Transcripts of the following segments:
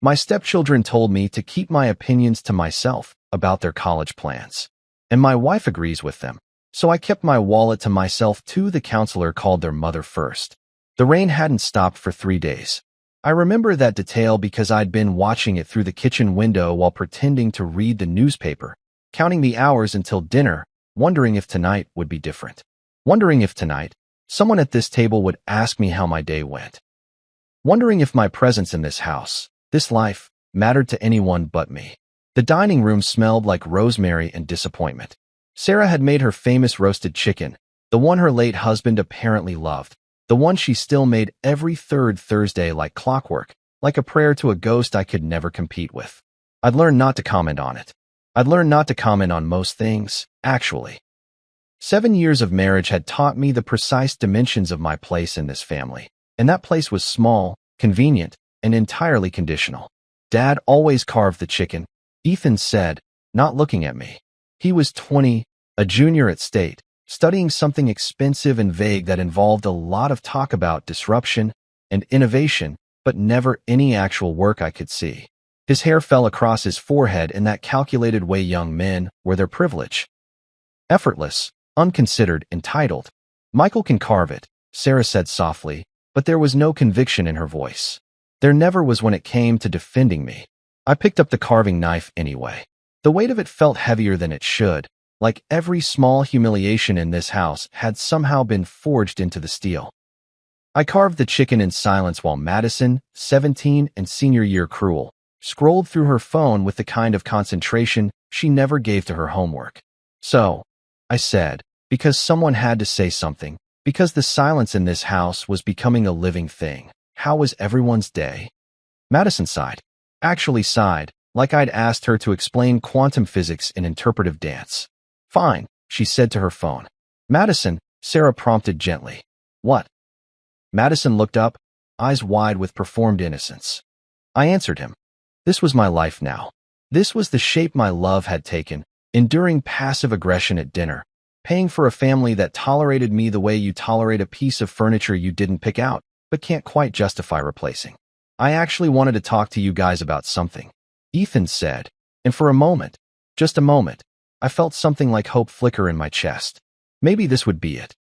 My stepchildren told me to keep my opinions to myself about their college plans. And my wife agrees with them. So I kept my wallet to myself too. The counselor called their mother first. The rain hadn't stopped for 3 days. I remember that detail because I'd been watching it through the kitchen window while pretending to read the newspaper, counting the hours until dinner, wondering if tonight would be different. Wondering if tonight, someone at this table would ask me how my day went. Wondering if my presence in this house, this life, mattered to anyone but me. The dining room smelled like rosemary and disappointment. Sarah had made her famous roasted chicken, the one her late husband apparently loved, the one she still made every third Thursday like clockwork, like a prayer to a ghost I could never compete with. I'd learned not to comment on it. I'd learned not to comment on most things, actually. 7 years of marriage had taught me the precise dimensions of my place in this family, and that place was small, convenient, and entirely conditional. Dad always carved the chicken, Ethan said, not looking at me. He was 20, a junior at State, studying something expensive and vague that involved a lot of talk about disruption and innovation, but never any actual work I could see. His hair fell across his forehead in that calculated way young men wear their privilege. Effortless, unconsidered, entitled. Michael can carve it, Sarah said softly, but there was no conviction in her voice. There never was when it came to defending me. I picked up the carving knife anyway. The weight of it felt heavier than it should, like every small humiliation in this house had somehow been forged into the steel. I carved the chicken in silence while Madison, 17 and senior year cruel, scrolled through her phone with the kind of concentration she never gave to her homework. So, I said, because someone had to say something, because the silence in this house was becoming a living thing. How was everyone's day? Madison sighed. Actually sighed, like I'd asked her to explain quantum physics in interpretive dance. Fine, she said to her phone. Madison, Sarah prompted gently. What? Madison looked up, eyes wide with performed innocence. I answered him. This was my life now. This was the shape my love had taken, enduring passive aggression at dinner, paying for a family that tolerated me the way you tolerate a piece of furniture you didn't pick out, but can't quite justify replacing. I actually wanted to talk to you guys about something, Ethan said, and for a moment, just a moment, I felt something like hope flicker in my chest. Maybe this would be it.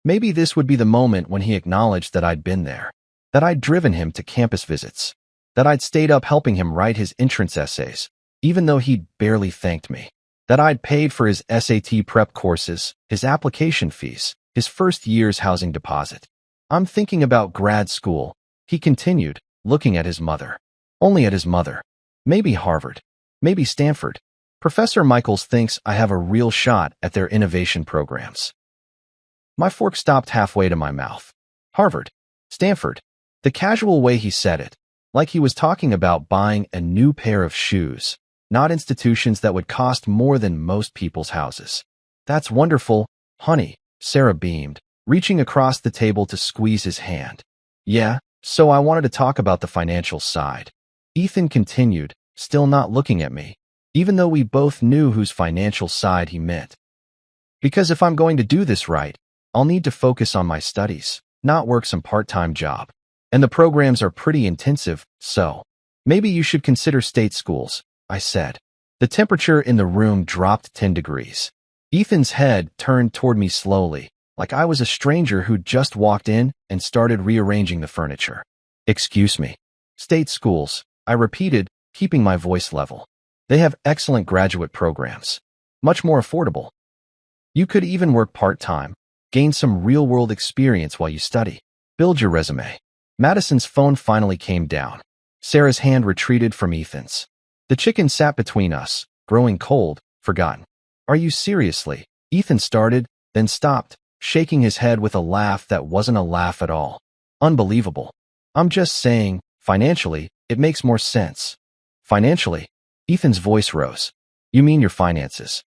Maybe this would be the moment when he acknowledged that I'd been there, that I'd driven him to campus visits, that I'd stayed up helping him write his entrance essays, even though he'd barely thanked me, that I'd paid for his SAT prep courses, his application fees, his first year's housing deposit. I'm thinking about grad school, he continued, looking at his mother. Only at his mother. Maybe Harvard. Maybe Stanford. Professor Michaels thinks I have a real shot at their innovation programs. My fork stopped halfway to my mouth. Harvard. Stanford. The casual way he said it, like he was talking about buying a new pair of shoes, not institutions that would cost more than most people's houses. That's wonderful, honey, Sarah beamed, reaching across the table to squeeze his hand. Yeah, so I wanted to talk about the financial side. Ethan continued, still not looking at me, even though we both knew whose financial side he meant. Because if I'm going to do this right, I'll need to focus on my studies, not work some part-time job. And the programs are pretty intensive, so maybe you should consider state schools, I said. The temperature in the room dropped 10 degrees. Ethan's head turned toward me slowly, like I was a stranger who'd just walked in and started rearranging the furniture. Excuse me. State schools, I repeated, keeping my voice level. They have excellent graduate programs. Much more affordable. You could even work part-time, gain some real-world experience while you study. Build your resume. Madison's phone finally came down. Sarah's hand retreated from Ethan's. The chicken sat between us, growing cold, forgotten. Are you seriously? Ethan started, then stopped, shaking his head with a laugh that wasn't a laugh at all. Unbelievable. I'm just saying, financially, it makes more sense. Financially? Ethan's voice rose. You mean your finances?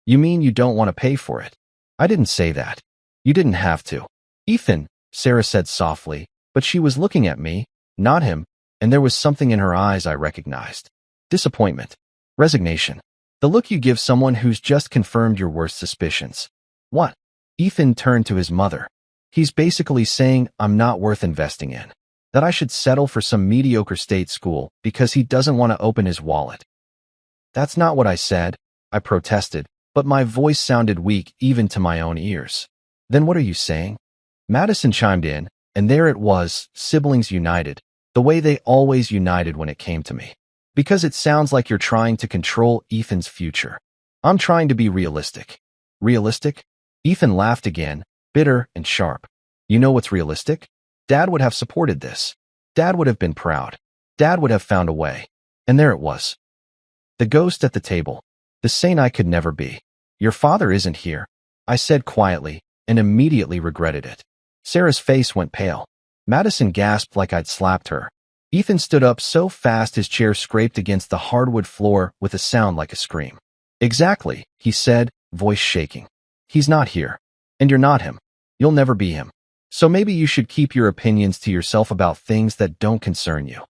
You mean you don't want to pay for it? I didn't say that. You didn't have to. Ethan, Sarah said softly, but she was looking at me, not him, and there was something in her eyes I recognized. Disappointment. Resignation. The look you give someone who's just confirmed your worst suspicions. What? Ethan turned to his mother. He's basically saying I'm not worth investing in. That I should settle for some mediocre state school because he doesn't want to open his wallet. That's not what I said, I protested, but my voice sounded weak even to my own ears. Then what are you saying? Madison chimed in, and there it was, siblings united, the way they always united when it came to me. Because it sounds like you're trying to control Ethan's future. I'm trying to be realistic. Realistic? Ethan laughed again, bitter and sharp. You know what's realistic? Dad would have supported this. Dad would have been proud. Dad would have found a way. And there it was. The ghost at the table. The saint I could never be. Your father isn't here, I said quietly, and immediately regretted it. Sarah's face went pale. Madison gasped like I'd slapped her. Ethan stood up so fast his chair scraped against the hardwood floor with a sound like a scream. Exactly, he said, voice shaking. He's not here. And you're not him. You'll never be him. So maybe you should keep your opinions to yourself about things that don't concern you.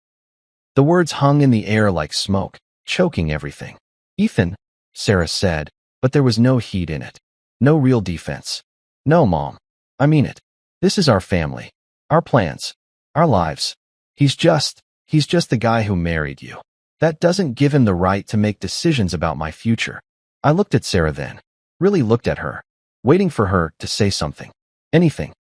The words hung in the air like smoke, choking everything. Ethan, Sarah said, but there was no heat in it. No real defense. No, Mom. I mean it. This is our family. Our plans. Our lives. He's just the guy who married you. That doesn't give him the right to make decisions about my future. I looked at Sarah then. Really looked at her. Waiting for her to say something. Anything.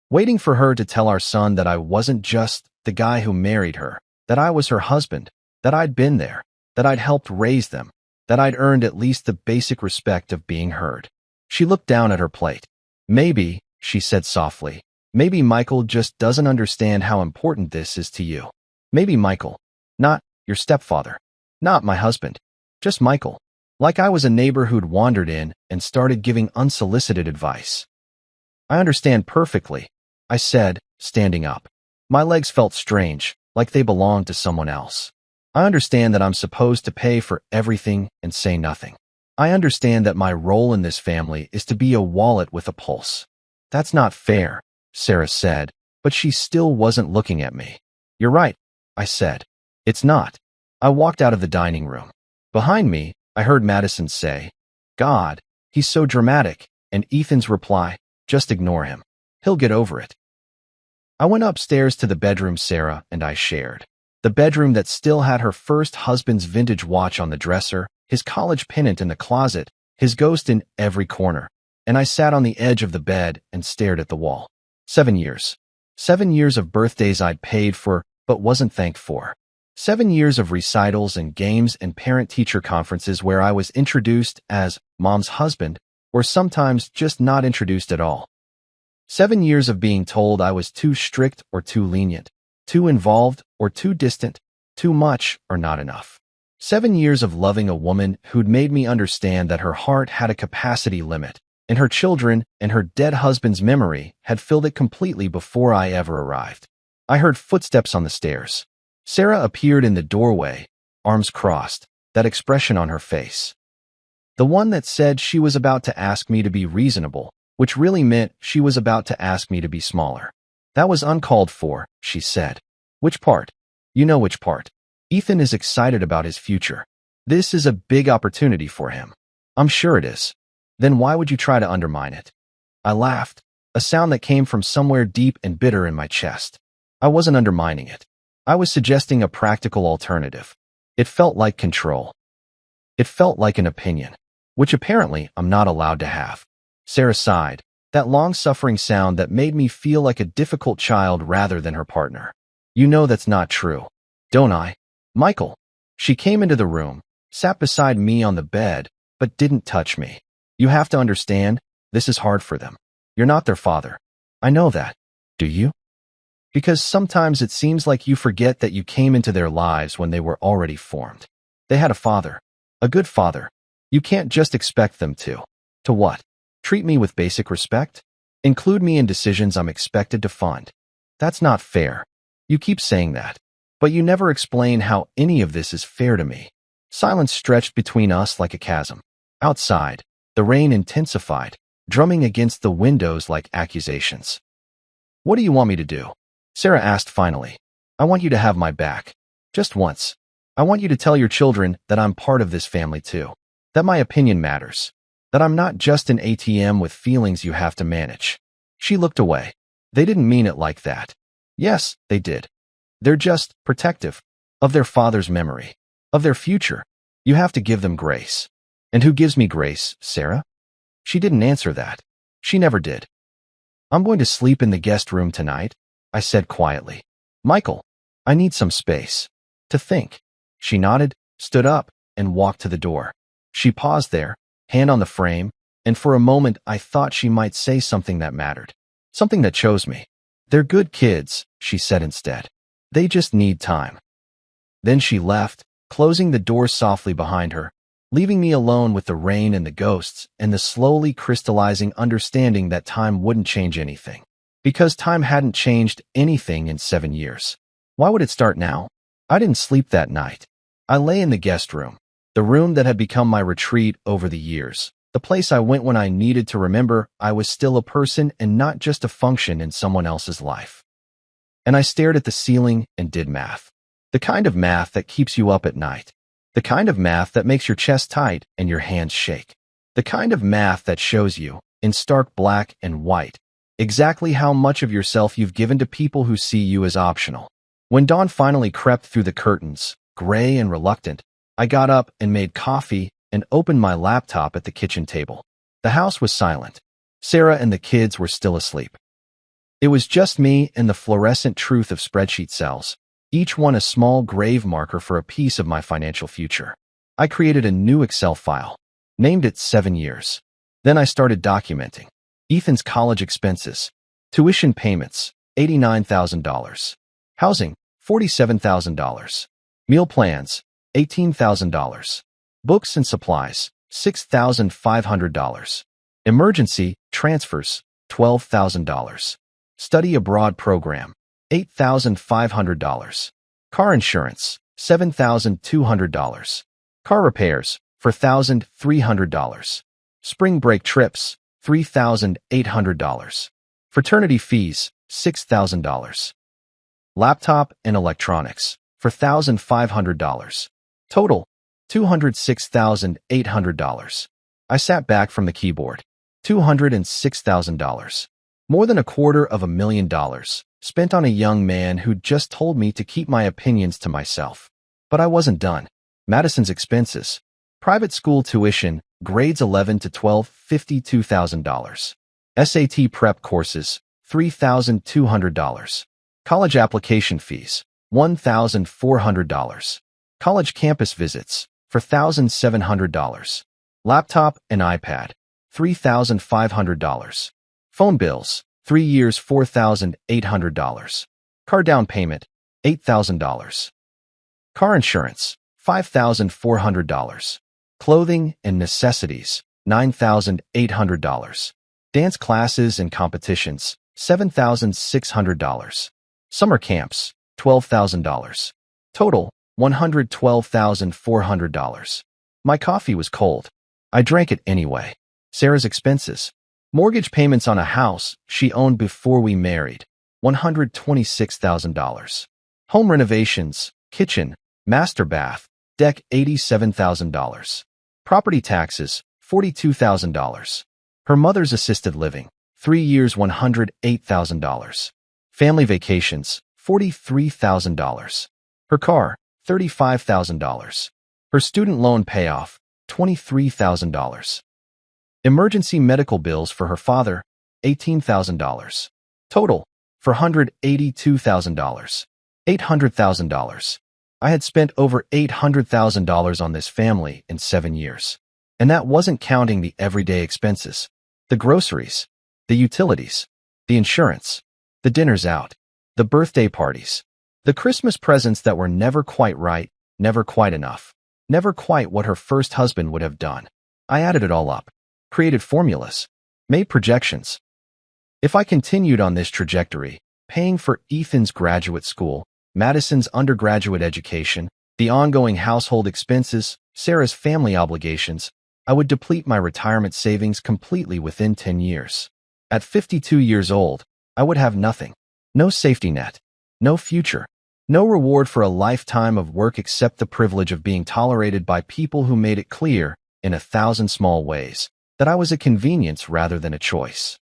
Waiting for her to tell our son that I wasn't just the guy who married her, that I was her husband, that I'd been there, that I'd helped raise them, that I'd earned at least the basic respect of being heard. She looked down at her plate. Maybe, she said softly, maybe Michael just doesn't understand how important this is to you. Maybe Michael. Not your stepfather. Not my husband. Just Michael. Like I was a neighbor who'd wandered in and started giving unsolicited advice. I understand perfectly, I said, standing up. My legs felt strange, like they belonged to someone else. I understand that I'm supposed to pay for everything and say nothing. I understand that my role in this family is to be a wallet with a pulse. That's not fair, Sarah said, but she still wasn't looking at me. You're right, I said. It's not. I walked out of the dining room. Behind me, I heard Madison say, God, he's so dramatic, and Ethan's reply, just ignore him. He'll get over it. I went upstairs to the bedroom Sarah and I shared. The bedroom that still had her first husband's vintage watch on the dresser, his college pennant in the closet, his ghost in every corner. And I sat on the edge of the bed and stared at the wall. 7 years. 7 years of birthdays I'd paid for but wasn't thanked for. 7 years of recitals and games and parent-teacher conferences where I was introduced as Mom's husband, or sometimes just not introduced at all. 7 years of being told I was too strict or too lenient, too involved or too distant, too much or not enough. 7 years of loving a woman who'd made me understand that her heart had a capacity limit, and her children and her dead husband's memory had filled it completely before I ever arrived. I heard footsteps on the stairs. Sarah appeared in the doorway, arms crossed, that expression on her face. The one that said she was about to ask me to be reasonable, which really meant she was about to ask me to be smaller. That was uncalled for, she said. Which part? You know which part. Ethan is excited about his future. This is a big opportunity for him. I'm sure it is. Then why would you try to undermine it? I laughed, a sound that came from somewhere deep and bitter in my chest. I wasn't undermining it. I was suggesting a practical alternative. It felt like control. It felt like an opinion, which apparently I'm not allowed to have. Sarah sighed, that long-suffering sound that made me feel like a difficult child rather than her partner. You know that's not true, don't I? Michael. She came into the room, sat beside me on the bed, but didn't touch me. You have to understand, this is hard for them. You're not their father. I know that. Do you? Because sometimes it seems like you forget that you came into their lives when they were already formed. They had a father. A good father. You can't just expect them to. To what? Treat me with basic respect? Include me in decisions I'm expected to fund. That's not fair. You keep saying that. But you never explain how any of this is fair to me. Silence stretched between us like a chasm. Outside, the rain intensified, drumming against the windows like accusations. What do you want me to do? Sarah asked finally. I want you to have my back. Just once. I want you to tell your children that I'm part of this family too. That my opinion matters. That I'm not just an ATM with feelings you have to manage. She looked away. They didn't mean it like that. Yes, they did. They're just protective of their father's memory, of their future. You have to give them grace. And who gives me grace, Sarah? She didn't answer that. She never did. I'm going to sleep in the guest room tonight, I said quietly. Michael, I need some space to think. She nodded, stood up, and walked to the door. She paused there, hand on the frame, and for a moment I thought she might say something that mattered, something that chose me. They're good kids, she said instead. They just need time. Then she left, closing the door softly behind her, leaving me alone with the rain and the ghosts and the slowly crystallizing understanding that time wouldn't change anything. Because time hadn't changed anything in 7 years. Why would it start now? I didn't sleep that night. I lay in the guest room, the room that had become my retreat over the years, the place I went when I needed to remember I was still a person and not just a function in someone else's life. And I stared at the ceiling and did math. The kind of math that keeps you up at night. The kind of math that makes your chest tight and your hands shake. The kind of math that shows you, in stark black and white, exactly how much of yourself you've given to people who see you as optional. When dawn finally crept through the curtains, gray and reluctant, I got up and made coffee and opened my laptop at the kitchen table. The house was silent. Sarah and the kids were still asleep. It was just me and the fluorescent truth of spreadsheet cells, each one a small grave marker for a piece of my financial future. I created a new Excel file, named it 7 years. Then I started documenting Ethan's college expenses, tuition payments, $89,000, housing, $47,000, meal plans, $18,000, books and supplies, $6,500, emergency transfers, $12,000, study abroad program, $8,500, car insurance, $7,200, car repairs, $4,300, spring break trips, $3,800, fraternity fees, $6,000, laptop and electronics, $4,500, total, $206,800. I sat back from the keyboard. $206,000. More than $250,000 spent on a young man who'd just told me to keep my opinions to myself. But I wasn't done. Madison's expenses. Private school tuition, grades 11 to 12, $52,000. SAT prep courses, $3,200. College application fees, $1,400. College campus visits, $4,700. Laptop and iPad, $3,500. Phone bills, 3 years, $4,800. Car down payment, $8,000. Car insurance, $5,400. Clothing and necessities, $9,800. Dance classes and competitions, $7,600. Summer camps, $12,000. Total, $112,400. My coffee was cold. I drank it anyway. Sarah's expenses. Mortgage payments on a house she owned before we married, $126,000. Home renovations, kitchen, master bath, deck, $87,000. Property taxes, $42,000. Her mother's assisted living, 3 years, $108,000. Family vacations, $43,000. Her car, $35,000. Her student loan payoff, $23,000. Emergency medical bills for her father, $18,000. Total, $482,000. $800,000. I had spent over $800,000 on this family in 7 years. And that wasn't counting the everyday expenses, the groceries, the utilities, the insurance, the dinners out, the birthday parties, the Christmas presents that were never quite right, never quite enough, never quite what her first husband would have done. I added it all up, created formulas, made projections. If I continued on this trajectory, paying for Ethan's graduate school, Madison's undergraduate education, the ongoing household expenses, Sarah's family obligations, I would deplete my retirement savings completely within 10 years. At 52 years old, I would have nothing. No safety net. No future. No reward for a lifetime of work except the privilege of being tolerated by people who made it clear, in 1,000 small ways, that I was a convenience rather than a choice.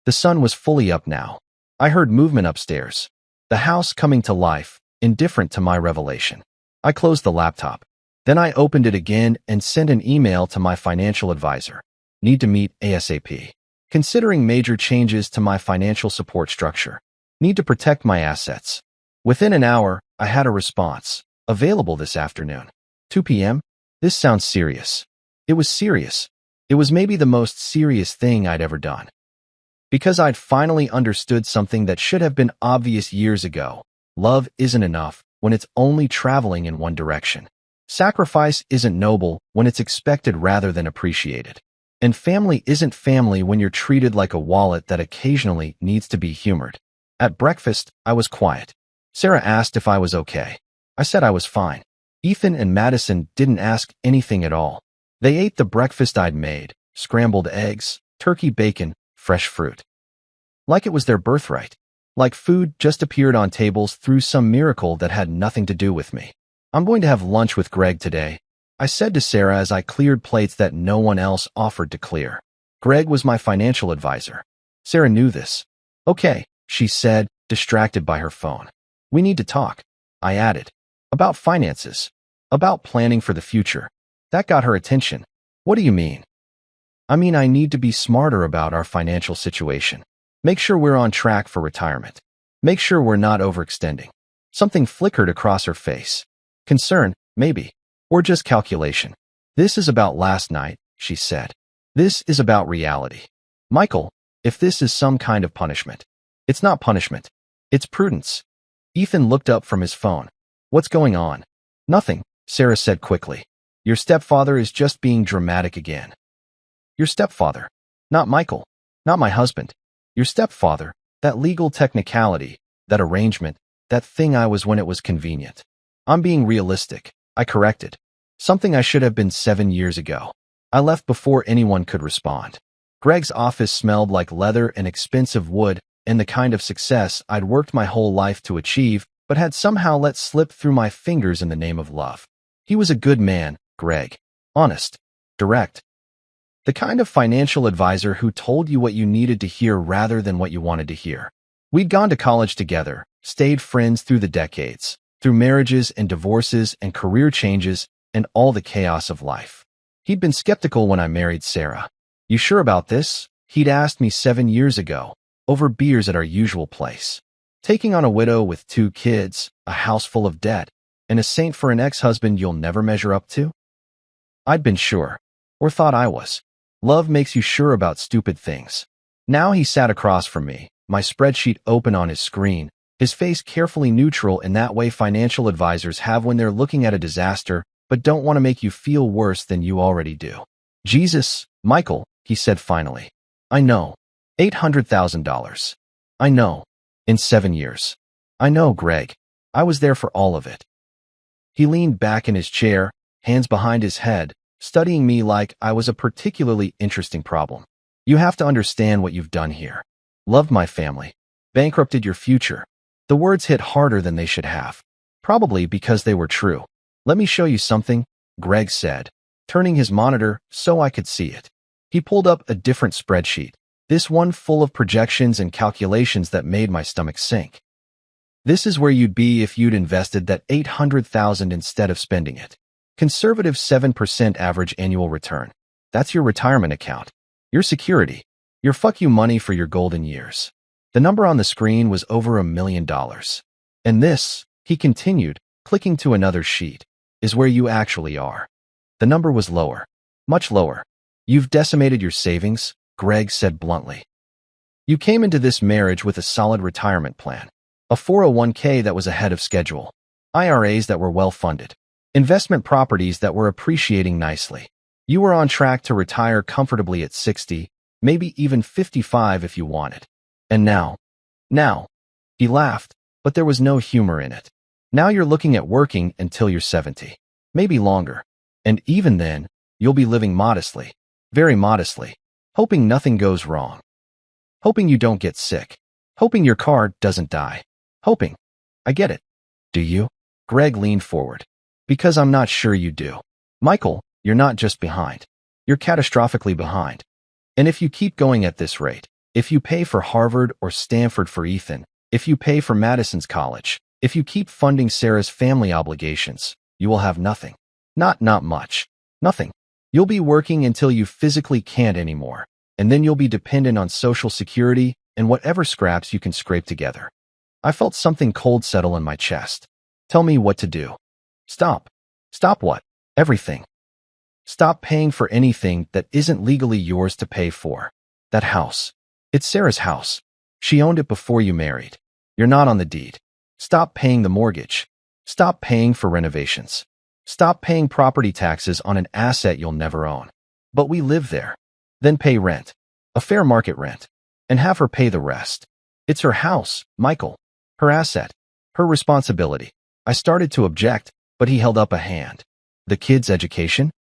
The sun was fully up now. I heard movement upstairs. The house coming to life, indifferent to my revelation. I closed the laptop. Then I opened it again and sent an email to my financial advisor. Need to meet ASAP. Considering major changes to my financial support structure. Need to protect my assets. Within an hour, I had a response. Available this afternoon. 2 p.m.? This sounds serious. It was serious. It was maybe the most serious thing I'd ever done. Because I'd finally understood something that should have been obvious years ago. Love isn't enough when it's only traveling in one direction. Sacrifice isn't noble when it's expected rather than appreciated. And family isn't family when you're treated like a wallet that occasionally needs to be humored. At breakfast, I was quiet. Sarah asked if I was okay. I said I was fine. Ethan and Madison didn't ask anything at all. They ate the breakfast I'd made, scrambled eggs, turkey bacon, fresh fruit. Like it was their birthright. Like food just appeared on tables through some miracle that had nothing to do with me. I'm going to have lunch with Greg today, I said to Sarah as I cleared plates that no one else offered to clear. Greg was my financial advisor. Sarah knew this. Okay, she said, distracted by her phone. We need to talk, I added. About finances. About planning for the future. That got her attention. What do you mean? I mean I need to be smarter about our financial situation. Make sure we're on track for retirement. Make sure we're not overextending. Something flickered across her face. Concern, maybe. Or just calculation. This is about last night, she said. This is about reality. Michael, if this is some kind of punishment. It's not punishment. It's prudence. Ethan looked up from his phone. What's going on? Nothing, Sarah said quickly. Your stepfather is just being dramatic again. Your stepfather. Not Michael. Not my husband. Your stepfather. That legal technicality. That arrangement. That thing I was when it was convenient. I'm being realistic, I corrected. Something I should have been 7 years ago. I left before anyone could respond. Greg's office smelled like leather and expensive wood, and the kind of success I'd worked my whole life to achieve, but had somehow let slip through my fingers in the name of love. He was a good man, Greg. Honest. Direct. The kind of financial advisor who told you what you needed to hear rather than what you wanted to hear. We'd gone to college together, stayed friends through the decades, through marriages and divorces and career changes and all the chaos of life. He'd been skeptical when I married Sarah. You sure about this? He'd asked me 7 years ago, over beers at our usual place. Taking on a widow with 2 kids, a house full of debt, and a saint for an ex-husband you'll never measure up to? I'd been sure, or thought I was. Love makes you sure about stupid things. Now he sat across from me, my spreadsheet open on his screen, his face carefully neutral in that way financial advisors have when they're looking at a disaster but don't want to make you feel worse than you already do. Jesus, Michael, he said finally. I know. $800,000. I know. In 7 years. I know, Greg. I was there for all of it. He leaned back in his chair, hands behind his head, studying me like I was a particularly interesting problem. You have to understand what you've done here. Loved my family. Bankrupted your future. The words hit harder than they should have. Probably because they were true. Let me show you something, Greg said, turning his monitor so I could see it. He pulled up a different spreadsheet, this one full of projections and calculations that made my stomach sink. This is where you'd be if you'd invested that $800,000 instead of spending it. Conservative 7% average annual return. That's your retirement account. Your security. Your fuck you money for your golden years. The number on the screen was over $1 million. And this, he continued, clicking to another sheet, is where you actually are. The number was lower. Much lower. You've decimated your savings, Greg said bluntly. You came into this marriage with a solid retirement plan. A 401k that was ahead of schedule. IRAs that were well-funded. Investment properties that were appreciating nicely. You were on track to retire comfortably at 60, maybe even 55 if you wanted. And now, he laughed, but there was no humor in it. Now you're looking at working until you're 70, maybe longer. And even then, you'll be living modestly, very modestly, hoping nothing goes wrong. Hoping you don't get sick. Hoping your car doesn't die. Hoping. I get it. Do you? Greg leaned forward. Because I'm not sure you do. Michael, you're not just behind. You're catastrophically behind. And if you keep going at this rate, if you pay for Harvard or Stanford for Ethan, If you pay for Madison's college, if you keep funding Sarah's family obligations, you will have nothing. Not much. Nothing. You'll be working until you physically can't anymore, and then you'll be dependent on Social Security and whatever scraps you can scrape together. I felt something cold settle in my chest. Tell me what to do. Stop. Stop what? Everything. Stop paying for anything that isn't legally yours to pay for. That house. It's Sarah's house. She owned it before you married. You're not on the deed. Stop paying the mortgage. Stop paying for renovations. Stop paying property taxes on an asset you'll never own. But we live there. Then pay rent. A fair market rent. And have her pay the rest. It's her house, Michael. Her asset. Her responsibility. I started to object, but he held up a hand. The kids' education?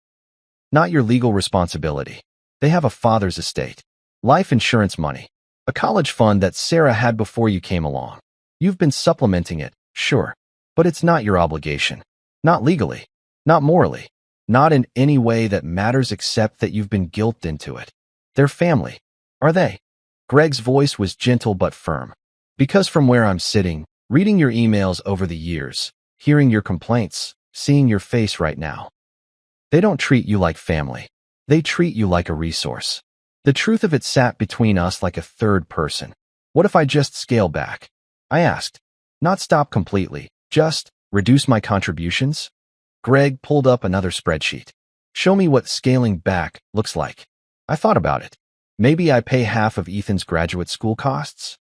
Not your legal responsibility. They have a father's estate. Life insurance money. A college fund that Sarah had before you came along. You've been supplementing it, sure. But it's not your obligation. Not legally. Not morally. Not in any way that matters except that you've been guilted into it. They're family. Are they? Greg's voice was gentle but firm. Because from where I'm sitting, reading your emails over the years, hearing your complaints, seeing your face right now, they don't treat you like family. They treat you like a resource. The truth of it sat between us like a third person. What if I just scale back? I asked. Not stop completely, just reduce my contributions? Greg pulled up another spreadsheet. Show me what scaling back looks like. I thought about it. Maybe I pay half of Ethan's graduate school costs?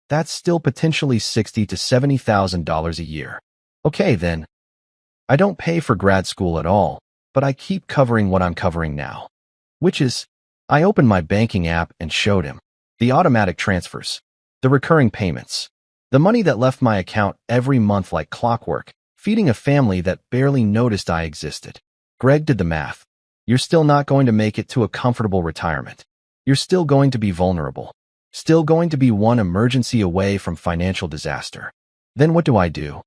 That's still potentially $60,000 to $70,000 a year. Okay, then. I don't pay for grad school at all, but I keep covering what I'm covering now. Which is, I opened my banking app and showed him. The automatic transfers. The recurring payments. The money that left my account every month like clockwork, feeding a family that barely noticed I existed. Greg did the math. You're still not going to make it to a comfortable retirement. You're still going to be vulnerable. Still going to be one emergency away from financial disaster. Then what do I do?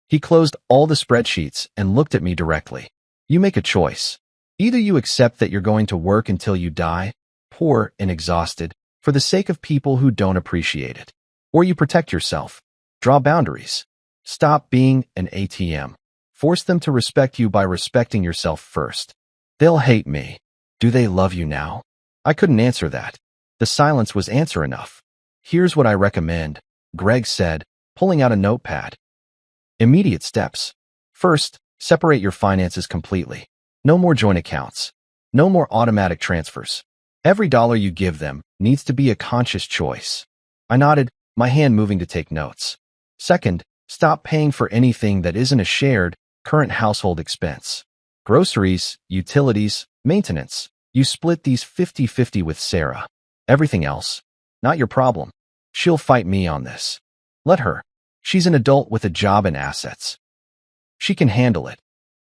He closed all the spreadsheets and looked at me directly. You make a choice. Either you accept that you're going to work until you die, poor and exhausted, for the sake of people who don't appreciate it. Or you protect yourself. Draw boundaries. Stop being an ATM. Force them to respect you by respecting yourself first. They'll hate me. Do they love you now? I couldn't answer that. The silence was answer enough. Here's what I recommend, Greg said, pulling out a notepad. Immediate steps. First, separate your finances completely. No more joint accounts. No more automatic transfers. Every dollar you give them needs to be a conscious choice. I nodded, my hand moving to take notes. Second, stop paying for anything that isn't a shared, current household expense. Groceries, utilities, maintenance. You split these 50-50 with Sarah. Everything else, not your problem. She'll fight me on this. Let her. She's an adult with a job and assets. She can handle it.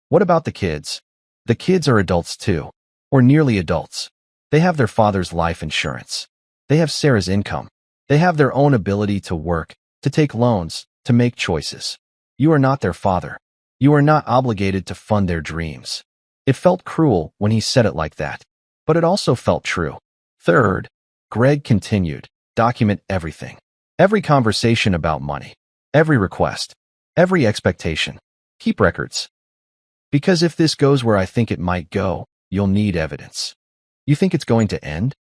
What about the kids? The kids are adults too, or nearly adults. They have their father's life insurance. They have Sarah's income. They have their own ability to work, to take loans, to make choices. You are not their father. You are not obligated to fund their dreams. It felt cruel when he said it like that, but it also felt true. Third, Greg continued, document everything. Every conversation about money. Every request. Every expectation. Keep records. Because if this goes where I think it might go, you'll need evidence. You think it's going to end?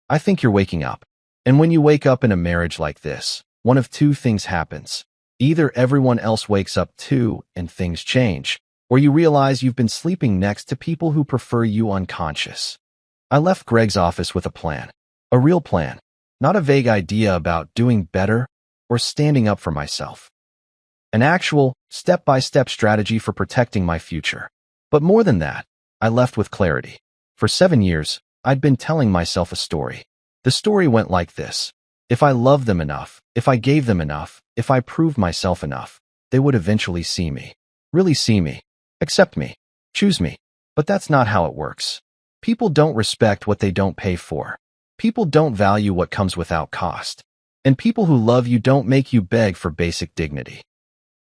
I think you're waking up. And when you wake up in a marriage like this, one of two things happens. Either everyone else wakes up too and things change, or you realize you've been sleeping next to people who prefer you unconscious. I left Greg's office with a plan. A real plan. Not a vague idea about doing better or standing up for myself. An actual, step-by-step strategy for protecting my future. But more than that, I left with clarity. For 7 years, I'd been telling myself a story. The story went like this. If I loved them enough, if I gave them enough, if I proved myself enough, they would eventually see me. Really see me. Accept me. Choose me. But that's not how it works. People don't respect what they don't pay for. People don't value what comes without cost. And people who love you don't make you beg for basic dignity.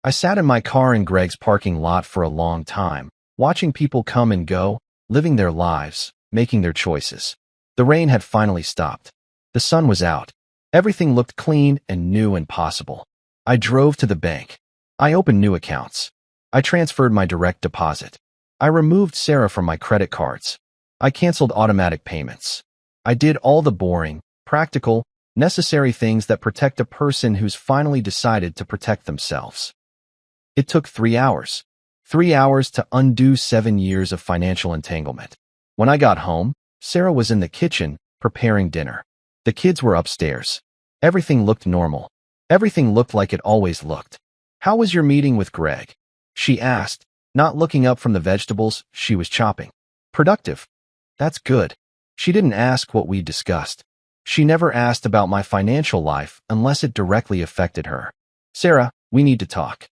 I sat in my car in Greg's parking lot for a long time, watching people come and go, living their lives, making their choices. The rain had finally stopped. The sun was out. Everything looked clean and new and possible. I drove to the bank. I opened new accounts. I transferred my direct deposit. I removed Sarah from my credit cards. I canceled automatic payments. I did all the boring, practical, necessary things that protect a person who's finally decided to protect themselves. It took 3 hours. 3 hours to undo 7 years of financial entanglement. When I got home, Sarah was in the kitchen, preparing dinner. The kids were upstairs. Everything looked normal. Everything looked like it always looked. "How was your meeting with Greg?" she asked, not looking up from the vegetables she was chopping. "Productive." "That's good." She didn't ask what we discussed. She never asked about my financial life unless it directly affected her. "Sarah, we need to talk."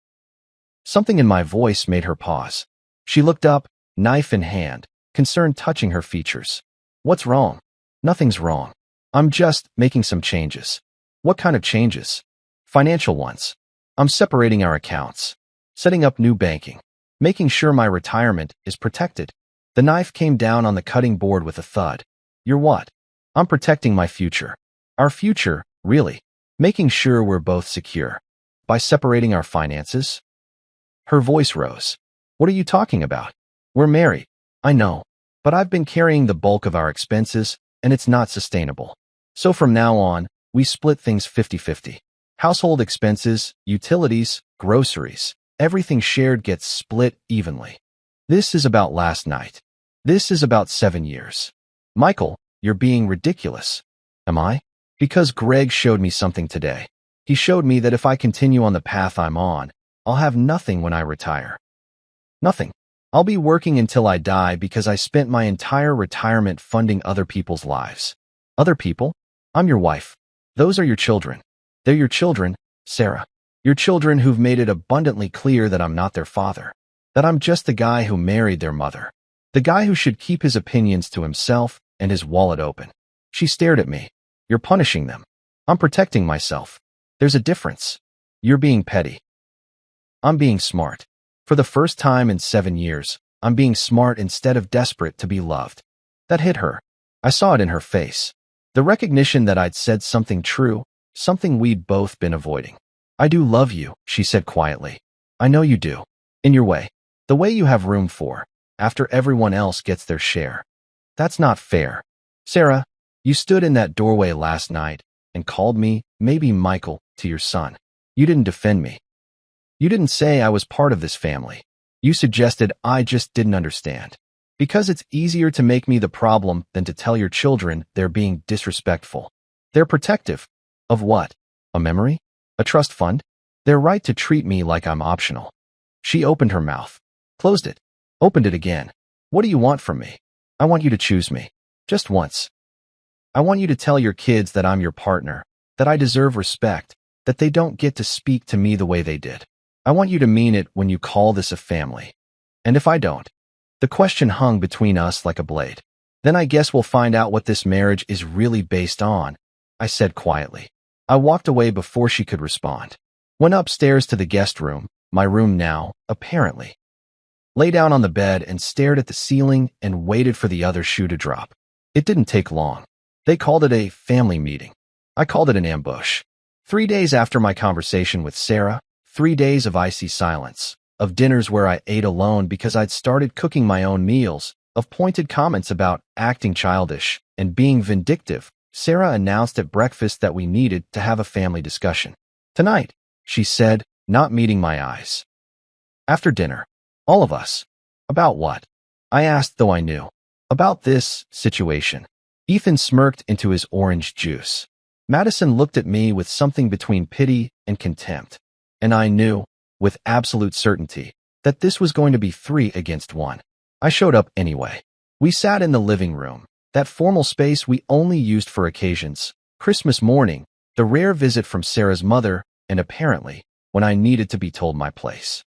Something in my voice made her pause. She looked up, knife in hand, concern touching her features. "What's wrong?" "Nothing's wrong. I'm just making some changes." "What kind of changes?" "Financial ones. I'm separating our accounts, setting up new banking, making sure my retirement is protected." The knife came down on the cutting board with a thud. "You're what?" "I'm protecting my future." "Our future, really? Making sure we're both secure. By separating our finances?" Her voice rose. "What are you talking about? We're married." "I know, but I've been carrying the bulk of our expenses, and it's not sustainable. So from now on, we split things 50-50. Household expenses, utilities, groceries, everything shared gets split evenly. This is about last night. This is about 7 years. Michael, you're being ridiculous." "Am I?" "Because Greg showed me something today. He showed me that if I continue on the path I'm on, I'll have nothing when I retire." "Nothing. I'll be working until I die because I spent my entire retirement funding other people's lives." "Other people?" "I'm your wife. Those are your children. They're your children, Sarah. Your children who've made it abundantly clear that I'm not their father. That I'm just the guy who married their mother. The guy who should keep his opinions to himself and his wallet open." She stared at me. "You're punishing them." "I'm protecting myself. There's a difference. You're being petty." "I'm being smart. For the first time in 7 years, I'm being smart instead of desperate to be loved." That hit her. I saw it in her face. The recognition that I'd said something true, something we'd both been avoiding. "I do love you," she said quietly. "I know you do. In your way. The way you have room for, after everyone else gets their share." "That's not fair." "Sarah, you stood in that doorway last night and called me, maybe Michael, to your son. You didn't defend me. You didn't say I was part of this family. You suggested I just didn't understand. Because it's easier to make me the problem than to tell your children they're being disrespectful. They're protective. Of what? A memory? A trust fund? They're right to treat me like I'm optional." She opened her mouth, closed it, opened it again. "What do you want from me?" "I want you to choose me. Just once. I want you to tell your kids that I'm your partner, that I deserve respect, that they don't get to speak to me the way they did. I want you to mean it when you call this a family. And if I don't?" The question hung between us like a blade. "Then I guess we'll find out what this marriage is really based on," I said quietly. I walked away before she could respond. Went upstairs to the guest room, my room now, apparently. Lay down on the bed and stared at the ceiling and waited for the other shoe to drop. It didn't take long. They called it a family meeting. I called it an ambush. 3 days after my conversation with Sarah, 3 days of icy silence, of dinners where I ate alone because I'd started cooking my own meals, of pointed comments about acting childish and being vindictive. Sarah announced at breakfast that we needed to have a family discussion. "Tonight," she said, not meeting my eyes. "After dinner. All of us." "About what?" I asked, though I knew. "About this situation." Ethan smirked into his orange juice. Madison looked at me with something between pity and contempt. And I knew, with absolute certainty, that this was going to be 3 against 1. I showed up anyway. We sat in the living room, that formal space we only used for occasions, Christmas morning, the rare visit from Sarah's mother, and apparently, when I needed to be told my place.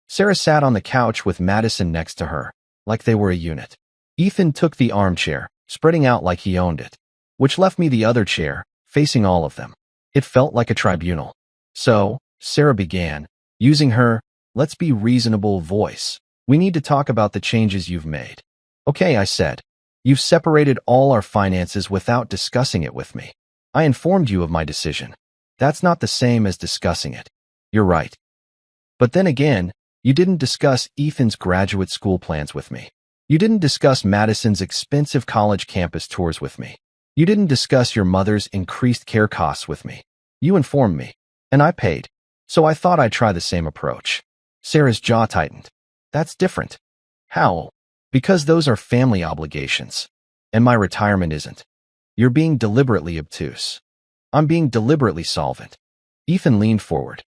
Sarah sat on the couch with Madison next to her, like they were a unit. Ethan took the armchair, spreading out like he owned it, which left me the other chair, facing all of them. It felt like a tribunal. "So," Sarah began, using her, "let's be reasonable" voice. "We need to talk about the changes you've made." "Okay," I said. "You've separated all our finances without discussing it with me. I informed you of my decision. That's not the same as discussing it. You're right. But then again, you didn't discuss Ethan's graduate school plans with me. You didn't discuss Madison's expensive college campus tours with me. You didn't discuss your mother's increased care costs with me. You informed me, and I paid. So I thought I'd try the same approach. Sarah's jaw tightened. That's different. How? Because those are family obligations, and my retirement isn't. You're being deliberately obtuse. I'm being deliberately solvent. Ethan leaned forward.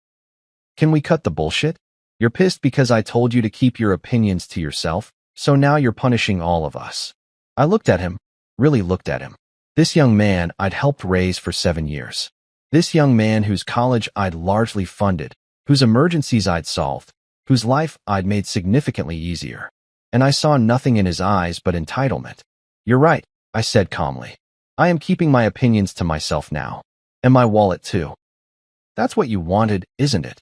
Can we cut the bullshit? You're pissed because I told you to keep your opinions to yourself, so now you're punishing all of us. I looked at him, really looked at him. This young man I'd helped raise for 7 years. This young man whose college I'd largely funded, whose emergencies I'd solved, whose life I'd made significantly easier. And I saw nothing in his eyes but entitlement. You're right, I said calmly. I am keeping my opinions to myself now. And my wallet too. That's what you wanted, isn't it?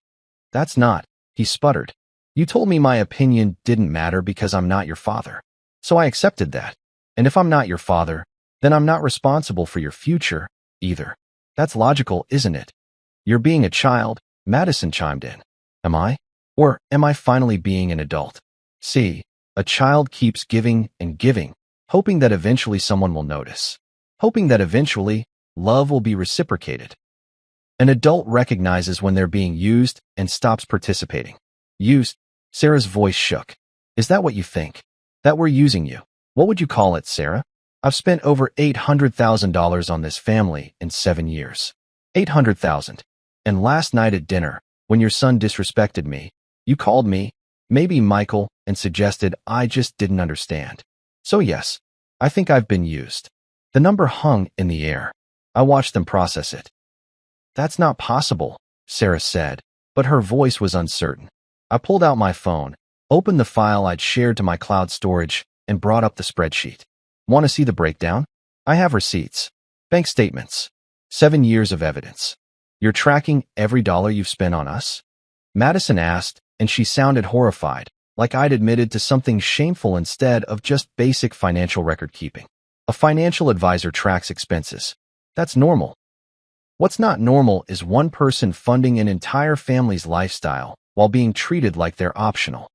That's not, he sputtered. You told me my opinion didn't matter because I'm not your father. So I accepted that. And if I'm not your father, then I'm not responsible for your future, either. That's logical, isn't it? You're being a child, Madison chimed in. Am I? Or am I finally being an adult? See, a child keeps giving and giving, hoping that eventually someone will notice. Hoping that eventually, love will be reciprocated. An adult recognizes when they're being used and stops participating. Used? Sarah's voice shook. Is that what you think? That we're using you? What would you call it, Sarah? I've spent over $800,000 on this family in 7 years. $800,000. And last night at dinner, when your son disrespected me, you called me, maybe Michael, and suggested I just didn't understand. So yes, I think I've been used. The number hung in the air. I watched them process it. That's not possible, Sarah said, but her voice was uncertain. I pulled out my phone, opened the file I'd shared to my cloud storage, and brought up the spreadsheet. Want to see the breakdown? I have receipts, bank statements, 7 years of evidence. You're tracking every dollar you've spent on us? Madison asked, and she sounded horrified, like I'd admitted to something shameful instead of just basic financial record keeping. A financial advisor tracks expenses. That's normal. What's not normal is one person funding an entire family's lifestyle while being treated like they're optional.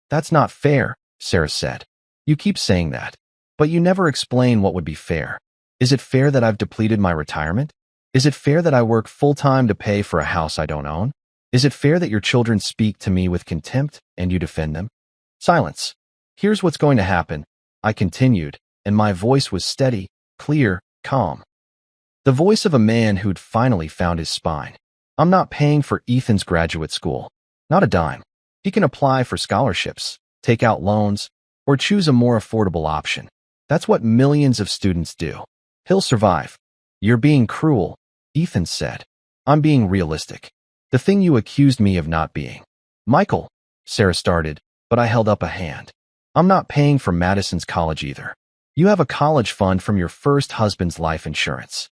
That's not fair, Sarah said. You keep saying that, but you never explain what would be fair. Is it fair that I've depleted my retirement? Is it fair that I work full-time to pay for a house I don't own? Is it fair that your children speak to me with contempt and you defend them? Silence. Here's what's going to happen, I continued, and my voice was steady, clear, calm. The voice of a man who'd finally found his spine. I'm not paying for Ethan's graduate school. Not a dime. He can apply for scholarships, take out loans, or choose a more affordable option. That's what millions of students do. He'll survive. You're being cruel, Ethan said. I'm being realistic. The thing you accused me of not being. Michael, Sarah started, but I held up a hand. I'm not paying for Madison's college either. You have a college fund from your first husband's life insurance.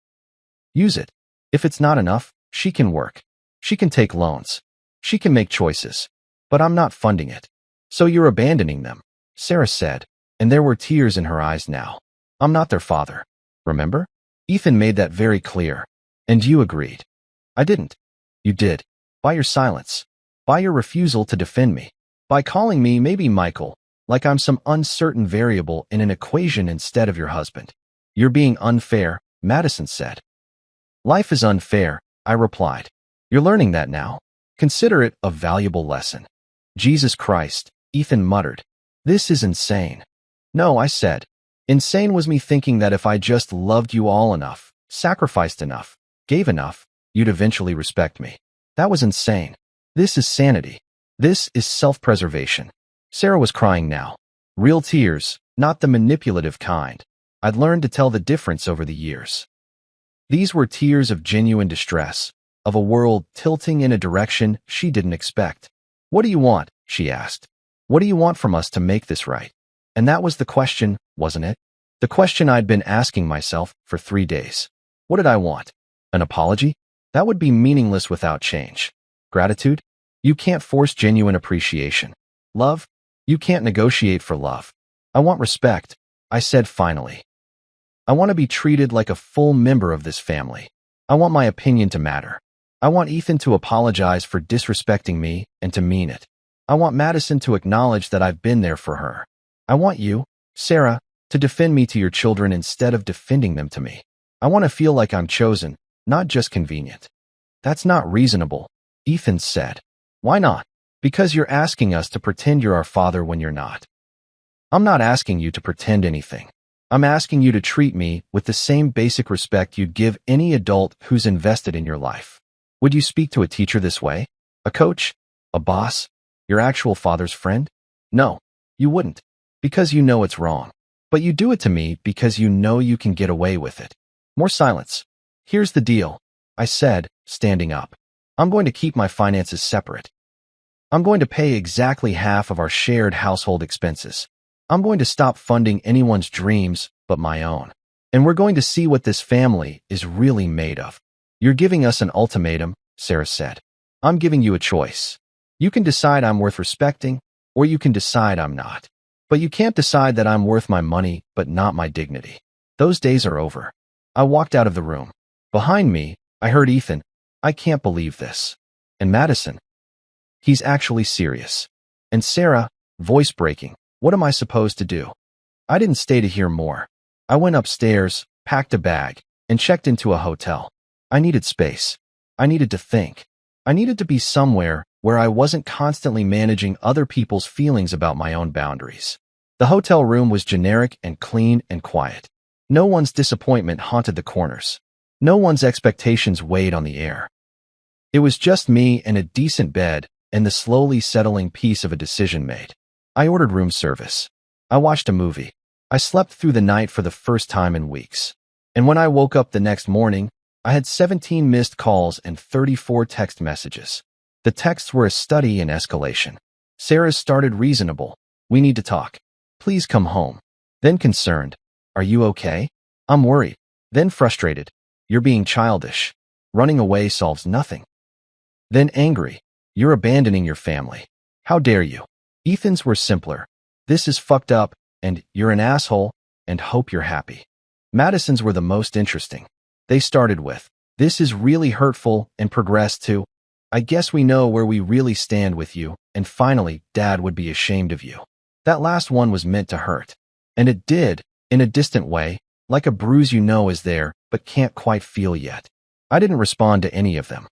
Use it. If it's not enough, she can work. She can take loans. She can make choices. But I'm not funding it. So you're abandoning them, Sarah said, and there were tears in her eyes now. I'm not their father. Remember? Ethan made that very clear. And you agreed. I didn't. You did. By your silence. By your refusal to defend me. By calling me maybe Michael, like I'm some uncertain variable in an equation instead of your husband. You're being unfair, Madison said. Life is unfair, I replied. You're learning that now. Consider it a valuable lesson. Jesus Christ, Ethan muttered. This is insane. No, I said. Insane was me thinking that if I just loved you all enough, sacrificed enough, gave enough, you'd eventually respect me. That was insane. This is sanity. This is self-preservation. Sarah was crying now. Real tears, not the manipulative kind. I'd learned to tell the difference over the years. These were tears of genuine distress, of a world tilting in a direction she didn't expect. What do you want? She asked. What do you want from us to make this right? And that was the question, wasn't it? The question I'd been asking myself for 3 days. What did I want? An apology? That would be meaningless without change. Gratitude? You can't force genuine appreciation. Love? You can't negotiate for love. I want respect, I said finally. I want to be treated like a full member of this family. I want my opinion to matter. I want Ethan to apologize for disrespecting me and to mean it. I want Madison to acknowledge that I've been there for her. I want you, Sarah, to defend me to your children instead of defending them to me. I want to feel like I'm chosen, not just convenient. That's not reasonable, Ethan said. Why not? Because you're asking us to pretend you're our father when you're not. I'm not asking you to pretend anything. I'm asking you to treat me with the same basic respect you'd give any adult who's invested in your life. Would you speak to a teacher this way? A coach? A boss? Your actual father's friend? No, you wouldn't, because you know it's wrong. But you do it to me because you know you can get away with it. More silence. Here's the deal, I said, standing up. I'm going to keep my finances separate. I'm going to pay exactly half of our shared household expenses. I'm going to stop funding anyone's dreams but my own. And we're going to see what this family is really made of. You're giving us an ultimatum, Sarah said. I'm giving you a choice. You can decide I'm worth respecting, or you can decide I'm not. But you can't decide that I'm worth my money but not my dignity. Those days are over. I walked out of the room. Behind me, I heard Ethan. I can't believe this. And Madison. He's actually serious. And Sarah, voice breaking. What am I supposed to do? I didn't stay to hear more. I went upstairs, packed a bag, and checked into a hotel. I needed space. I needed to think. I needed to be somewhere where I wasn't constantly managing other people's feelings about my own boundaries. The hotel room was generic and clean and quiet. No one's disappointment haunted the corners. No one's expectations weighed on the air. It was just me and a decent bed and the slowly settling peace of a decision made. I ordered room service. I watched a movie. I slept through the night for the first time in weeks. And when I woke up the next morning, I had 17 missed calls and 34 text messages. The texts were a study in escalation. Sarah's started reasonable. We need to talk. Please come home. Then concerned. Are you okay? I'm worried. Then frustrated. You're being childish. Running away solves nothing. Then angry. You're abandoning your family. How dare you? Ethan's were simpler. This is fucked up, and you're an asshole, and hope you're happy. Madison's were the most interesting. They started with, this is really hurtful, and progressed to, I guess we know where we really stand with you, and finally, Dad would be ashamed of you. That last one was meant to hurt. And it did, in a distant way, like a bruise you know is there, but can't quite feel yet. I didn't respond to any of them.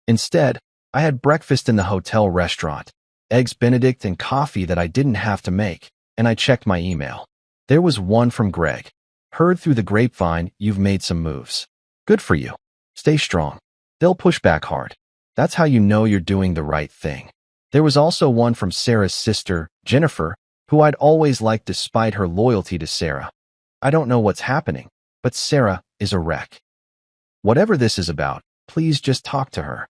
Instead, I had breakfast in the hotel restaurant, eggs Benedict and coffee that I didn't have to make, and I checked my email. There was one from Greg. Heard through the grapevine you've made some moves. Good for you. Stay strong. They'll push back hard. That's how you know you're doing the right thing. There was also one from Sarah's sister, Jennifer, who I'd always liked despite her loyalty to Sarah. I don't know what's happening, but Sarah is a wreck. Whatever this is about, please just talk to her.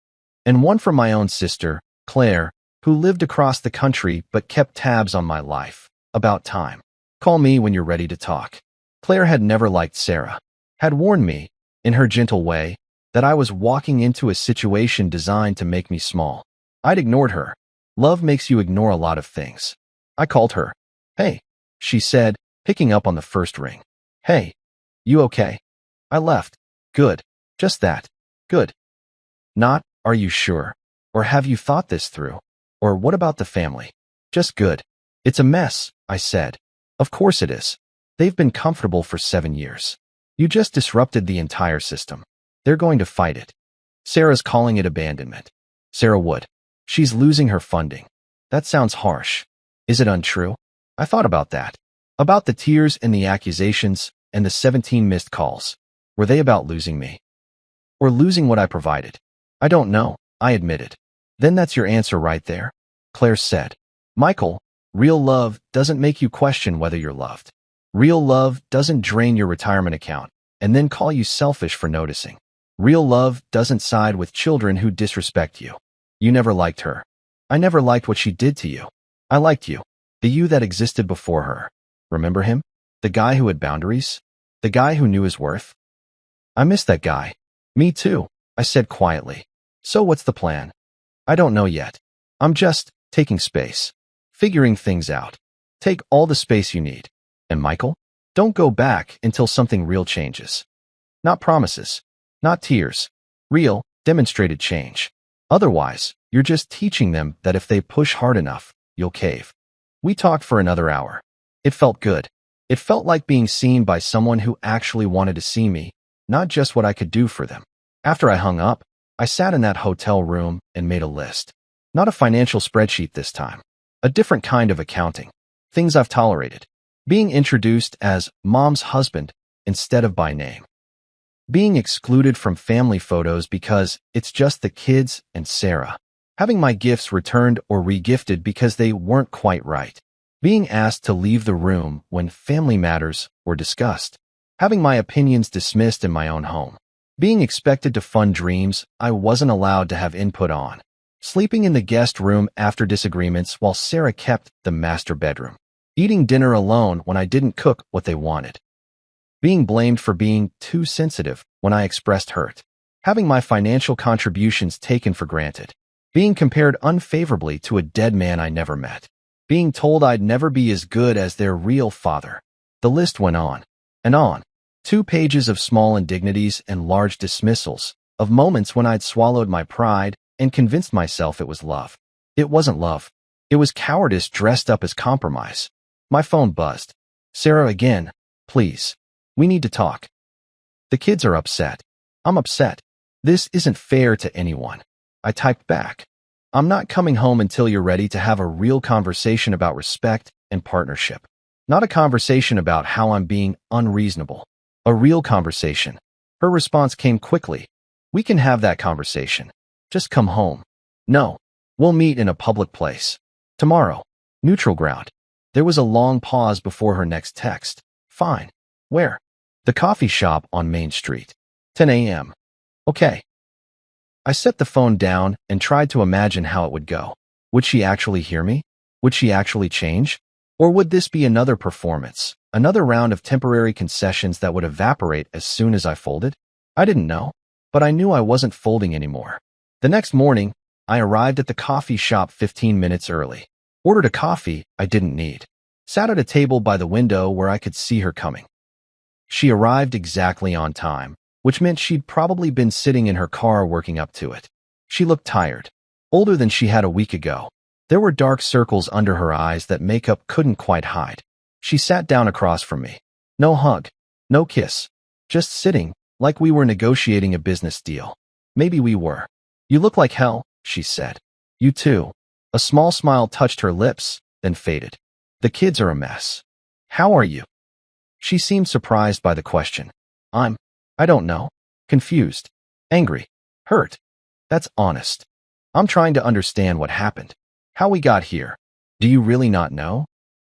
And one from my own sister, Claire, who lived across the country but kept tabs on my life. About time. Call me when you're ready to talk. Claire had never liked Sarah. Had warned me, in her gentle way, that I was walking into a situation designed to make me small. I'd ignored her. Love makes you ignore a lot of things. I called her. Hey, she said, picking up on the first ring. Hey, you okay? I left. Good. Just that. Good. Not, are you sure? Or have you thought this through? Or what about the family? Just good. It's a mess, I said. Of course it is. They've been comfortable for 7 years. You just disrupted the entire system. They're going to fight it. Sarah's calling it abandonment. Sarah would. She's losing her funding. That sounds harsh. Is it untrue? I thought about that. About the tears and the accusations and the 17 missed calls. Were they about losing me? Or losing what I provided? I don't know, I admitted. Then that's your answer right there, Claire said. Michael, real love doesn't make you question whether you're loved. Real love doesn't drain your retirement account and then call you selfish for noticing. Real love doesn't side with children who disrespect you. You never liked her. I never liked what she did to you. I liked you. The you that existed before her. Remember him? The guy who had boundaries? The guy who knew his worth? I miss that guy. Me too, I said quietly. So what's the plan? I don't know yet. I'm just taking space. Figuring things out. Take all the space you need. And Michael? Don't go back until something real changes. Not promises. Not tears. Real, demonstrated change. Otherwise, you're just teaching them that if they push hard enough, you'll cave. We talked for another hour. It felt good. It felt like being seen by someone who actually wanted to see me, not just what I could do for them. After I hung up, I sat in that hotel room and made a list. Not a financial spreadsheet this time. A different kind of accounting. Things I've tolerated. Being introduced as mom's husband instead of by name. Being excluded from family photos because it's just the kids and Sarah. Having my gifts returned or regifted because they weren't quite right. Being asked to leave the room when family matters were discussed. Having my opinions dismissed in my own home. Being expected to fund dreams I wasn't allowed to have input on. Sleeping in the guest room after disagreements while Sarah kept the master bedroom. Eating dinner alone when I didn't cook what they wanted. Being blamed for being too sensitive when I expressed hurt. Having my financial contributions taken for granted. Being compared unfavorably to a dead man I never met. Being told I'd never be as good as their real father. The list went on and on. 2 pages of small indignities and large dismissals, of moments when I'd swallowed my pride and convinced myself it was love. It wasn't love. It was cowardice dressed up as compromise. My phone buzzed. Sarah again, please. We need to talk. The kids are upset. I'm upset. This isn't fair to anyone. I typed back. I'm not coming home until you're ready to have a real conversation about respect and partnership. Not a conversation about how I'm being unreasonable. A real conversation. Her response came quickly. We can have that conversation. Just come home. No. We'll meet in a public place. Tomorrow. Neutral ground. There was a long pause before her next text. Fine. Where? The coffee shop on Main Street. 10 a.m. Okay. I set the phone down and tried to imagine how it would go. Would she actually hear me? Would she actually change? Or would this be another performance, another round of temporary concessions that would evaporate as soon as I folded? I didn't know, but I knew I wasn't folding anymore. The next morning, I arrived at the coffee shop 15 minutes early. Ordered a coffee I didn't need. Sat at a table by the window where I could see her coming. She arrived exactly on time, which meant she'd probably been sitting in her car working up to it. She looked tired, older than she had a week ago. There were dark circles under her eyes that makeup couldn't quite hide. She sat down across from me. No hug, no kiss. Just sitting, like we were negotiating a business deal. Maybe we were. You look like hell, she said. You too. A small smile touched her lips, then faded. The kids are a mess. How are you? She seemed surprised by the question. I don't know. Confused. Angry. Hurt. That's honest. I'm trying to understand what happened. How we got here. Do you really not know?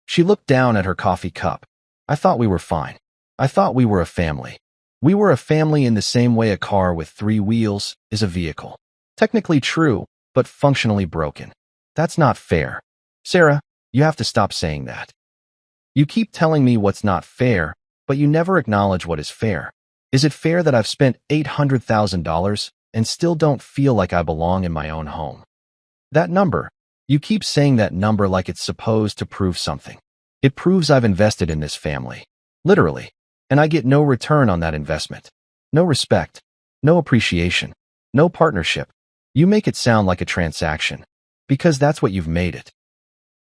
She looked down at her coffee cup. I thought we were fine. I thought we were a family. We were a family in the same way a car with 3 wheels is a vehicle. Technically true, but functionally broken. That's not fair. Sarah, you have to stop saying that. You keep telling me what's not fair, but you never acknowledge what is fair. Is it fair that I've spent $800,000 and still don't feel like I belong in my own home? That number. You keep saying that number like it's supposed to prove something. It proves I've invested in this family. Literally. And I get no return on that investment. No respect. No appreciation. No partnership. You make it sound like a transaction. Because that's what you've made it.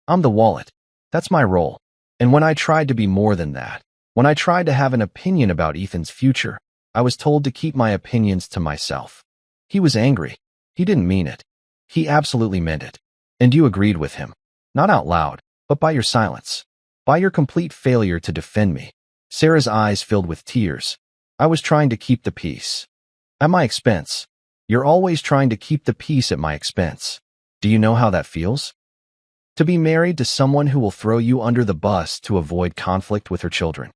I'm the wallet. That's my role. And when I tried to be more than that, when I tried to have an opinion about Ethan's future, I was told to keep my opinions to myself. He was angry. He didn't mean it. He absolutely meant it. And you agreed with him. Not out loud, but by your silence. By your complete failure to defend me. Sarah's eyes filled with tears. I was trying to keep the peace. At my expense. You're always trying to keep the peace at my expense. Do you know how that feels? To be married to someone who will throw you under the bus to avoid conflict with her children.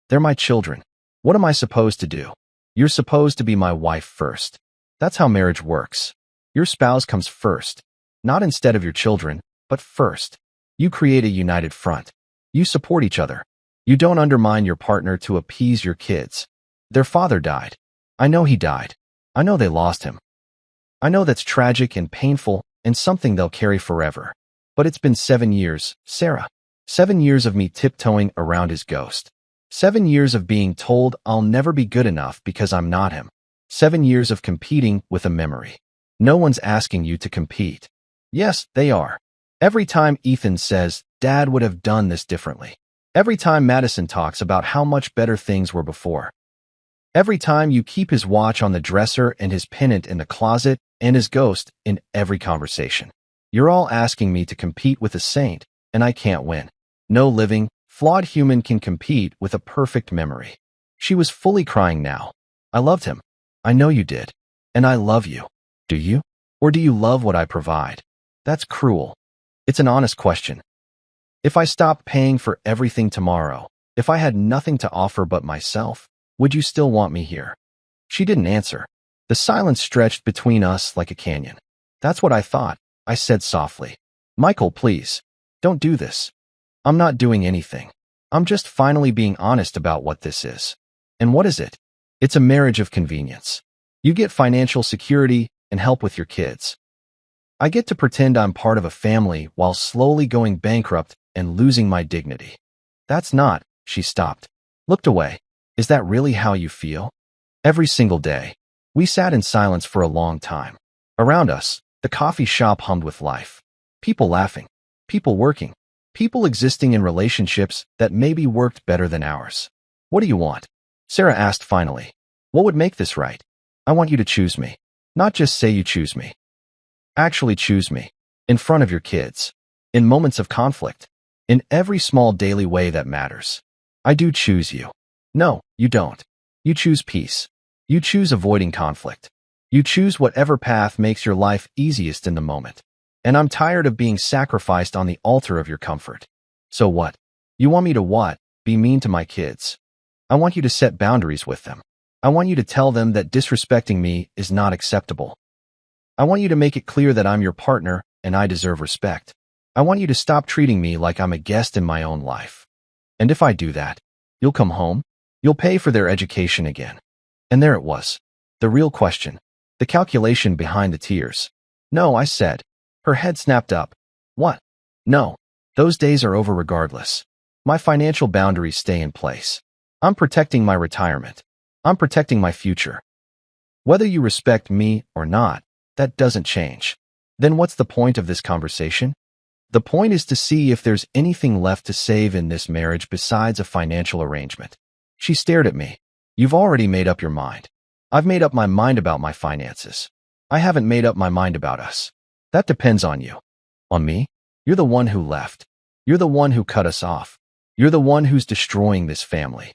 They're my children. What am I supposed to do? You're supposed to be my wife first. That's how marriage works. Your spouse comes first. Not instead of your children, but first. You create a united front. You support each other. You don't undermine your partner to appease your kids. Their father died. I know he died. I know they lost him. I know that's tragic and painful and something they'll carry forever. But it's been 7 years, Sarah. 7 years of me tiptoeing around his ghost. 7 years of being told I'll never be good enough because I'm not him. 7 years of competing with a memory. No one's asking you to compete. Yes, they are. Every time Ethan says, Dad would have done this differently. Every time Madison talks about how much better things were before. Every time you keep his watch on the dresser and his pennant in the closet and his ghost in every conversation. You're all asking me to compete with a saint, and I can't win. No living, flawed human can compete with a perfect memory. She was fully crying now. I loved him. I know you did. And I love you. Do you? Or do you love what I provide? That's cruel. It's an honest question. If I stopped paying for everything tomorrow, if I had nothing to offer but myself, would you still want me here? She didn't answer. The silence stretched between us like a canyon. That's what I thought, I said softly. Michael, please. Don't do this. I'm not doing anything. I'm just finally being honest about what this is. And what is it? It's a marriage of convenience. You get financial security and help with your kids. I get to pretend I'm part of a family while slowly going bankrupt and losing my dignity. That's not, she stopped. Looked away. Is that really how you feel? Every single day. We sat in silence for a long time. Around us, the coffee shop hummed with life. People laughing. People working. People existing in relationships that maybe worked better than ours. What do you want? Sarah asked finally. What would make this right? I want you to choose me. Not just say you choose me. Actually choose me. In front of your kids. In moments of conflict. In every small daily way that matters. I do choose you. No, you don't. You choose peace. You choose avoiding conflict. You choose whatever path makes your life easiest in the moment. And I'm tired of being sacrificed on the altar of your comfort. So what? You want me to what? Be mean to my kids. I want you to set boundaries with them. I want you to tell them that disrespecting me is not acceptable. I want you to make it clear that I'm your partner and I deserve respect. I want you to stop treating me like I'm a guest in my own life. And if I do that, you'll come home, you'll pay for their education again. And there it was. The real question. The calculation behind the tears. No, I said. Her head snapped up. What? No. Those days are over regardless. My financial boundaries stay in place. I'm protecting my retirement. I'm protecting my future. Whether you respect me or not, that doesn't change. Then what's the point of this conversation? The point is to see if there's anything left to save in this marriage besides a financial arrangement. She stared at me. You've already made up your mind. I've made up my mind about my finances. I haven't made up my mind about us. That depends on you. On me? You're the one who left. You're the one who cut us off. You're the one who's destroying this family.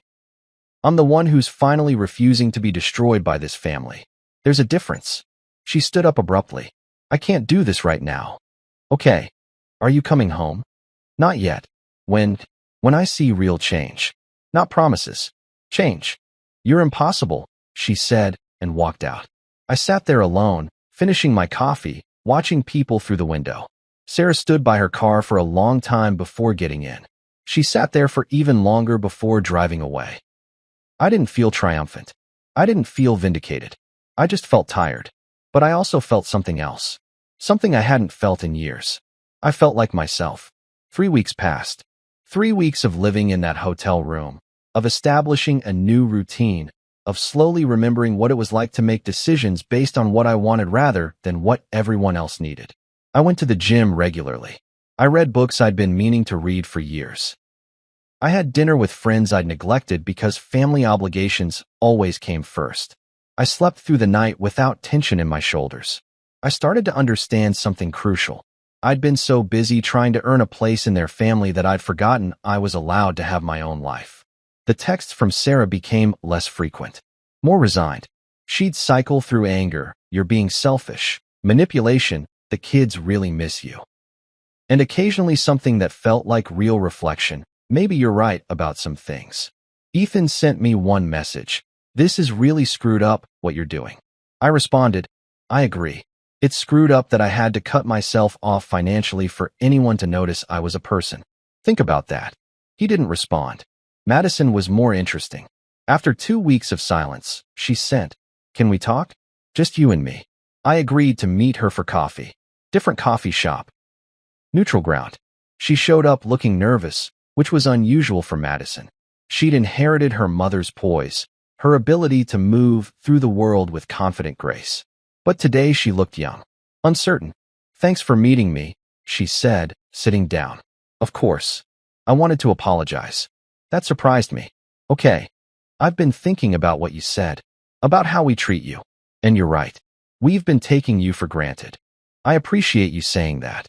I'm the one who's finally refusing to be destroyed by this family. There's a difference. She stood up abruptly. I can't do this right now. Okay. Are you coming home? Not yet. When I see real change. Not promises. Change. You're impossible, she said, and walked out. I sat there alone, finishing my coffee, watching people through the window. Sarah stood by her car for a long time before getting in. She sat there for even longer before driving away. I didn't feel triumphant. I didn't feel vindicated. I just felt tired. But I also felt something else. Something I hadn't felt in years. I felt like myself. 3 weeks passed. 3 weeks of living in that hotel room, of establishing a new routine, of slowly remembering what it was like to make decisions based on what I wanted rather than what everyone else needed. I went to the gym regularly. I read books I'd been meaning to read for years. I had dinner with friends I'd neglected because family obligations always came first. I slept through the night without tension in my shoulders. I started to understand something crucial. I'd been so busy trying to earn a place in their family that I'd forgotten I was allowed to have my own life. The texts from Sarah became less frequent, more resigned. She'd cycle through anger, you're being selfish, manipulation, the kids really miss you. And occasionally something that felt like real reflection, maybe you're right about some things. Ethan sent me one message. This is really screwed up, what you're doing. I responded, I agree. It's screwed up that I had to cut myself off financially for anyone to notice I was a person. Think about that. He didn't respond. Madison was more interesting. After 2 weeks of silence, she sent, Can we talk? Just you and me. I agreed to meet her for coffee. Different coffee shop. Neutral ground. She showed up looking nervous, which was unusual for Madison. She'd inherited her mother's poise, her ability to move through the world with confident grace. But today she looked young, uncertain. "Thanks for meeting me," she said, sitting down. "Of course. I wanted to apologize. That surprised me." "Okay. I've been thinking about what you said, about how we treat you. And you're right. We've been taking you for granted. I appreciate you saying that.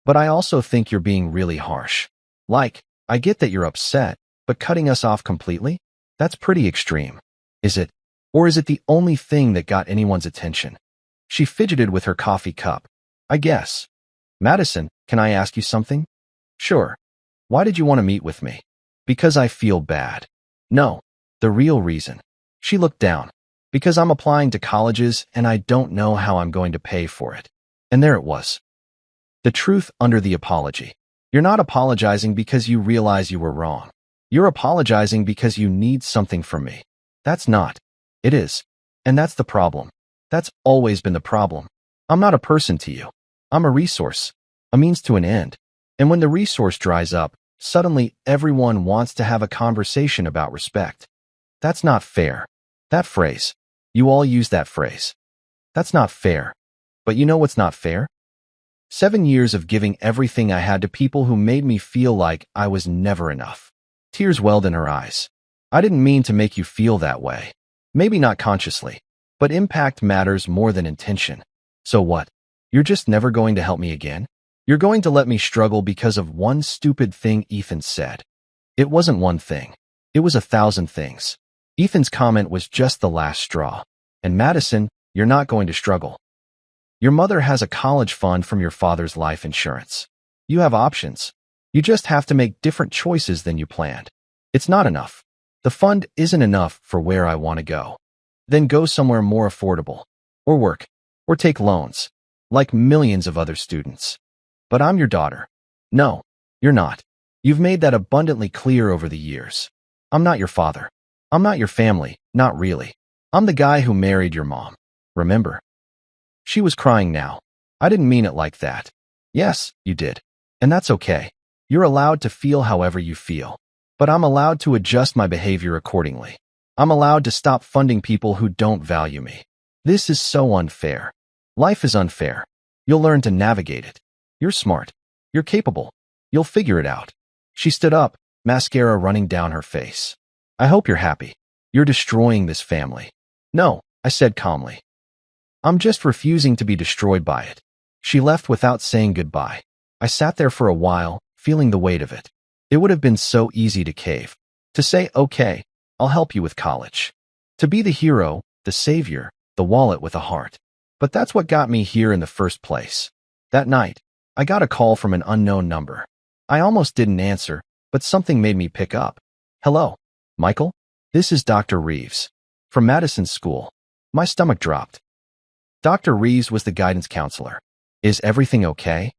But I also think you're being really harsh. Like, I get that you're upset, but cutting us off completely? That's pretty extreme. Is it? Or is it the only thing that got anyone's attention?" She fidgeted with her coffee cup. "I guess. Madison, can I ask you something?" "Sure. Why did you want to meet with me?" "Because I feel bad." "No. The real reason." She looked down. "Because I'm applying to colleges and I don't know how I'm going to pay for it." And there it was. The truth under the apology. You're not apologizing because you realize you were wrong. You're apologizing because you need something from me. That's not. It is. And that's the problem. That's always been the problem. I'm not a person to you. I'm a resource, a means to an end. And when the resource dries up, suddenly everyone wants to have a conversation about respect. That's not fair. That phrase. You all use that phrase. That's not fair. But you know what's not fair? 7 years of giving everything I had to people who made me feel like I was never enough. Tears welled in her eyes. "I didn't mean to make you feel that way. Maybe not consciously. But impact matters more than intention. So what? You're just never going to help me again? You're going to let me struggle because of one stupid thing Ethan said." It wasn't one thing. It was 1,000 things. Ethan's comment was just the last straw. "And Madison, you're not going to struggle. Your mother has a college fund from your father's life insurance. You have options. You just have to make different choices than you planned. It's not enough. The fund isn't enough for where I want to go. Then go somewhere more affordable. Or work. Or take loans. Like millions of other students. But I'm your daughter. No, you're not. You've made that abundantly clear over the years. I'm not your father. I'm not your family, not really. I'm the guy who married your mom. Remember?" She was crying now. "I didn't mean it like that." "Yes, you did. And that's okay. You're allowed to feel however you feel. But I'm allowed to adjust my behavior accordingly. I'm allowed to stop funding people who don't value me. This is so unfair. Life is unfair. You'll learn to navigate it. You're smart. You're capable. You'll figure it out." She stood up, mascara running down her face. "I hope you're happy. You're destroying this family." "No," I said calmly. "I'm just refusing to be destroyed by it." She left without saying goodbye. I sat there for a while, feeling the weight of it. It would have been so easy to cave. To say, "Okay, I'll help you with college." To be the hero, the savior, the wallet with a heart. But that's what got me here in the first place. That night, I got a call from an unknown number. I almost didn't answer, but something made me pick up. "Hello, Michael? This is Dr. Reeves. From Madison's school." My stomach dropped. Dr. Reeves was the guidance counselor. "Is everything okay?"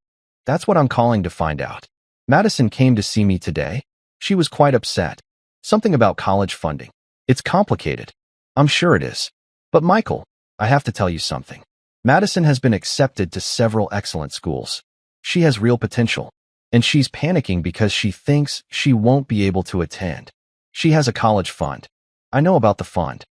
"That's what I'm calling to find out. Madison came to see me today. She was quite upset. Something about college funding. It's complicated." "I'm sure it is. But Michael, I have to tell you something. Madison has been accepted to several excellent schools. She has real potential. And she's panicking because she thinks she won't be able to attend. She has a college fund. I know about the fund.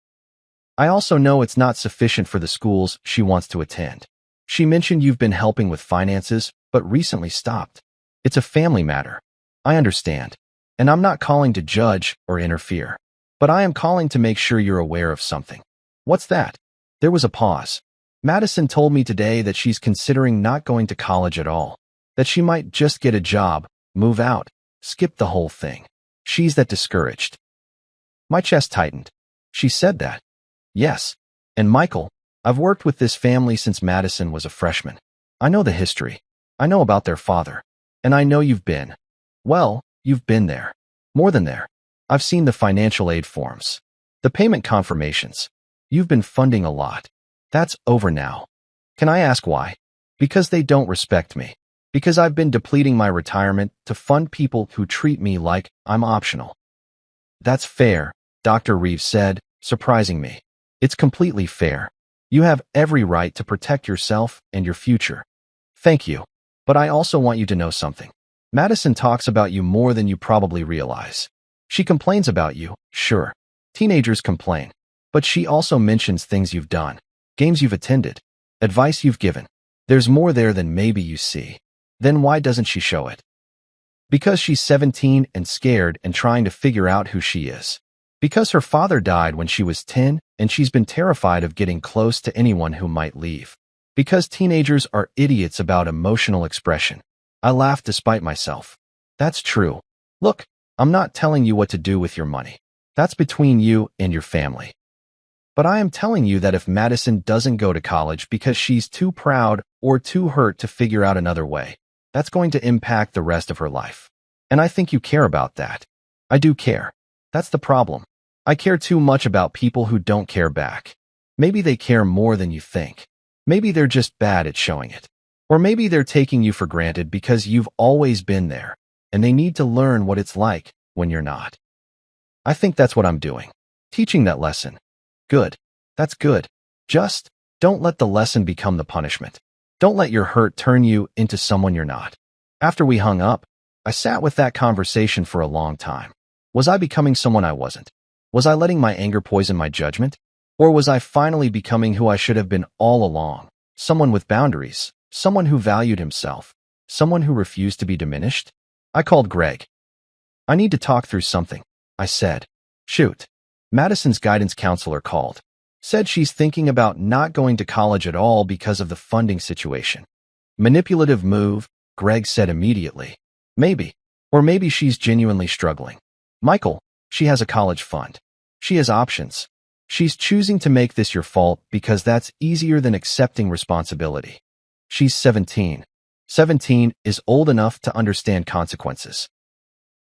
I also know it's not sufficient for the schools she wants to attend. She mentioned you've been helping with finances, but recently stopped. It's a family matter. I understand. And I'm not calling to judge or interfere. But I am calling to make sure you're aware of something." "What's that?" There was a pause. "Madison told me today that she's considering not going to college at all. That she might just get a job, move out, skip the whole thing. She's that discouraged." My chest tightened. She said that. Yes. And Michael, I've worked with this family since Madison was a freshman. I know the history. I know about their father. And I know you've been. Well, you've been there. More than there. I've seen the financial aid forms. The payment confirmations. You've been funding a lot. That's over now. Can I ask why? Because they don't respect me. Because I've been depleting my retirement to fund people who treat me like I'm optional. That's fair, Dr. Reeves said, surprising me. It's completely fair. You have every right to protect yourself and your future. Thank you. But I also want you to know something. Madison talks about you more than you probably realize. She complains about you, sure. Teenagers complain. But she also mentions things you've done, games you've attended, advice you've given. There's more there than maybe you see. Then why doesn't she show it? Because she's 17 and scared and trying to figure out who she is. Because her father died when she was 10 and she's been terrified of getting close to anyone who might leave. Because teenagers are idiots about emotional expression. I laugh despite myself. That's true. Look, I'm not telling you what to do with your money. That's between you and your family. But I am telling you that if Madison doesn't go to college because she's too proud or too hurt to figure out another way, that's going to impact the rest of her life. And I think you care about that. I do care. That's the problem. I care too much about people who don't care back. Maybe they care more than you think. Maybe they're just bad at showing it. Or maybe they're taking you for granted because you've always been there, and they need to learn what it's like when you're not. I think that's what I'm doing. Teaching that lesson. Good. That's good. Just don't let the lesson become the punishment. Don't let your hurt turn you into someone you're not. After we hung up, I sat with that conversation for a long time. Was I becoming someone I wasn't? Was I letting my anger poison my judgment? Or was I finally becoming who I should have been all along? Someone with boundaries, someone who valued himself, someone who refused to be diminished? I called Greg. I need to talk through something, I said. Shoot. Madison's guidance counselor called. Said she's thinking about not going to college at all because of the funding situation. Manipulative move, Greg said immediately. Maybe. Or maybe she's genuinely struggling. Michael, she has a college fund. She has options. She's choosing to make this your fault because that's easier than accepting responsibility. She's 17. 17 is old enough to understand consequences.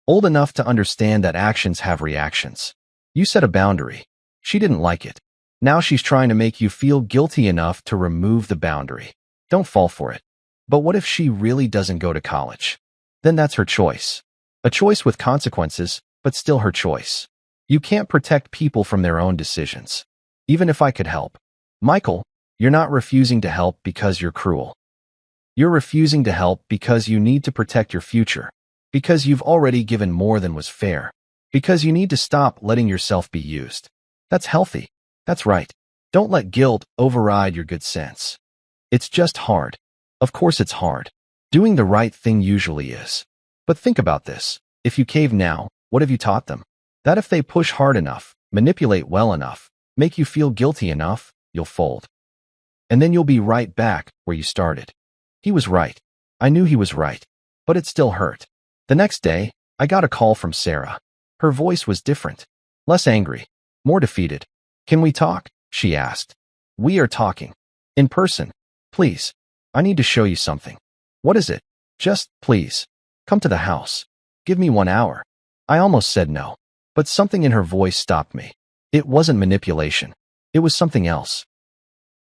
Old enough to understand that actions have reactions. You set a boundary. She didn't like it. Now she's trying to make you feel guilty enough to remove the boundary. Don't fall for it. But what if she really doesn't go to college? Then that's her choice. A choice with consequences, but still her choice. You can't protect people from their own decisions. Even if I could help. Michael, you're not refusing to help because you're cruel. You're refusing to help because you need to protect your future. Because you've already given more than was fair. Because you need to stop letting yourself be used. That's healthy. That's right. Don't let guilt override your good sense. It's just hard. Of course it's hard. Doing the right thing usually is. But think about this. If you cave now, what have you taught them? That if they push hard enough, manipulate well enough, make you feel guilty enough, you'll fold. And then you'll be right back where you started. He was right. I knew he was right. But it still hurt. The next day, I got a call from Sarah. Her voice was different. Less angry. More defeated. Can we talk? She asked. We are talking. In person. Please. I need to show you something. What is it? Just, please. Come to the house. Give me 1 hour. I almost said no. But something in her voice stopped me. It wasn't manipulation. It was something else.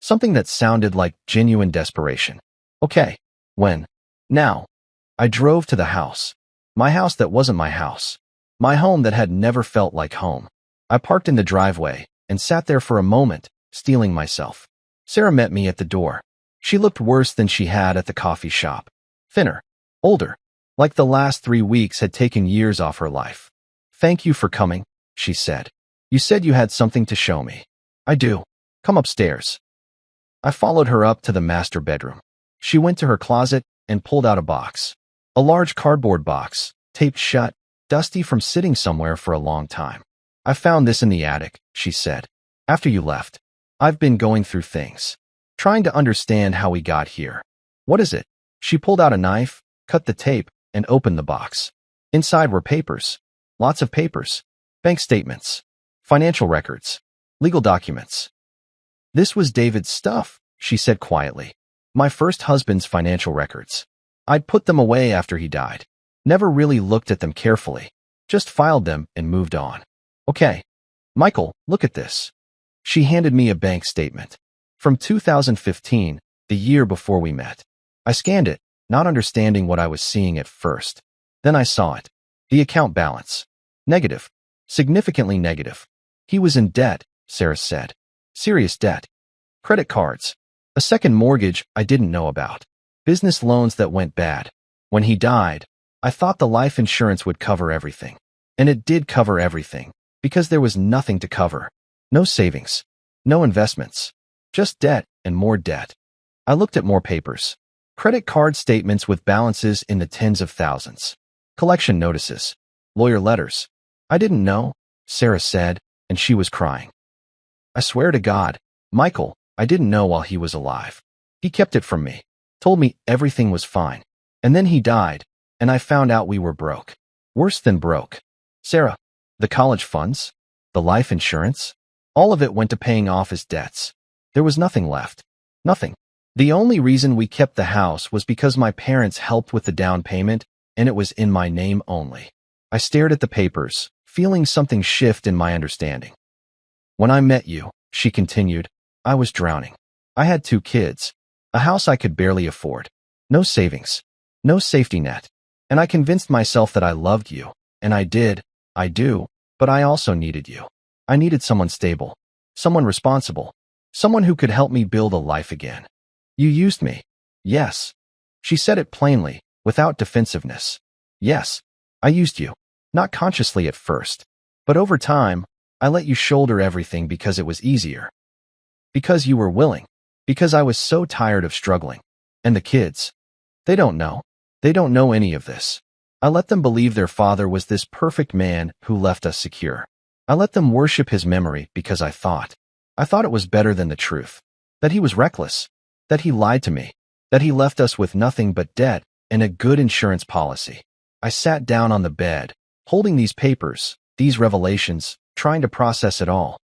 Something that sounded like genuine desperation. Okay. When? Now. I drove to the house. My house that wasn't my house. My home that had never felt like home. I parked in the driveway and sat there for a moment, steeling myself. Sarah met me at the door. She looked worse than she had at the coffee shop. Thinner. Older. Like the last 3 weeks had taken years off her life. Thank you for coming, she said. You said you had something to show me. I do. Come upstairs. I followed her up to the master bedroom. She went to her closet and pulled out a box. A large cardboard box, taped shut, dusty from sitting somewhere for a long time. I found this in the attic, she said. After you left. I've been going through things. Trying to understand how we got here. What is it? She pulled out a knife, cut the tape, and opened the box. Inside were papers. Lots of papers. Bank statements. Financial records. Legal documents. This was David's stuff, she said quietly. My first husband's financial records. I'd put them away after he died. Never really looked at them carefully. Just filed them and moved on. Okay. Michael, look at this. She handed me a bank statement. From 2015, the year before we met. I scanned it, not understanding what I was seeing at first. Then I saw it. The account balance. Negative. Significantly negative. He was in debt, Sarah said. Serious debt. Credit cards. A second mortgage I didn't know about. Business loans that went bad. When he died, I thought the life insurance would cover everything. And it did cover everything. Because there was nothing to cover. No savings. No investments. Just debt and more debt. I looked at more papers. Credit card statements with balances in the tens of thousands. Collection notices. Lawyer letters. I didn't know, Sarah said, and she was crying. I swear to God, Michael, I didn't know while he was alive. He kept it from me. Told me everything was fine. And then he died, and I found out we were broke. Worse than broke. Sarah, the college funds, the life insurance, all of it went to paying off his debts. There was nothing left. Nothing. The only reason we kept the house was because my parents helped with the down payment, and it was in my name only. I stared at the papers, feeling something shift in my understanding. When I met you, she continued, I was drowning. I had 2 kids, a house I could barely afford, no savings, no safety net, and I convinced myself that I loved you, and I did, I do, but I also needed you. I needed someone stable, someone responsible, someone who could help me build a life again. You used me. Yes. She said it plainly, without defensiveness. Yes, I used you. Not consciously at first, but over time, I let you shoulder everything because it was easier. Because you were willing. Because I was so tired of struggling. And the kids. They don't know. They don't know any of this. I let them believe their father was this perfect man who left us secure. I let them worship his memory because I thought it was better than the truth. That he was reckless. That he lied to me. That he left us with nothing but debt and a good insurance policy. I sat down on the bed, holding these papers, these revelations, trying to process it all.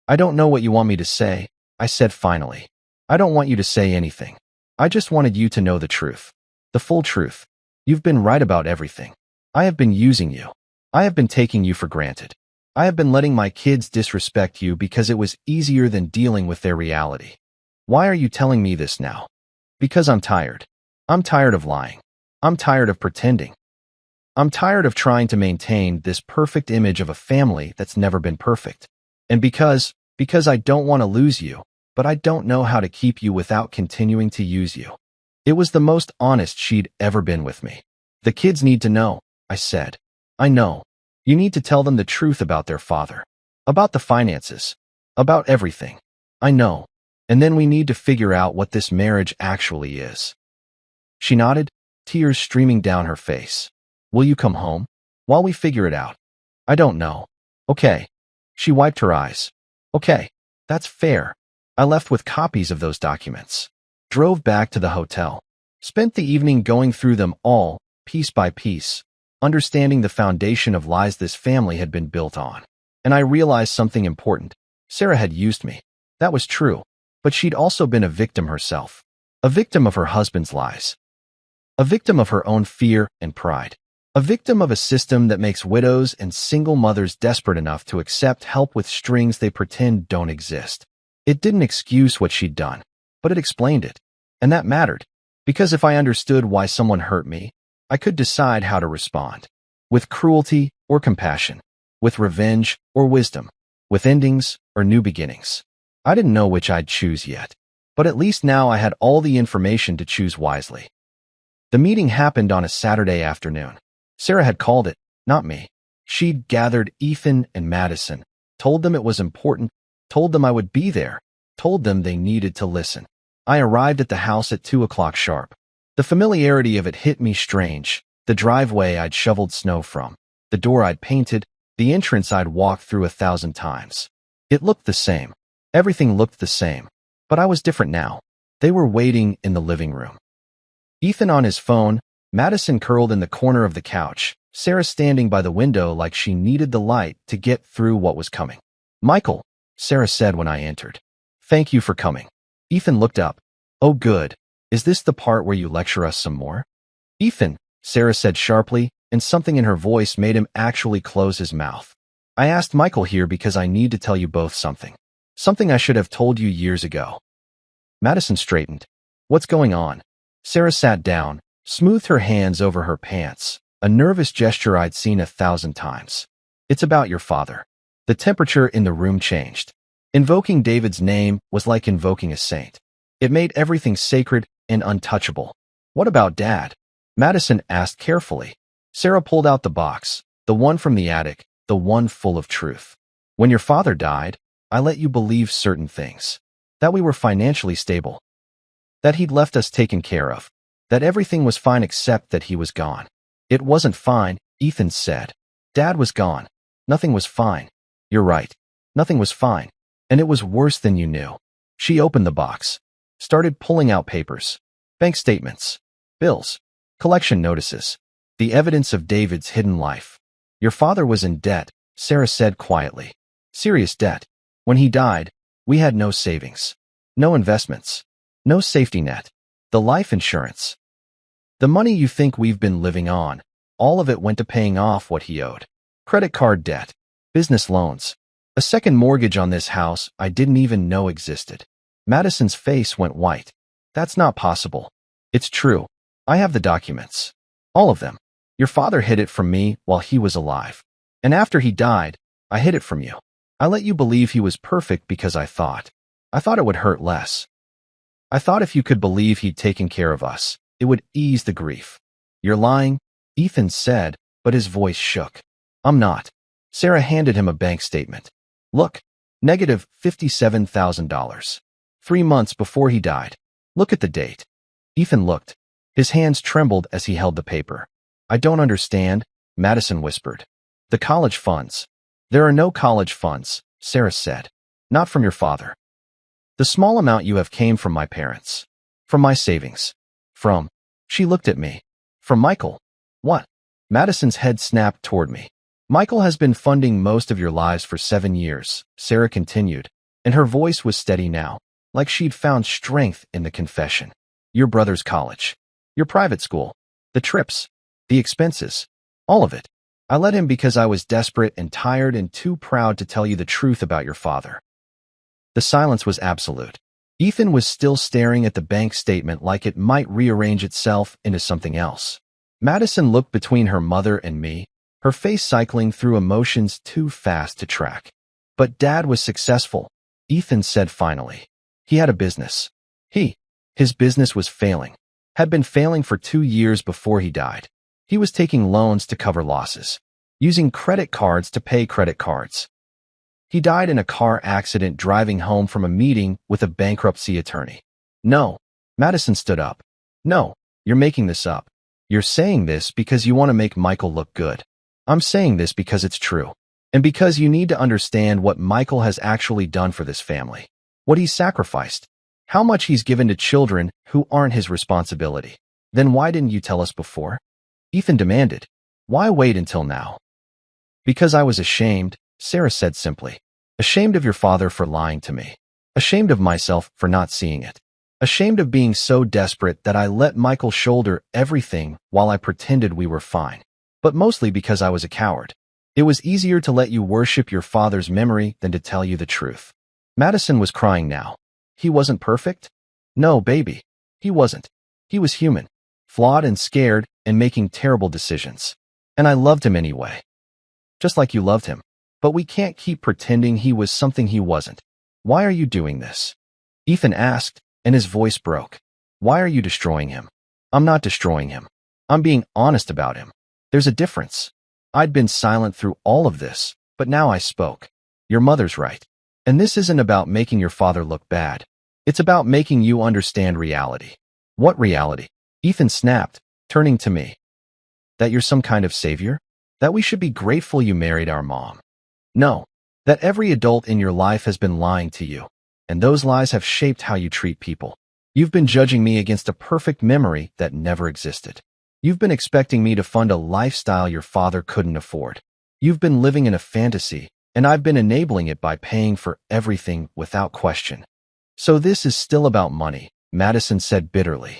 I don't know what you want me to say, I said finally. I don't want you to say anything. I just wanted you to know the truth. The full truth. You've been right about everything. I have been using you. I have been taking you for granted. I have been letting my kids disrespect you because it was easier than dealing with their reality. Why are you telling me this now? Because I'm tired. I'm tired of lying. I'm tired of pretending. I'm tired of trying to maintain this perfect image of a family that's never been perfect. And because I don't want to lose you, but I don't know how to keep you without continuing to use you. It was the most honest she'd ever been with me. The kids need to know, I said. I know. You need to tell them the truth about their father. About the finances. About everything. I know. And then we need to figure out what this marriage actually is. She nodded, tears streaming down her face. Will you come home? While we figure it out. I don't know. Okay. She wiped her eyes. Okay. That's fair. I left with copies of those documents. Drove back to the hotel. Spent the evening going through them all, piece by piece, understanding the foundation of lies this family had been built on. And I realized something important. Sarah had used me. That was true. But she'd also been a victim herself. A victim of her husband's lies. A victim of her own fear and pride. A victim of a system that makes widows and single mothers desperate enough to accept help with strings they pretend don't exist. It didn't excuse what she'd done, but it explained it. And that mattered. Because if I understood why someone hurt me, I could decide how to respond. With cruelty or compassion. With revenge or wisdom. With endings or new beginnings. I didn't know which I'd choose yet. But at least now I had all the information to choose wisely. The meeting happened on a Saturday afternoon. Sarah had called it, not me. She'd gathered Ethan and Madison, told them it was important, told them I would be there, told them they needed to listen. I arrived at the house at 2 o'clock sharp. The familiarity of it hit me strange. The driveway I'd shoveled snow from, the door I'd painted, the entrance I'd walked through 1,000 times. It looked the same. Everything looked the same. But I was different now. They were waiting in the living room. Ethan on his phone, Madison curled in the corner of the couch, Sarah standing by the window like she needed the light to get through what was coming. Michael, Sarah said when I entered. Thank you for coming. Ethan looked up. Oh good. Is this the part where you lecture us some more? Ethan, Sarah said sharply, and something in her voice made him actually close his mouth. I asked Michael here because I need to tell you both something. Something I should have told you years ago. Madison straightened. What's going on? Sarah sat down, smoothed her hands over her pants, a nervous gesture I'd seen 1,000 times. It's about your father. The temperature in the room changed. Invoking David's name was like invoking a saint. It made everything sacred and untouchable. What about Dad? Madison asked carefully. Sarah pulled out the box, the one from the attic, the one full of truth. When your father died, I let you believe certain things. That we were financially stable. That he'd left us taken care of. That everything was fine except that he was gone. It wasn't fine, Ethan said. Dad was gone. Nothing was fine. You're right. Nothing was fine. And it was worse than you knew. She opened the box. Started pulling out papers. Bank statements. Bills. Collection notices. The evidence of David's hidden life. Your father was in debt, Sarah said quietly. Serious debt. When he died, we had no savings. No investments. No safety net. The life insurance. The money you think we've been living on, all of it went to paying off what he owed. Credit card debt. Business loans. A second mortgage on this house I didn't even know existed. Madison's face went white. That's not possible. It's true. I have the documents. All of them. Your father hid it from me while he was alive. And after he died, I hid it from you. I let you believe he was perfect because I thought it would hurt less. I thought if you could believe he'd taken care of us, it would ease the grief. You're lying, Ethan said, but his voice shook. I'm not. Sarah handed him a bank statement. Look, negative $57,000. 3 months before he died. Look at the date. Ethan looked. His hands trembled as he held the paper. I don't understand, Madison whispered. The college funds. There are no college funds, Sarah said. Not from your father. The small amount you have came from my parents. From my savings. From. She looked at me. From Michael. What? Madison's head snapped toward me. Michael has been funding most of your lives for 7 years, Sarah continued, and her voice was steady now, like she'd found strength in the confession. Your brother's college. Your private school. The trips. The expenses. All of it. I let him because I was desperate and tired and too proud to tell you the truth about your father. The silence was absolute. Ethan was still staring at the bank statement like it might rearrange itself into something else. Madison looked between her mother and me, her face cycling through emotions too fast to track. But Dad was successful, Ethan said finally. He had a business. His business was failing. Had been failing for 2 years before he died. He was taking loans to cover losses. Using credit cards to pay credit cards. He died in a car accident driving home from a meeting with a bankruptcy attorney. No. Madison stood up. No, you're making this up. You're saying this because you want to make Michael look good. I'm saying this because it's true. And because you need to understand what Michael has actually done for this family. What he's sacrificed. How much he's given to children who aren't his responsibility. Then why didn't you tell us before? Ethan demanded. Why wait until now? Because I was ashamed, Sarah said simply. Ashamed of your father for lying to me. Ashamed of myself for not seeing it. Ashamed of being so desperate that I let Michael shoulder everything while I pretended we were fine. But mostly because I was a coward. It was easier to let you worship your father's memory than to tell you the truth. Madison was crying now. He wasn't perfect? No, baby. He wasn't. He was human. Flawed and scared and making terrible decisions. And I loved him anyway. Just like you loved him. But we can't keep pretending he was something he wasn't. Why are you doing this? Ethan asked, and his voice broke. Why are you destroying him? I'm not destroying him. I'm being honest about him. There's a difference. I'd been silent through all of this, but now I spoke. Your mother's right. And this isn't about making your father look bad. It's about making you understand reality. What reality? Ethan snapped, turning to me. That you're some kind of savior? That we should be grateful you married our mom. No. That every adult in your life has been lying to you. And those lies have shaped how you treat people. You've been judging me against a perfect memory that never existed. You've been expecting me to fund a lifestyle your father couldn't afford. You've been living in a fantasy, and I've been enabling it by paying for everything without question. So this is still about money, Madison said bitterly.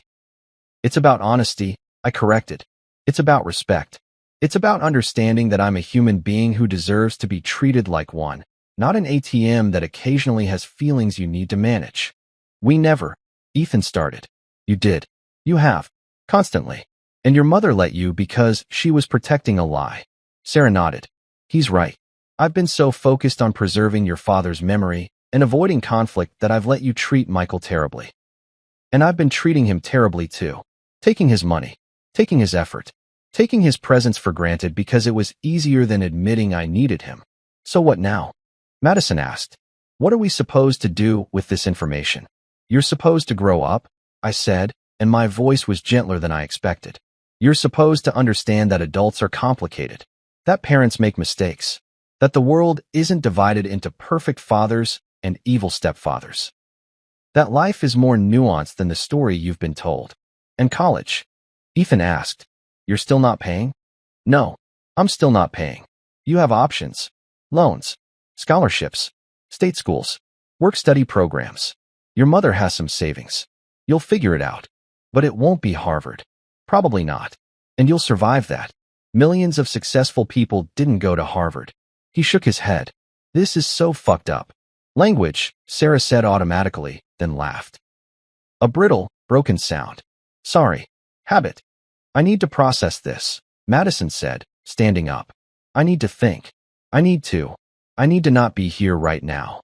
It's about honesty, I corrected. It's about respect. It's about understanding that I'm a human being who deserves to be treated like one, not an ATM that occasionally has feelings you need to manage. We never, Ethan started. You did. You have. Constantly. And your mother let you because she was protecting a lie. Sarah nodded. He's right. I've been so focused on preserving your father's memory and avoiding conflict that I've let you treat Michael terribly. And I've been treating him terribly too. Taking his money. Taking his effort. taking his presence for granted because it was easier than admitting I needed him. So what now? Madison asked. What are we supposed to do with this information? You're supposed to grow up, I said, and my voice was gentler than I expected. You're supposed to understand that adults are complicated, that parents make mistakes, that the world isn't divided into perfect fathers and evil stepfathers, that life is more nuanced than the story you've been told. And college? Ethan asked. You're still not paying? No, I'm still not paying. You have options. Loans, scholarships, state schools, work-study programs. Your mother has some savings. You'll figure it out. But it won't be Harvard. Probably not. And you'll survive that. Millions of successful people didn't go to Harvard. He shook his head. This is so fucked up. Language, Sarah said automatically, then laughed. A brittle, broken sound. Sorry. Habit. I need to process this, Madison said, standing up. I need to think. I need to not be here right now.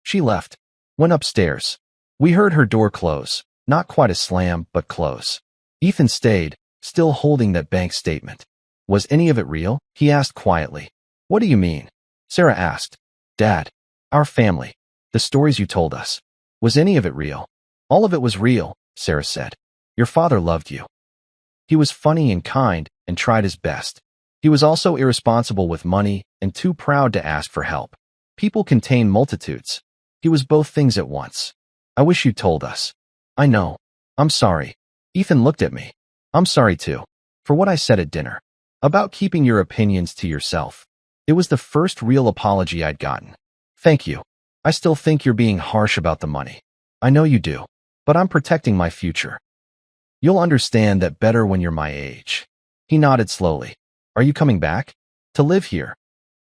She left, went upstairs. We heard her door close, not quite a slam, but close. Ethan stayed, still holding that bank statement. Was any of it real? He asked quietly. What do you mean? Sarah asked. Dad, our family, the stories you told us. Was any of it real? All of it was real, Sarah said. Your father loved you. He was funny and kind and tried his best. He was also irresponsible with money and too proud to ask for help. People contain multitudes. He was both things at once. I wish you told us. I know. I'm sorry. Ethan looked at me. I'm sorry too. For what I said at dinner. About keeping your opinions to yourself. It was the first real apology I'd gotten. Thank you. I still think you're being harsh about the money. I know you do. But I'm protecting my future. You'll understand that better when you're my age. He nodded slowly. Are you coming back? To live here?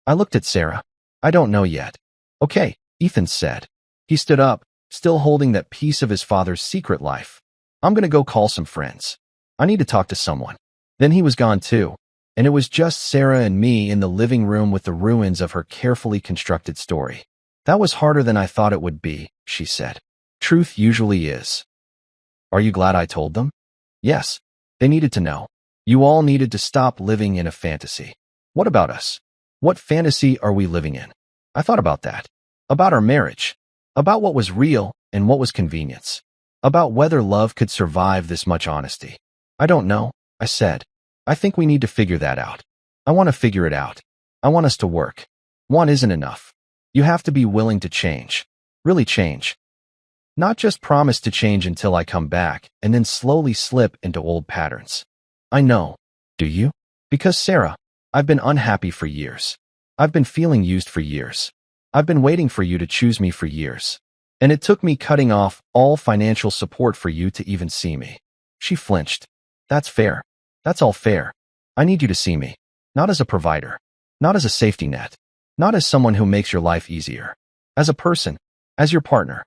I looked at Sarah. I don't know yet. Okay, Ethan said. He stood up, still holding that piece of his father's secret life. I'm gonna go call some friends. I need to talk to someone. Then he was gone too, and it was just Sarah and me in the living room with the ruins of her carefully constructed story. That was harder than I thought it would be, she said. Truth usually is. Are you glad I told them? Yes. They needed to know. You all needed to stop living in a fantasy. What about us? What fantasy are we living in? I thought about that. About our marriage. About what was real and what was convenience. About whether love could survive this much honesty. I don't know, I said. I think we need to figure that out. I want to figure it out. I want us to work. One isn't enough. You have to be willing to change. Really change. Not just promise to change until I come back and then slowly slip into old patterns. I know. Do you? Because Sarah, I've been unhappy for years. I've been feeling used for years. I've been waiting for you to choose me for years. And it took me cutting off all financial support for you to even see me. She flinched. That's fair. That's all fair. I need you to see me. Not as a provider. Not as a safety net. Not as someone who makes your life easier. As a person. As your partner.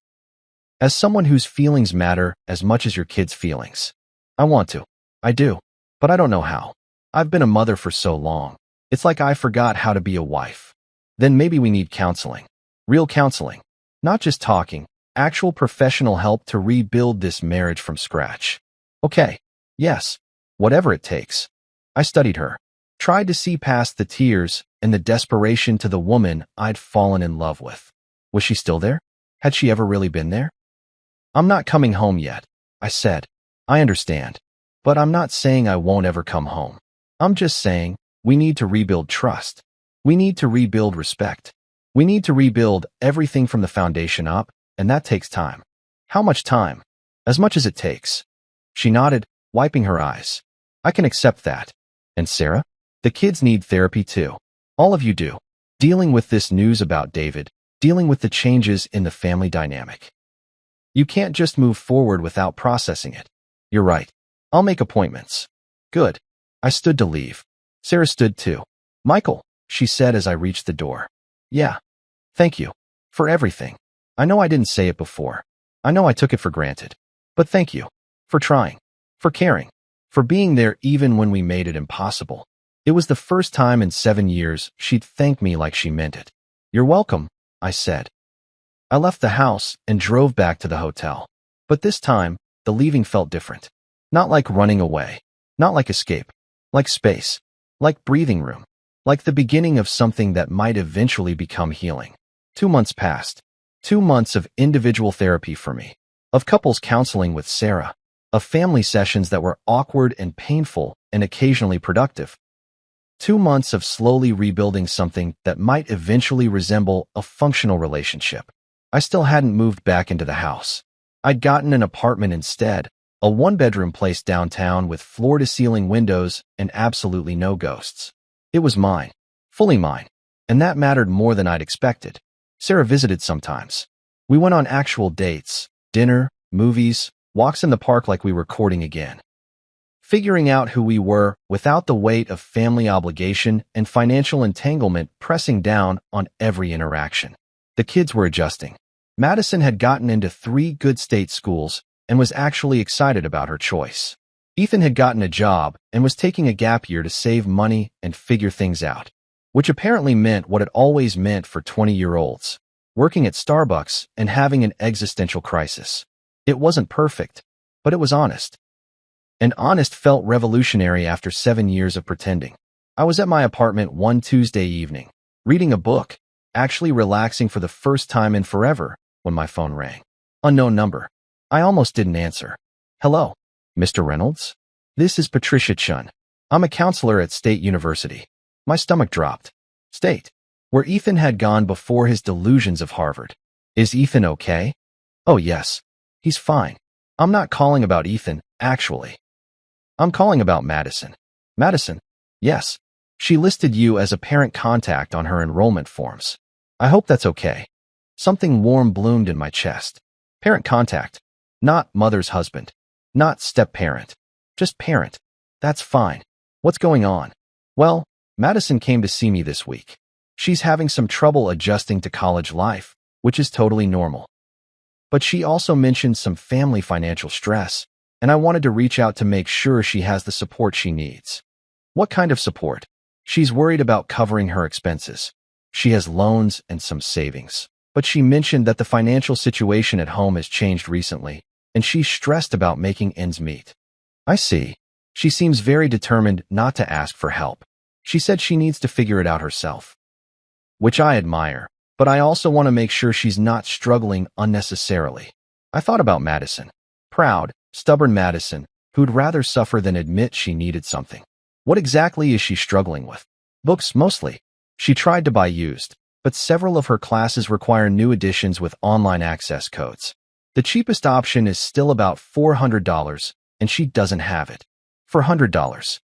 As someone whose feelings matter as much as your kids' feelings. I want to. I do. But I don't know how. I've been a mother for so long. It's like I forgot how to be a wife. Then maybe we need counseling. Real counseling. Not just talking. Actual professional help to rebuild this marriage from scratch. Okay. Yes. Whatever it takes. I studied her. Tried to see past the tears and the desperation to the woman I'd fallen in love with. Was she still there? Had she ever really been there? I'm not coming home yet, I said. I understand. But I'm not saying I won't ever come home. I'm just saying we need to rebuild trust. We need to rebuild respect. We need to rebuild everything from the foundation up, and that takes time. How much time? As much as it takes. She nodded, wiping her eyes. I can accept that. And Sarah? The kids need therapy too. All of you do. Dealing with this news about David, dealing with the changes in the family dynamic. You can't just move forward without processing it. You're right. I'll make appointments. Good. I stood to leave. Sarah stood too. Michael, she said as I reached the door. Yeah. Thank you. For everything. I know I didn't say it before. I know I took it for granted. But thank you. For trying. For caring. For being there even when we made it impossible. It was the first time in 7 years she'd thank me like she meant it. You're welcome, I said. I left the house and drove back to the hotel. But this time, the leaving felt different. Not like running away. Not like escape. like space, like breathing room, like the beginning of something that might eventually become healing. 2 months passed. 2 months of individual therapy for me, of couples counseling with Sarah, of family sessions that were awkward and painful and occasionally productive. 2 months of slowly rebuilding something that might eventually resemble a functional relationship. I still hadn't moved back into the house. I'd gotten an apartment instead, a one-bedroom place downtown with floor-to-ceiling windows and absolutely no ghosts. It was mine, fully mine, and that mattered more than I'd expected. Sarah visited sometimes. We went on actual dates, dinner, movies, walks in the park like we were courting again. Figuring out who we were without the weight of family obligation and financial entanglement pressing down on every interaction. The kids were adjusting. Madison had gotten into 3 good state schools and was actually excited about her choice. Ethan had gotten a job and was taking a gap year to save money and figure things out, which apparently meant what it always meant for 20-year-olds, working at Starbucks and having an existential crisis. It wasn't perfect, but it was honest. And honest felt revolutionary after 7 years of pretending. I was at my apartment one Tuesday evening, reading a book, actually relaxing for the first time in forever, when my phone rang. Unknown number. I almost didn't answer. Hello, Mr. Reynolds? This is Patricia Chun. I'm a counselor at State University. My stomach dropped. State, where Ethan had gone before his delusions of Harvard. Is Ethan okay? Oh yes, he's fine. I'm not calling about Ethan, actually. I'm calling about Madison. Madison? Yes. She listed you as a parent contact on her enrollment forms. I hope that's okay. Something warm bloomed in my chest. Parent contact. Not mother's husband. Not step-parent. Just parent. That's fine. What's going on? Well, Madison came to see me this week. She's having some trouble adjusting to college life, which is totally normal. But she also mentioned some family financial stress, and I wanted to reach out to make sure she has the support she needs. What kind of support? She's worried about covering her expenses. She has loans and some savings. But she mentioned that the financial situation at home has changed recently, and she's stressed about making ends meet. I see. She seems very determined not to ask for help. She said she needs to figure it out herself. Which I admire, but I also want to make sure she's not struggling unnecessarily. I thought about Madison. Proud, stubborn Madison, who'd rather suffer than admit she needed something. What exactly is she struggling with? Books, mostly. She tried to buy used, but several of her classes require new editions with online access codes. The cheapest option is still about $400, and she doesn't have it. For $100.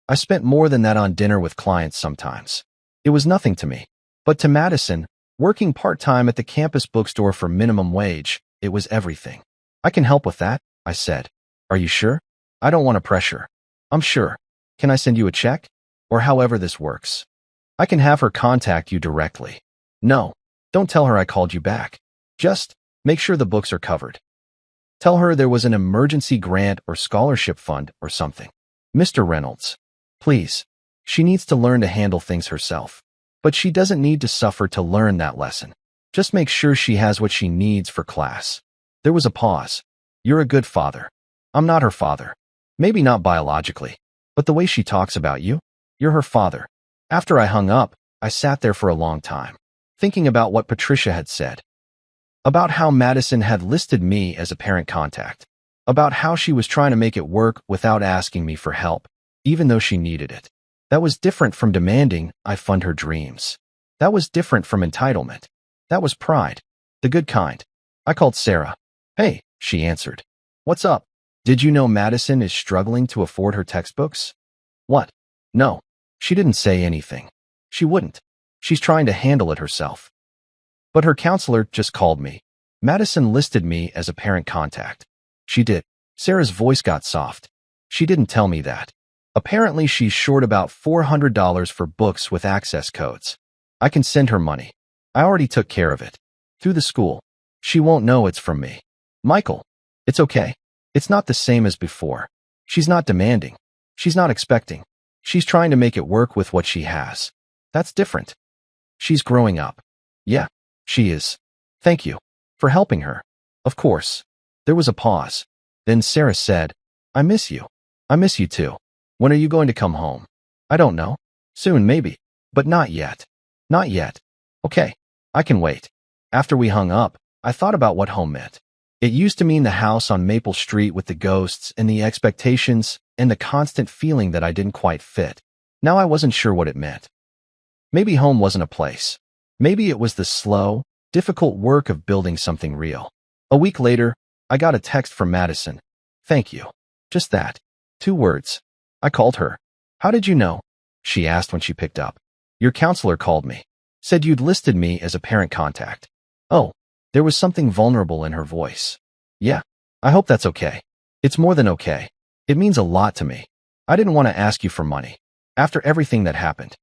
I spent more than that on dinner with clients sometimes. It was nothing to me. But to Madison, working part-time at the campus bookstore for minimum wage, it was everything. I can help with that, I said. Are you sure? I don't want to pressure. I'm sure. Can I send you a check? Or however this works. I can have her contact you directly. No, don't tell her I called you back. Just make sure the books are covered. Tell her there was an emergency grant or scholarship fund or something. Mr. Reynolds. Please. She needs to learn to handle things herself. But she doesn't need to suffer to learn that lesson. Just make sure she has what she needs for class. There was a pause. You're a good father. I'm not her father. Maybe not biologically. But the way she talks about you, you're her father. After I hung up, I sat there for a long time, thinking about what Patricia had said. About how Madison had listed me as a parent contact. About how she was trying to make it work without asking me for help, even though she needed it. That was different from demanding I fund her dreams. That was different from entitlement. That was pride. The good kind. I called Sarah. Hey, she answered. What's up? Did you know Madison is struggling to afford her textbooks? What? No. She didn't say anything. She wouldn't. She's trying to handle it herself. But her counselor just called me. Madison listed me as a parent contact. She did. Sarah's voice got soft. She didn't tell me that. Apparently she's short about $400 for books with access codes. I can send her money. I already took care of it. Through the school. She won't know it's from me. Michael. It's okay. It's not the same as before. She's not demanding. She's not expecting. She's trying to make it work with what she has. That's different. She's growing up. Yeah, she is. Thank you for helping her. Of course. There was a pause. Then Sarah said, I miss you. I miss you too. When are you going to come home? I don't know. Soon, maybe. But not yet. Not yet. Okay. I can wait. After we hung up, I thought about what home meant. It used to mean the house on Maple Street with the ghosts and the expectations and the constant feeling that I didn't quite fit. Now I wasn't sure what it meant. Maybe home wasn't a place. Maybe it was the slow, difficult work of building something real. A week later, I got a text from Madison. Thank you. Just that. 2 words. I called her. How did you know? She asked when she picked up. Your counselor called me. Said you'd listed me as a parent contact. Oh, there was something vulnerable in her voice. Yeah, I hope that's okay. It's more than okay. It means a lot to me. I didn't want to ask you for money. After everything that happened.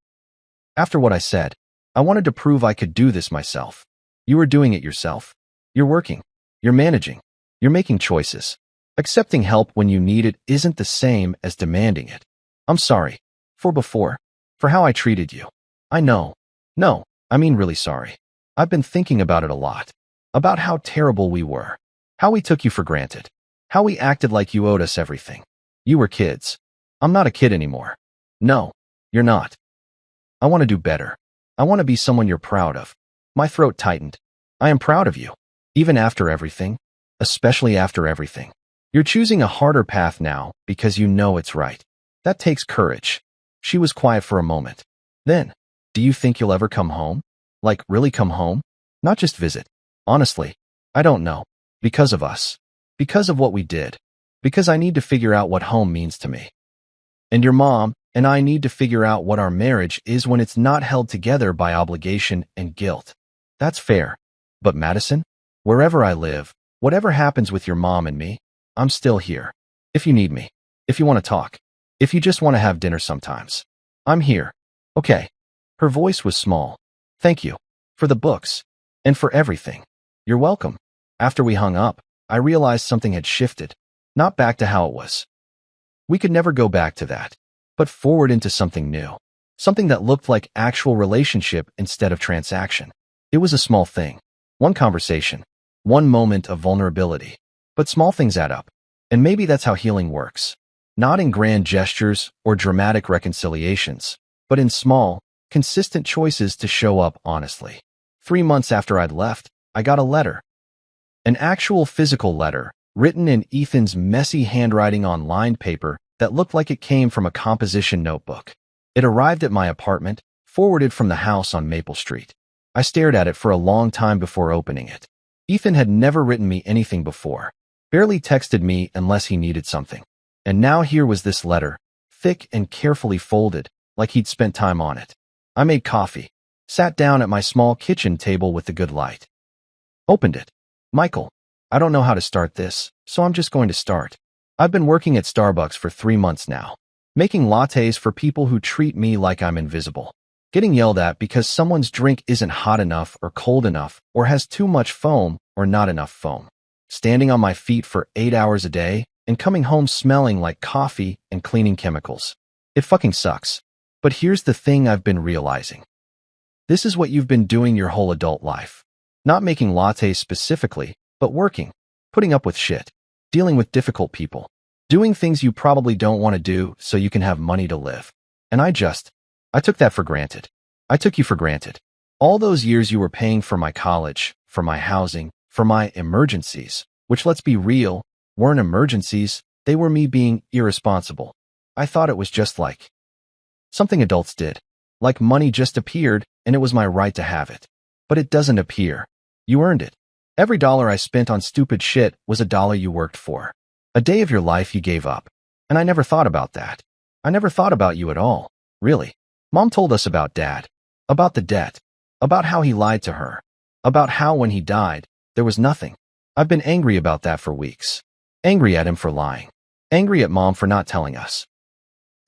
After what I said, I wanted to prove I could do this myself. You are doing it yourself. You're working. You're managing. You're making choices. Accepting help when you need it isn't the same as demanding it. I'm sorry. For before. For how I treated you. I know. No, I mean really sorry. I've been thinking about it a lot. About how terrible we were. How we took you for granted. How we acted like you owed us everything. You were kids. I'm not a kid anymore. No, you're not. I want to do better. I want to be someone you're proud of. My throat tightened. I am proud of you. Even after everything. Especially after everything. You're choosing a harder path now because you know it's right. That takes courage. She was quiet for a moment. Then, do you think you'll ever come home? Like, really come home? Not just visit. Honestly, I don't know. Because of us. Because of what we did. Because I need to figure out what home means to me. And your mom and I need to figure out what our marriage is when it's not held together by obligation and guilt. That's fair. But Madison, wherever I live, whatever happens with your mom and me, I'm still here. If you need me. If you want to talk. If you just want to have dinner sometimes. I'm here. Okay. Her voice was small. Thank you. For the books. And for everything. You're welcome. After we hung up, I realized something had shifted. Not back to how it was. We could never go back to that. But forward into something new. Something that looked like actual relationship instead of transaction. It was a small thing. One conversation. One moment of vulnerability. But small things add up. And maybe that's how healing works. Not in grand gestures or dramatic reconciliations, but in small, consistent choices to show up honestly. 3 months after I'd left, I got a letter. An actual physical letter, written in Ethan's messy handwriting on lined paper that looked like it came from a composition notebook. It arrived at my apartment, forwarded from the house on Maple Street. I stared at it for a long time before opening it. Ethan had never written me anything before, barely texted me unless he needed something. And now here was this letter, thick and carefully folded, like he'd spent time on it. I made coffee, sat down at my small kitchen table with the good light. Opened it. Michael, I don't know how to start this, so I'm just going to start. I've been working at Starbucks for 3 months now, making lattes for people who treat me like I'm invisible. Getting yelled at because someone's drink isn't hot enough or cold enough or has too much foam or not enough foam. Standing on my feet for 8 hours a day and coming home smelling like coffee and cleaning chemicals. It fucking sucks. But here's the thing I've been realizing. This is what you've been doing your whole adult life. Not making lattes specifically, but working, putting up with shit, dealing with difficult people, doing things you probably don't want to do so you can have money to live. And I took that for granted. I took you for granted. All those years you were paying for my college, for my housing, for my emergencies, which let's be real, weren't emergencies, they were me being irresponsible. I thought it was just like something adults did. Like money just appeared and it was my right to have it. But it doesn't appear. You earned it. Every dollar I spent on stupid shit was a dollar you worked for. A day of your life you gave up. And I never thought about that. I never thought about you at all. Really. Mom told us about Dad. About the debt. About how he lied to her. About how when he died, there was nothing. I've been angry about that for weeks. Angry at him for lying. Angry at Mom for not telling us.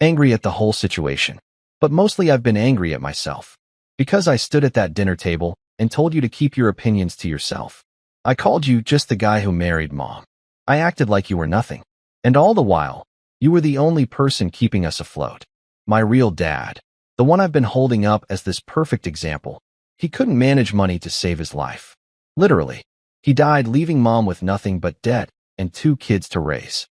Angry at the whole situation. But mostly I've been angry at myself. Because I stood at that dinner table and told you to keep your opinions to yourself. I called you just the guy who married Mom. I acted like you were nothing. And all the while, you were the only person keeping us afloat. My real dad. The one I've been holding up as this perfect example. He couldn't manage money to save his life. Literally. He died leaving Mom with nothing but debt and 2 kids to raise.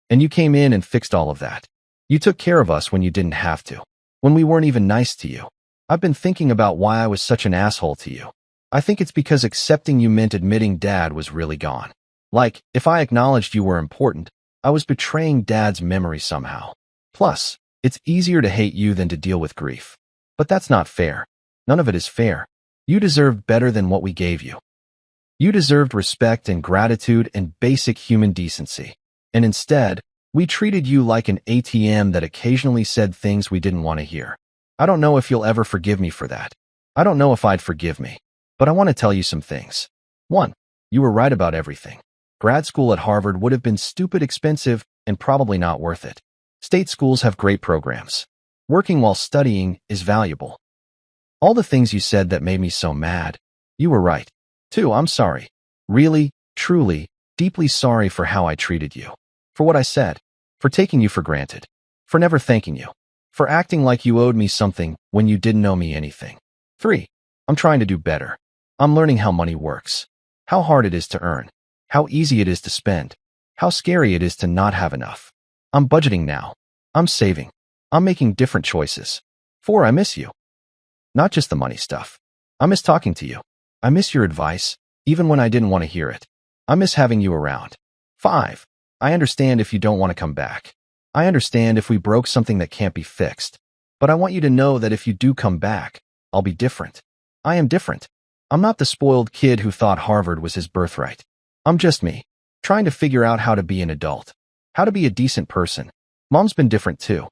And you came in and fixed all of that. You took care of us when you didn't have to, when we weren't even nice to you. I've been thinking about why I was such an asshole to you. I think it's because accepting you meant admitting Dad was really gone. Like, if I acknowledged you were important, I was betraying Dad's memory somehow. Plus, it's easier to hate you than to deal with grief. But that's not fair. None of it is fair. You deserved better than what we gave you. You deserved respect and gratitude and basic human decency. And instead, we treated you like an ATM that occasionally said things we didn't want to hear. I don't know if you'll ever forgive me for that. I don't know if I'd forgive me. But I want to tell you some things. 1. You were right about everything. Grad school at Harvard would have been stupid expensive and probably not worth it. State schools have great programs. Working while studying is valuable. All the things you said that made me so mad, you were right. 2. I'm sorry. Really, truly, deeply sorry for how I treated you. For what I said. For taking you for granted. For never thanking you. For acting like you owed me something when you didn't owe me anything. 3. I'm trying to do better. I'm learning how money works. How hard it is to earn. How easy it is to spend. How scary it is to not have enough. I'm budgeting now. I'm saving. I'm making different choices. 4. I miss you. Not just the money stuff. I miss talking to you. I miss your advice, even when I didn't want to hear it. I miss having you around. 5. I understand if you don't want to come back. I understand if we broke something that can't be fixed. But I want you to know that if you do come back, I'll be different. I am different. I'm not the spoiled kid who thought Harvard was his birthright. I'm just me, trying to figure out how to be an adult, how to be a decent person. Mom's been different too.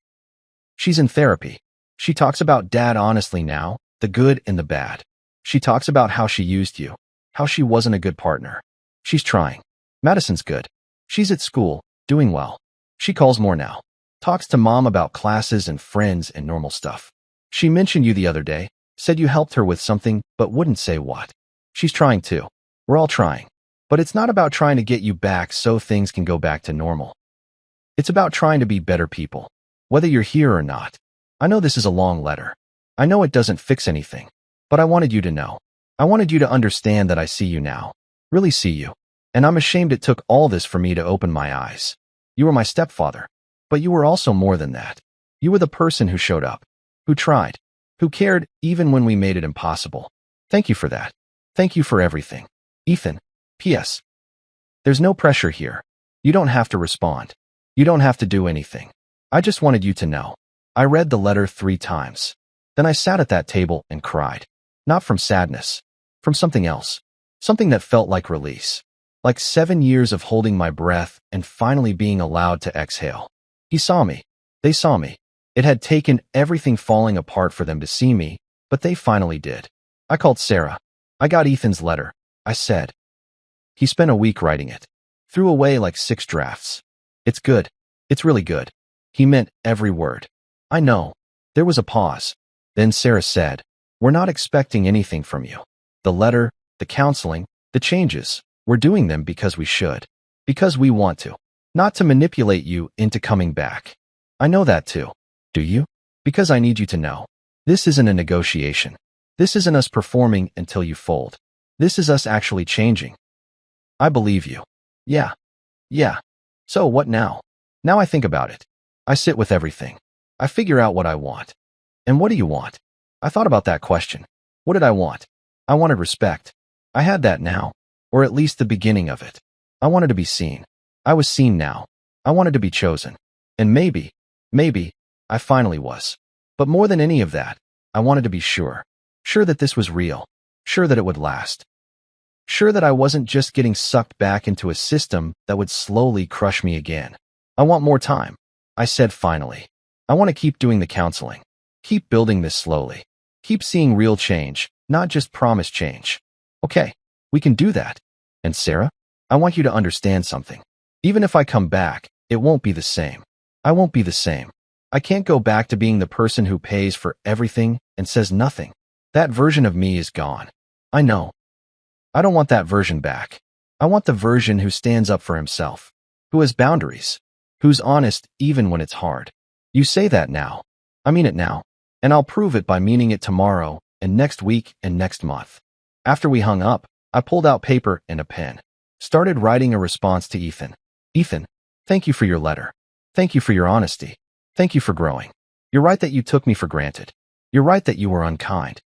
She's in therapy. She talks about Dad honestly now, the good and the bad. She talks about how she used you, how she wasn't a good partner. She's trying. Madison's good. She's at school, doing well. She calls more now. Talks to Mom about classes and friends and normal stuff. She mentioned you the other day, said you helped her with something, but wouldn't say what. She's trying too. We're all trying. But it's not about trying to get you back so things can go back to normal. It's about trying to be better people, whether you're here or not. I know this is a long letter. I know it doesn't fix anything, but I wanted you to know. I wanted you to understand that I see you now, really see you. And I'm ashamed it took all this for me to open my eyes. You were my stepfather, but you were also more than that. You were the person who showed up, who tried, who cared even when we made it impossible. Thank you for that. Thank you for everything. Ethan. P.S. There's no pressure here. You don't have to respond. You don't have to do anything. I just wanted you to know. I read the letter 3 times. Then I sat at that table and cried. Not from sadness. From something else. Something that felt like release. Like 7 years of holding my breath and finally being allowed to exhale. He saw me. They saw me. It had taken everything falling apart for them to see me, but they finally did. I called Sarah. I got Ethan's letter. I said. He spent a week writing it. Threw away like 6 drafts. It's good. It's really good. He meant every word. I know. There was a pause. Then Sarah said, we're not expecting anything from you. The letter, the counseling, the changes, we're doing them because we should. Because we want to. Not to manipulate you into coming back. I know that too. Do you? Because I need you to know. This isn't a negotiation. This isn't us performing until you fold. This is us actually changing. I believe you. Yeah. Yeah. So what now? Now I think about it. I sit with everything. I figure out what I want. And what do you want? I thought about that question. What did I want? I wanted respect. I had that now. Or at least the beginning of it. I wanted to be seen. I was seen now. I wanted to be chosen. And maybe, I finally was. But more than any of that, I wanted to be sure. Sure that this was real. Sure that it would last. Sure that I wasn't just getting sucked back into a system that would slowly crush me again. I want more time. I said finally. I want to keep doing the counseling. Keep building this slowly. Keep seeing real change, not just promised change. Okay, we can do that. And Sarah, I want you to understand something. Even if I come back, it won't be the same. I won't be the same. I can't go back to being the person who pays for everything and says nothing. That version of me is gone. I know. I don't want that version back. I want the version who stands up for himself, who has boundaries, who's honest even when it's hard. You say that now. I mean it now. And I'll prove it by meaning it tomorrow and next week and next month. After we hung up, I pulled out paper and a pen. Started writing a response to Ethan. Ethan, thank you for your letter. Thank you for your honesty. Thank you for growing. You're right that you took me for granted. You're right that you were unkind.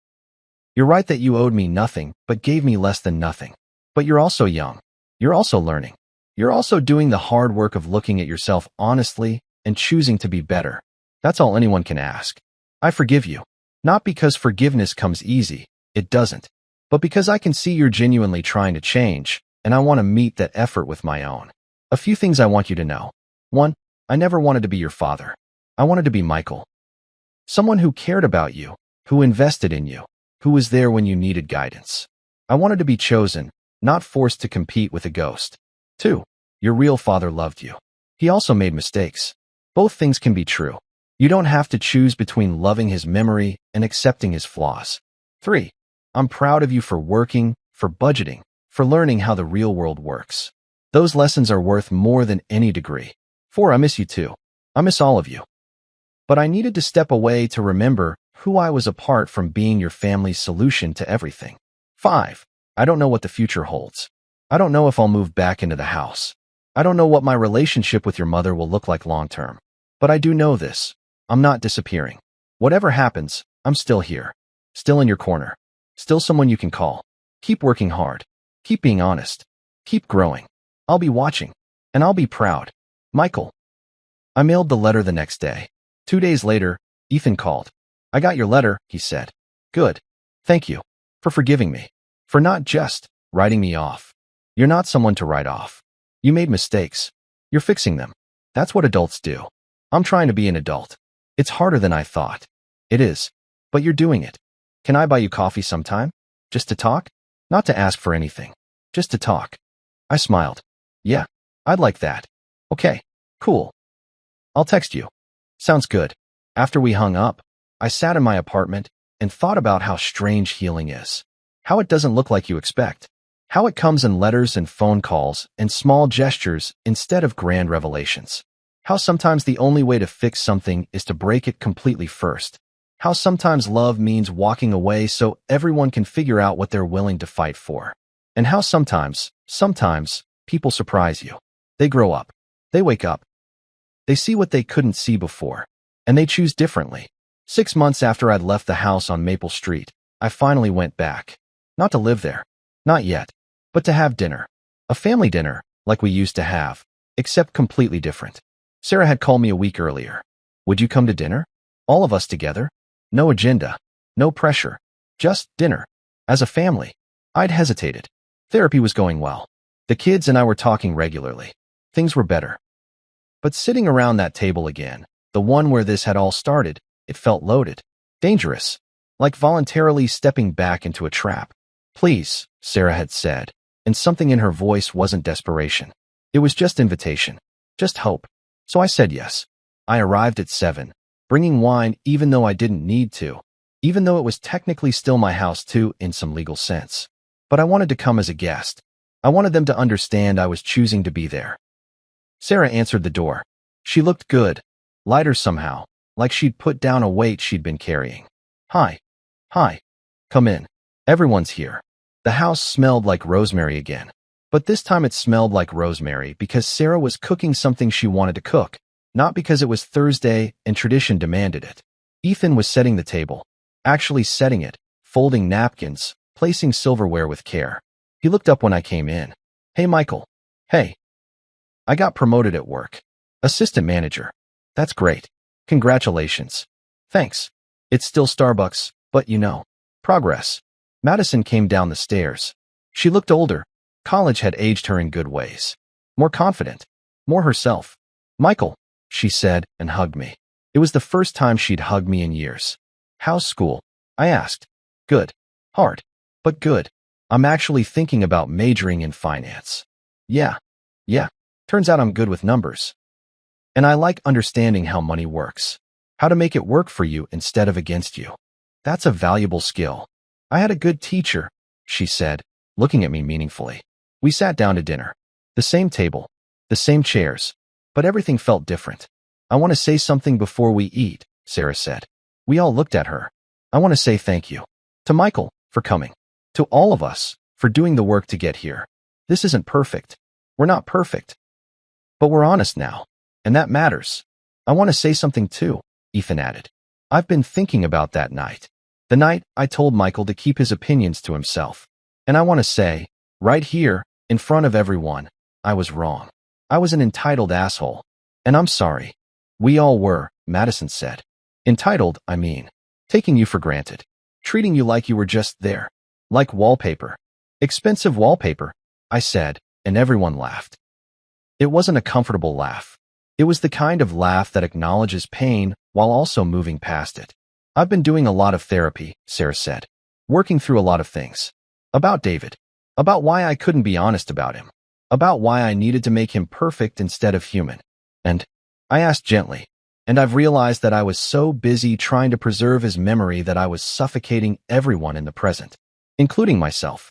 You're right that you owed me nothing, but gave me less than nothing. But you're also young. You're also learning. You're also doing the hard work of looking at yourself honestly and choosing to be better. That's all anyone can ask. I forgive you. Not because forgiveness comes easy. It doesn't. But because I can see you're genuinely trying to change, and I want to meet that effort with my own. A few things I want you to know. 1. I never wanted to be your father. I wanted to be Michael. Someone who cared about you, who invested in you, who was there when you needed guidance. I wanted to be chosen, not forced to compete with a ghost. 2. Your real father loved you. He also made mistakes. Both things can be true. You don't have to choose between loving his memory and accepting his flaws. 3. I'm proud of you for working, for budgeting, for learning how the real world works. Those lessons are worth more than any degree. 4. I miss you too. I miss all of you. But I needed to step away to remember who I was apart from being your family's solution to everything. 5. I don't know what the future holds. I don't know if I'll move back into the house. I don't know what my relationship with your mother will look like long term. But I do know this. I'm not disappearing. Whatever happens, I'm still here. Still in your corner. Still someone you can call. Keep working hard. Keep being honest. Keep growing. I'll be watching. And I'll be proud. Michael. I mailed the letter the next day. 2 days later, Ethan called. I got your letter, he said. Good. Thank you. For forgiving me. For not just writing me off. You're not someone to write off. You made mistakes. You're fixing them. That's what adults do. I'm trying to be an adult. It's harder than I thought. It is. But you're doing it. Can I buy you coffee sometime? Just to talk? Not to ask for anything. Just to talk. I smiled. Yeah, I'd like that. Okay, cool. I'll text you. Sounds good. After we hung up, I sat in my apartment and thought about how strange healing is. How it doesn't look like you expect. How it comes in letters and phone calls and small gestures instead of grand revelations. How sometimes the only way to fix something is to break it completely first. How sometimes love means walking away so everyone can figure out what they're willing to fight for. And how sometimes people surprise you. They grow up. They wake up. They see what they couldn't see before. And they choose differently. 6 months after I'd left the house on Maple Street, I finally went back. Not to live there. Not yet. But to have dinner. A family dinner, like we used to have, except completely different. Sarah had called me a week earlier. Would you come to dinner? All of us together? No agenda. No pressure. Just dinner. As a family. I'd hesitated. Therapy was going well. The kids and I were talking regularly. Things were better. But sitting around that table again, the one where this had all started, it felt loaded. Dangerous. Like voluntarily stepping back into a trap. Please, Sarah had said, and something in her voice wasn't desperation. It was just invitation. Just hope. So I said yes. I arrived at 7, bringing wine even though I didn't need to, even though it was technically still my house too in some legal sense. But I wanted to come as a guest. I wanted them to understand I was choosing to be there. Sarah answered the door. She looked good, lighter somehow, like she'd put down a weight she'd been carrying. Hi. Hi. Come in. Everyone's here. The house smelled like rosemary again. But this time it smelled like rosemary because Sarah was cooking something she wanted to cook, not because it was Thursday and tradition demanded it. Ethan was setting the table, actually setting it, folding napkins, placing silverware with care. He looked up when I came in. Hey, Michael. Hey. I got promoted at work. Assistant manager. That's great. Congratulations. Thanks. It's still Starbucks, but you know. Progress. Madison came down the stairs. She looked older. College had aged her in good ways. More confident. More herself. Michael, she said and hugged me. It was the first time she'd hugged me in years. How's school? I asked. Good. Hard. But good. I'm actually thinking about majoring in finance. Yeah. Turns out I'm good with numbers. And I like understanding how money works. How to make it work for you instead of against you. That's a valuable skill. I had a good teacher, she said, looking at me meaningfully. We sat down to dinner. The same table. The same chairs. But everything felt different. I want to say something before we eat, Sarah said. We all looked at her. I want to say thank you. To Michael, for coming. To all of us, for doing the work to get here. This isn't perfect. We're not perfect. But we're honest now. And that matters. I want to say something too, Ethan added. I've been thinking about that night. The night I told Michael to keep his opinions to himself. And I want to say, right here, in front of everyone, I was wrong. I was an entitled asshole. And I'm sorry. We all were, Madison said. Entitled, I mean. Taking you for granted. Treating you like you were just there. Like wallpaper. Expensive wallpaper, I said, and everyone laughed. It wasn't a comfortable laugh. It was the kind of laugh that acknowledges pain while also moving past it. I've been doing a lot of therapy, Sarah said. Working through a lot of things. About David. About why I couldn't be honest about him. About why I needed to make him perfect instead of human. And I asked gently. And I've realized that I was so busy trying to preserve his memory that I was suffocating everyone in the present, including myself.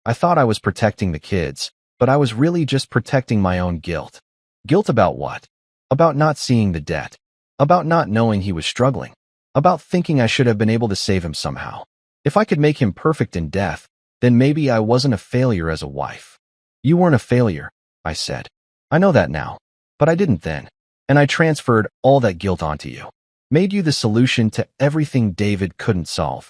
I thought I was protecting the kids, but I was really just protecting my own guilt. Guilt about what? About not seeing the debt. About not knowing he was struggling. About thinking I should have been able to save him somehow. If I could make him perfect in death, then maybe I wasn't a failure as a wife. You weren't a failure, I said. I know that now, but I didn't then. And I transferred all that guilt onto you. Made you the solution to everything David couldn't solve.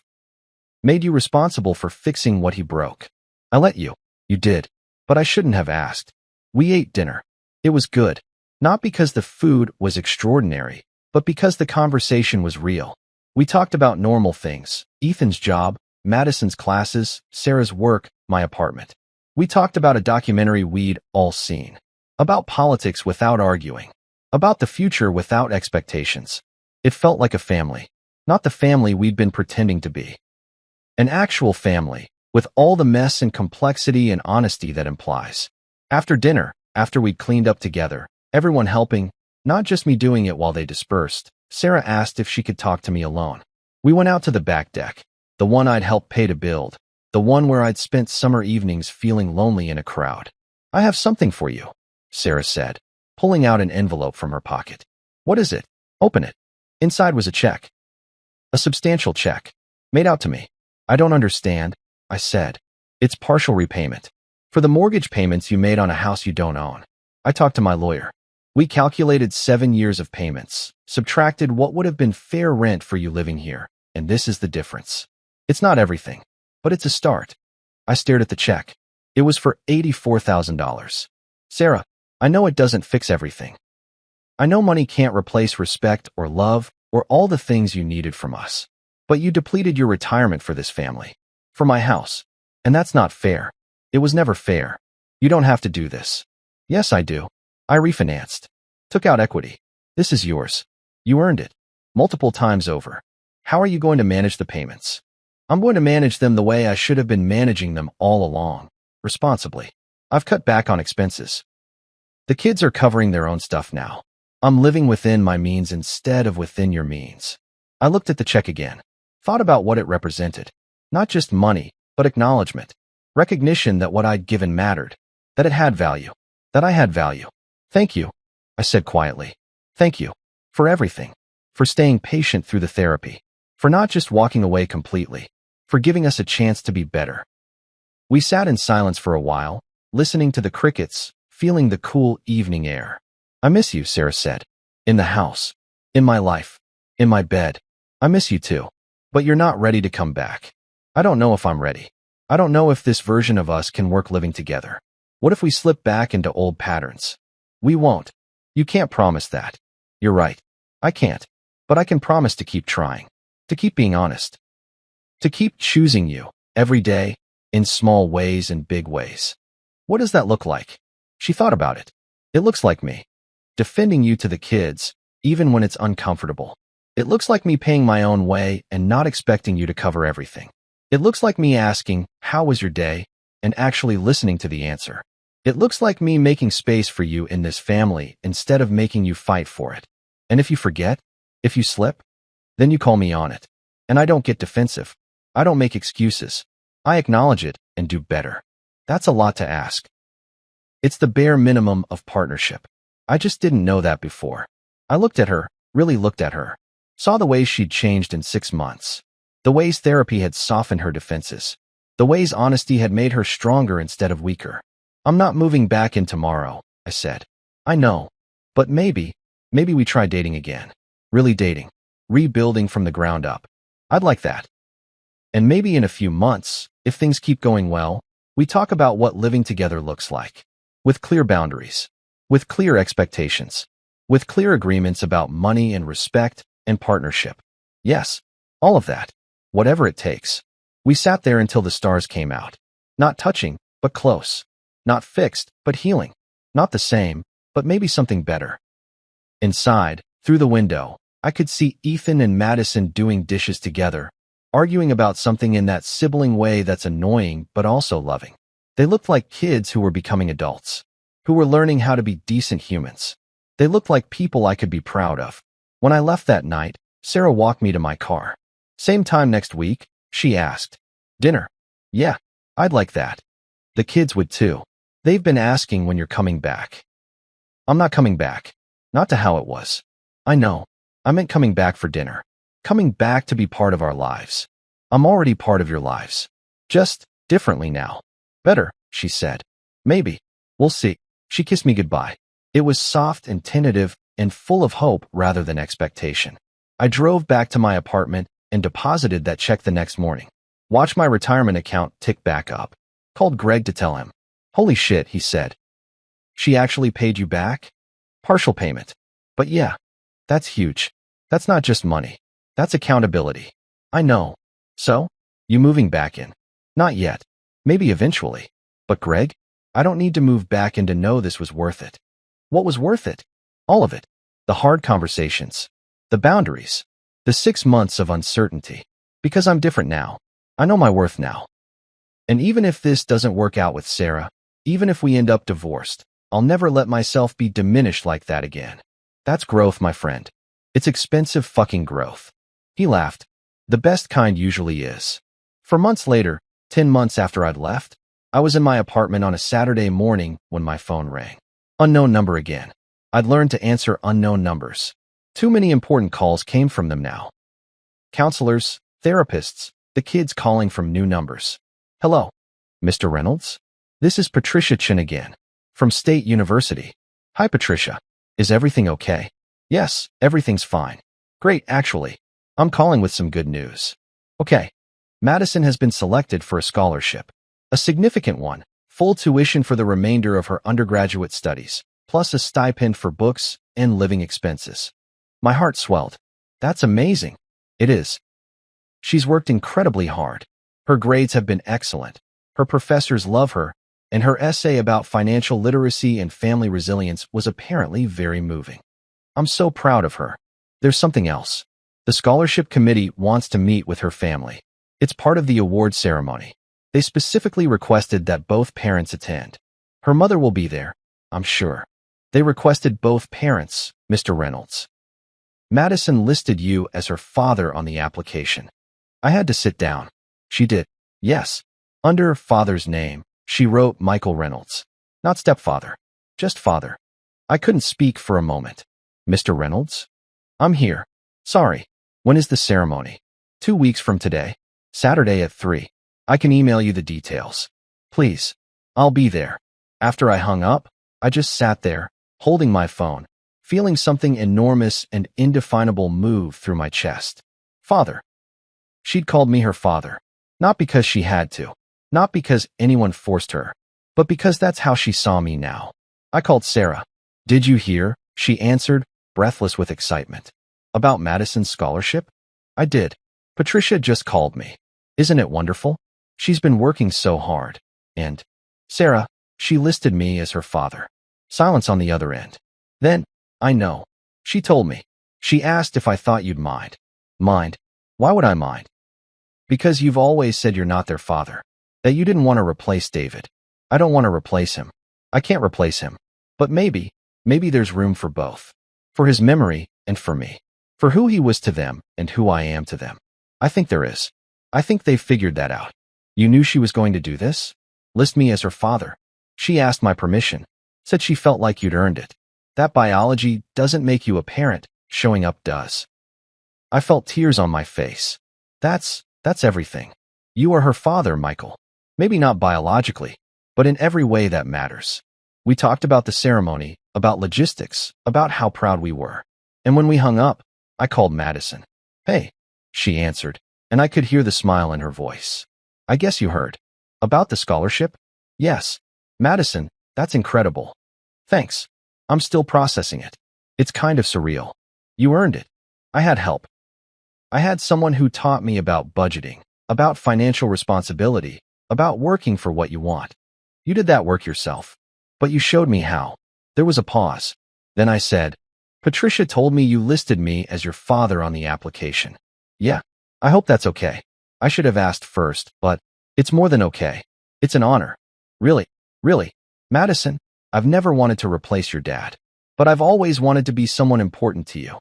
Made you responsible for fixing what he broke. I let you. You did. But I shouldn't have asked. We ate dinner. It was good. Not because the food was extraordinary, but because the conversation was real. We talked about normal things. Ethan's job, Madison's classes, Sarah's work, my apartment. We talked about a documentary we'd all seen. About politics without arguing. About the future without expectations. It felt like a family. Not the family we'd been pretending to be. An actual family, with all the mess and complexity and honesty that implies. After dinner, after we'd cleaned up together, everyone helping, not just me doing it while they dispersed, Sarah asked if she could talk to me alone. We went out to the back deck, the one I'd helped pay to build, the one where I'd spent summer evenings feeling lonely in a crowd. I have something for you, Sarah said, pulling out an envelope from her pocket. What is it? Open it. Inside was a check. A substantial check. Made out to me. I don't understand, I said. It's partial repayment. For the mortgage payments you made on a house you don't own. I talked to my lawyer. We calculated 7 years of payments, subtracted what would have been fair rent for you living here, and this is the difference. It's not everything, but it's a start. I stared at the check. It was for $84,000. Sarah, I know it doesn't fix everything. I know money can't replace respect or love or all the things you needed from us. But you depleted your retirement for this family. For my house. And that's not fair. It was never fair. You don't have to do this. Yes, I do. I refinanced. Took out equity. This is yours. You earned it. Multiple times over. How are you going to manage the payments? I'm going to manage them the way I should have been managing them all along. Responsibly. I've cut back on expenses. The kids are covering their own stuff now. I'm living within my means instead of within your means. I looked at the check again. Thought about what it represented. Not just money, but acknowledgement. Recognition that what I'd given mattered. That it had value. That I had value. Thank you, I said quietly. Thank you. For everything. For staying patient through the therapy. For not just walking away completely. For giving us a chance to be better. We sat in silence for a while, listening to the crickets, feeling the cool evening air. I miss you, Sarah said. In the house. In my life. In my bed. I miss you too. But you're not ready to come back. I don't know if I'm ready. I don't know if this version of us can work living together. What if we slip back into old patterns? We won't. You can't promise that. You're right. I can't. But I can promise to keep trying. To keep being honest. To keep choosing you, every day, in small ways and big ways. What does that look like? She thought about it. It looks like me. Defending you to the kids, even when it's uncomfortable. It looks like me paying my own way and not expecting you to cover everything. It looks like me asking, how was your day? And actually listening to the answer. It looks like me making space for you in this family instead of making you fight for it. And if you forget, if you slip, then you call me on it. And I don't get defensive. I don't make excuses. I acknowledge it and do better. That's a lot to ask. It's the bare minimum of partnership. I just didn't know that before. I looked at her, really looked at her. Saw the ways she'd changed in 6 months. The ways therapy had softened her defenses. The ways honesty had made her stronger instead of weaker. I'm not moving back in tomorrow, I said. I know. But maybe Maybe we try dating again. Really dating. Rebuilding from the ground up. I'd like that. And maybe in a few months, if things keep going well, we talk about what living together looks like. With clear boundaries. With clear expectations. With clear agreements about money and respect and partnership. Yes, all of that. Whatever it takes. We sat there until the stars came out. Not touching, but close. Not fixed, but healing. Not the same, but maybe something better. Inside, through the window, I could see Ethan and Madison doing dishes together, arguing about something in that sibling way that's annoying but also loving. They looked like kids who were becoming adults, who were learning how to be decent humans. They looked like people I could be proud of. When I left that night, Sarah walked me to my car. Same time next week, she asked. Dinner? Yeah, I'd like that. The kids would too. They've been asking when you're coming back. I'm not coming back. Not to how it was. I know. I meant coming back for dinner. Coming back to be part of our lives. I'm already part of your lives. Just differently now. Better, she said. Maybe. We'll see. She kissed me goodbye. It was soft and tentative and full of hope rather than expectation. I drove back to my apartment and deposited that check the next morning. Watched my retirement account tick back up. Called Greg to tell him. Holy shit, he said. She actually paid you back? Partial payment. But yeah, that's huge. That's not just money. That's accountability. I know. So? You moving back in? Not yet. Maybe eventually. But Greg? I don't need to move back in to know this was worth it. What was worth it? All of it. The hard conversations. The boundaries. The 6 months of uncertainty. Because I'm different now. I know my worth now. And even if this doesn't work out with Sarah, even if we end up divorced, I'll never let myself be diminished like that again. That's growth, my friend. It's expensive fucking growth. He laughed. The best kind usually is. For months later, 10 months after I'd left, I was in my apartment on a Saturday morning when my phone rang. Unknown number again. I'd learned to answer unknown numbers. Too many important calls came from them now. Counselors, therapists, the kids calling from new numbers. Hello, Mr. Reynolds? This is Patricia Chin again, from State University. Hi, Patricia. Is everything okay? Yes, everything's fine. Great, actually. I'm calling with some good news. Okay. Madison has been selected for a scholarship. A significant one. Full tuition for the remainder of her undergraduate studies, plus a stipend for books and living expenses. My heart swelled. That's amazing. It is. She's worked incredibly hard. Her grades have been excellent. Her professors love her, and her essay about financial literacy and family resilience was apparently very moving. I'm so proud of her. There's something else. The scholarship committee wants to meet with her family. It's part of the award ceremony. They specifically requested that both parents attend. Her mother will be there, I'm sure. They requested both parents, Mr. Reynolds. Madison listed you as her father on the application. I had to sit down. She did. Yes. Under father's name, she wrote Michael Reynolds. Not stepfather. Just father. I couldn't speak for a moment. Mr. Reynolds? I'm here. Sorry. When is the ceremony? 2 weeks from today. Saturday at 3. I can email you the details. Please. I'll be there. After I hung up, I just sat there, holding my phone, feeling something enormous and indefinable move through my chest. Father. She'd called me her father. Not because she had to. Not because anyone forced her. But because that's how she saw me now. I called Sarah. Did you hear? She answered, breathless with excitement. About Madison's scholarship? I did. Patricia just called me. Isn't it wonderful? She's been working so hard. And Sarah, she listed me as her father. Silence on the other end. Then, I know. She told me. She asked if I thought you'd mind. Mind? Why would I mind? Because you've always said you're not their father. That you didn't want to replace David. I don't want to replace him. I can't replace him. But maybe there's room for both. For his memory and for me. For who he was to them and who I am to them. I think there is. I think they've figured that out. You knew she was going to do this? List me as her father. She asked my permission. Said she felt like you'd earned it. That biology doesn't make you a parent. Showing up does. I felt tears on my face. That's everything. You are her father, Michael. Maybe not biologically, but in every way that matters. We talked about the ceremony, about logistics, about how proud we were. And when we hung up, I called Madison. "Hey," she answered, and I could hear the smile in her voice. "I guess you heard. About the scholarship?" "Yes." "Madison, that's incredible." "Thanks. I'm still processing it. It's kind of surreal. You earned it." I had help. I had someone who taught me about budgeting, about financial responsibility, about working for what you want. "You did that work yourself. But you showed me how." There was a pause. Then I said, "Patricia told me you listed me as your father on the application." "Yeah. I hope that's okay. I should have asked first, but it's more than okay. It's an honor." "Really? Really? Madison, I've never wanted to replace your dad. But I've always wanted to be someone important to you.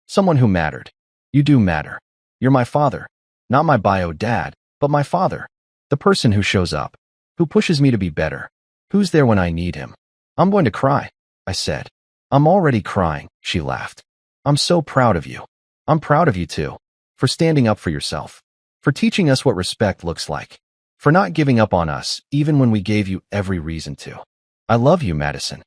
Someone who mattered. You do matter. You're my father. Not my bio dad, but my father. The person who shows up. Who pushes me to be better. Who's there when I need him." "I'm going to cry," I said. "I'm already crying," she laughed. "I'm so proud of you. I'm proud of you too. For standing up for yourself. For teaching us what respect looks like. For not giving up on us, even when we gave you every reason to. I love you, Madison."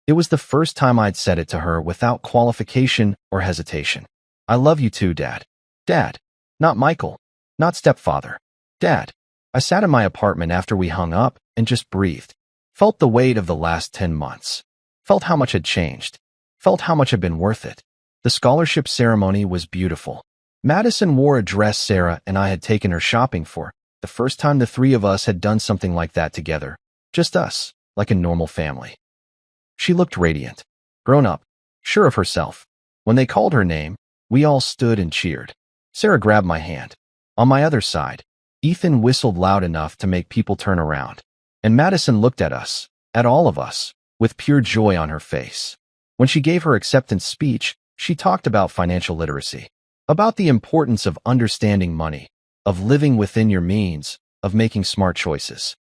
It was the first time I'd said it to her without qualification or hesitation. "I love you too, Dad." Dad. Not Michael. Not stepfather. Dad. I sat in my apartment after we hung up and just breathed. Felt the weight of the last 10 months. Felt how much had changed. Felt how much had been worth it. The scholarship ceremony was beautiful. Madison wore a dress Sarah and I had taken her shopping for. The first time the three of us had done something like that together. Just us, like a normal family. She looked radiant. Grown up. Sure of herself. When they called her name, we all stood and cheered. Sarah grabbed my hand. On my other side, Ethan whistled loud enough to make people turn around. And Madison looked at us, at all of us, with pure joy on her face. When she gave her acceptance speech, she talked about financial literacy, about the importance of understanding money, of living within your means, of making smart choices.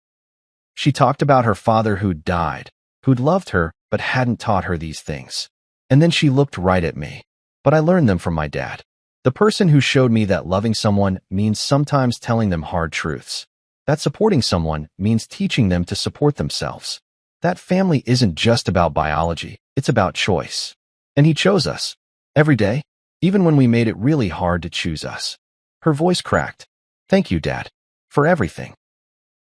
She talked about her father who'd died, who'd loved her but hadn't taught her these things. And then she looked right at me. But I learned them from my dad. The person who showed me that loving someone means sometimes telling them hard truths. That supporting someone means teaching them to support themselves. That family isn't just about biology, it's about choice. And he chose us. Every day, even when we made it really hard to choose us. Her voice cracked. "Thank you, Dad. For everything."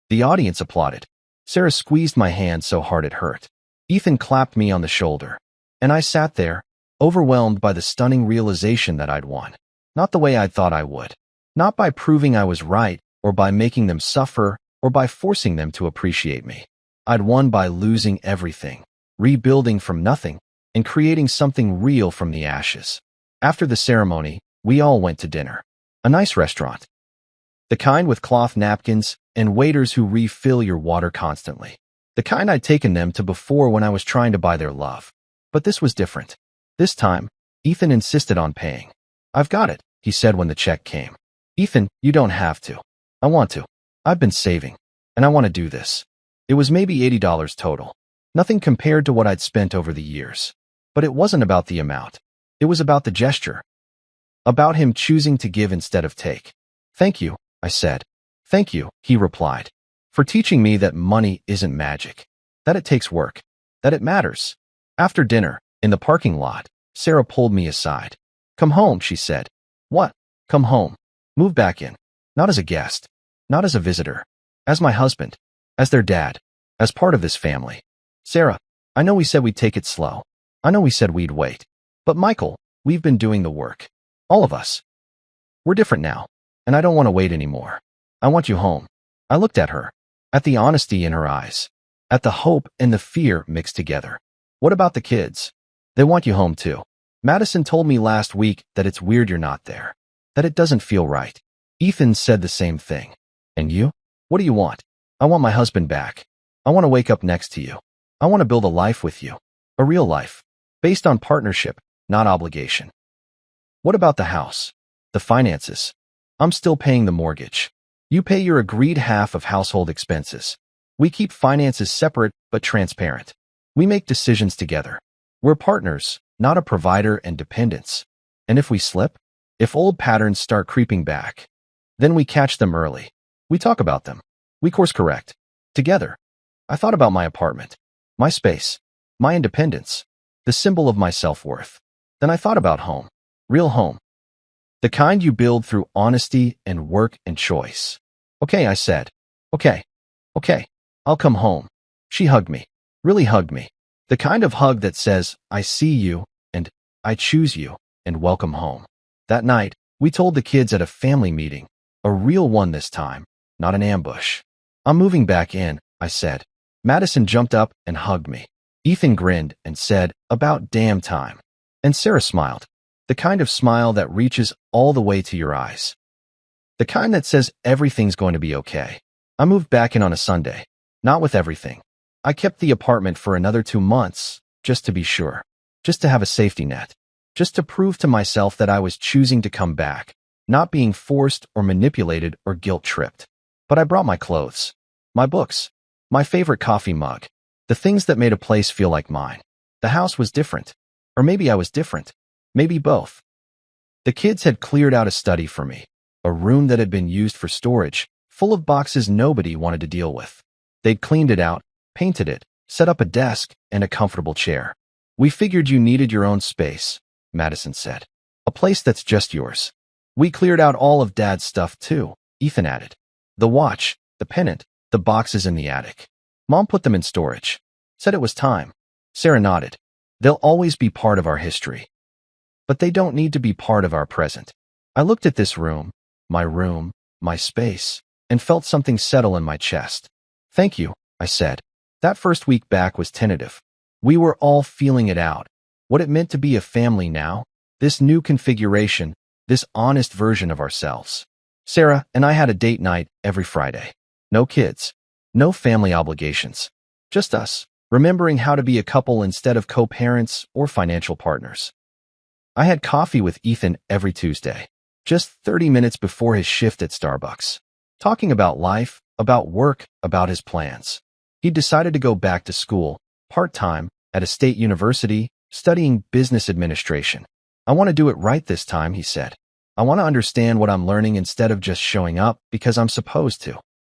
The audience applauded. Sarah squeezed my hand so hard it hurt. Ethan clapped me on the shoulder. And I sat there, overwhelmed by the stunning realization that I'd won. Not the way I'd thought I would. Not by proving I was right, or by making them suffer, or by forcing them to appreciate me. I'd won by losing everything, rebuilding from nothing, and creating something real from the ashes. After the ceremony, we all went to dinner. A nice restaurant. The kind with cloth napkins and waiters who refill your water constantly. The kind I'd taken them to before when I was trying to buy their love. But this was different. This time, Ethan insisted on paying. "I've got it," he said when the check came. "Ethan, you don't have to. I want to. I've been saving, and I want to do this." It was maybe $80 total. Nothing compared to what I'd spent over the years. But it wasn't about the amount. It was about the gesture. About him choosing to give instead of take. "Thank you," I said. "Thank you," he replied, "for teaching me that money isn't magic. That it takes work. That it matters." After dinner, in the parking lot, Sarah pulled me aside. "Come home," she said. "What? Come home. Move back in. Not as a guest. Not as a visitor. As my husband. As their dad. As part of this family. Sarah, I know we said we'd take it slow. I know we said we'd wait. But Michael, we've been doing the work. All of us. We're different now. And I don't want to wait anymore. I want you home." I looked at her. At the honesty in her eyes. At the hope and the fear mixed together. "What about the kids? They want you home too. Madison told me last week that it's weird you're not there. That it doesn't feel right. Ethan said the same thing. And you? What do you want?" "I want my husband back. I want to wake up next to you. I want to build a life with you. A real life. Based on partnership, not obligation." "What about the house? The finances? I'm still paying the mortgage. You pay your agreed half of household expenses. We keep finances separate but transparent. We make decisions together. We're partners, not a provider and dependence. And if we slip, if old patterns start creeping back, then we catch them early. We talk about them. We course correct. Together." I thought about my apartment. My space. my independence, the symbol of my self-worth. Then I thought about home, real home, the kind you build through honesty and work and choice. Okay, I said. Okay, I'll come home. She hugged me, really hugged me. The kind of hug that says, I see you, and I choose you, and welcome home. That night, we told the kids at a family meeting, a real one this time, not an ambush. I'm moving back in, I said. Madison jumped up and hugged me. Ethan grinned and said, about damn time. And Sarah smiled, the kind of smile that reaches all the way to your eyes. The kind that says everything's going to be okay. I moved back in on a Sunday, not with everything. I kept the apartment for another 2 months, just to be sure, just to have a safety net, just to prove to myself that I was choosing to come back, not being forced or manipulated or guilt-tripped. But I brought my clothes, my books, my favorite coffee mug, the things that made a place feel like mine. The house was different. Or maybe I was different. Maybe both. The kids had cleared out a study for me, a room that had been used for storage, full of boxes nobody wanted to deal with. They'd cleaned it out, painted it, set up a desk and a comfortable chair. We figured you needed your own space, Madison said. A place that's just yours. We cleared out all of Dad's stuff too, Ethan added. The watch, the pennant, the boxes in the attic. Mom put them in storage. Said it was time. Sarah nodded. They'll always be part of our history. But they don't need to be part of our present. I looked at this room, my space, and felt something settle in my chest. Thank you, I said. That first week back was tentative. We were all feeling it out. What it meant to be a family now, this new configuration, this honest version of ourselves. Sarah and I had a date night every Friday. No kids, no family obligations. Just us, remembering how to be a couple instead of co-parents or financial partners. I had coffee with Ethan every Tuesday, just 30 minutes before his shift at Starbucks, talking about life, about work, about his plans. He decided to go back to school, part-time, at a state university, studying business administration. I want to do it right this time, he said. I want to understand what I'm learning instead of just showing up because I'm supposed to.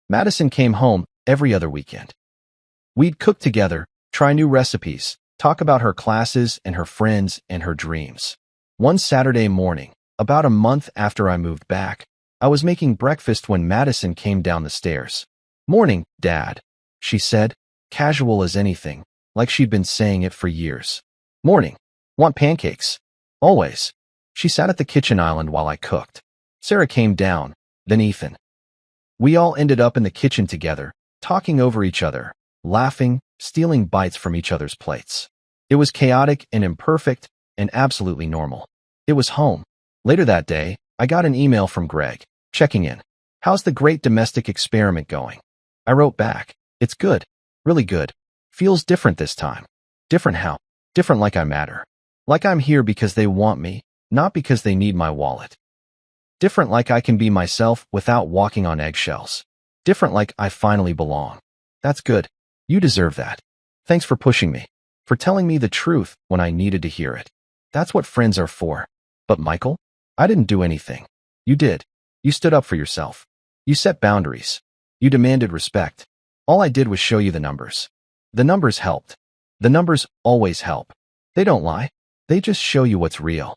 Madison came home every other weekend. We'd cook together, try new recipes, talk about her classes and her friends and her dreams. One Saturday morning, about a month after I moved back, I was making breakfast when Madison came down the stairs. Morning, Dad, she said, casual as anything, like she'd been saying it for years. Morning. Want pancakes? Always. She sat at the kitchen island while I cooked. Sarah came down, then Ethan. We all ended up in the kitchen together, talking over each other, laughing, stealing bites from each other's plates. It was chaotic and imperfect and absolutely normal. It was home. Later that day, I got an email from Greg, checking in. How's the great domestic experiment going? I wrote back. It's good. Really good. Feels different this time. Different how? Different like I matter. Like I'm here because they want me, not because they need my wallet. Different like I can be myself without walking on eggshells. Different like I finally belong. That's good. You deserve that. Thanks for pushing me. For telling me the truth when I needed to hear it. That's what friends are for. But Michael, I didn't do anything. You did. You stood up for yourself. You set boundaries. You demanded respect. All I did was show you the numbers. The numbers helped. The numbers always help. They don't lie. They just show you what's real.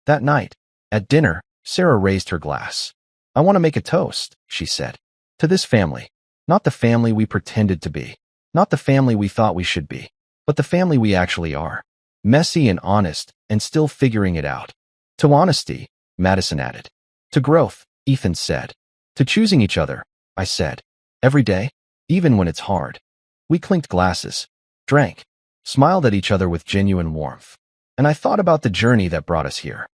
That night, at dinner, Sarah raised her glass. I want to make a toast, she said. To this family. Not the family we pretended to be. Not the family we thought we should be. But the family we actually are. Messy and honest, and still figuring it out. To honesty, Madison added. To growth, Ethan said. To choosing each other, I said. Every day, even when it's hard. We clinked glasses, drank, smiled at each other with genuine warmth. And I thought about the journey that brought us here.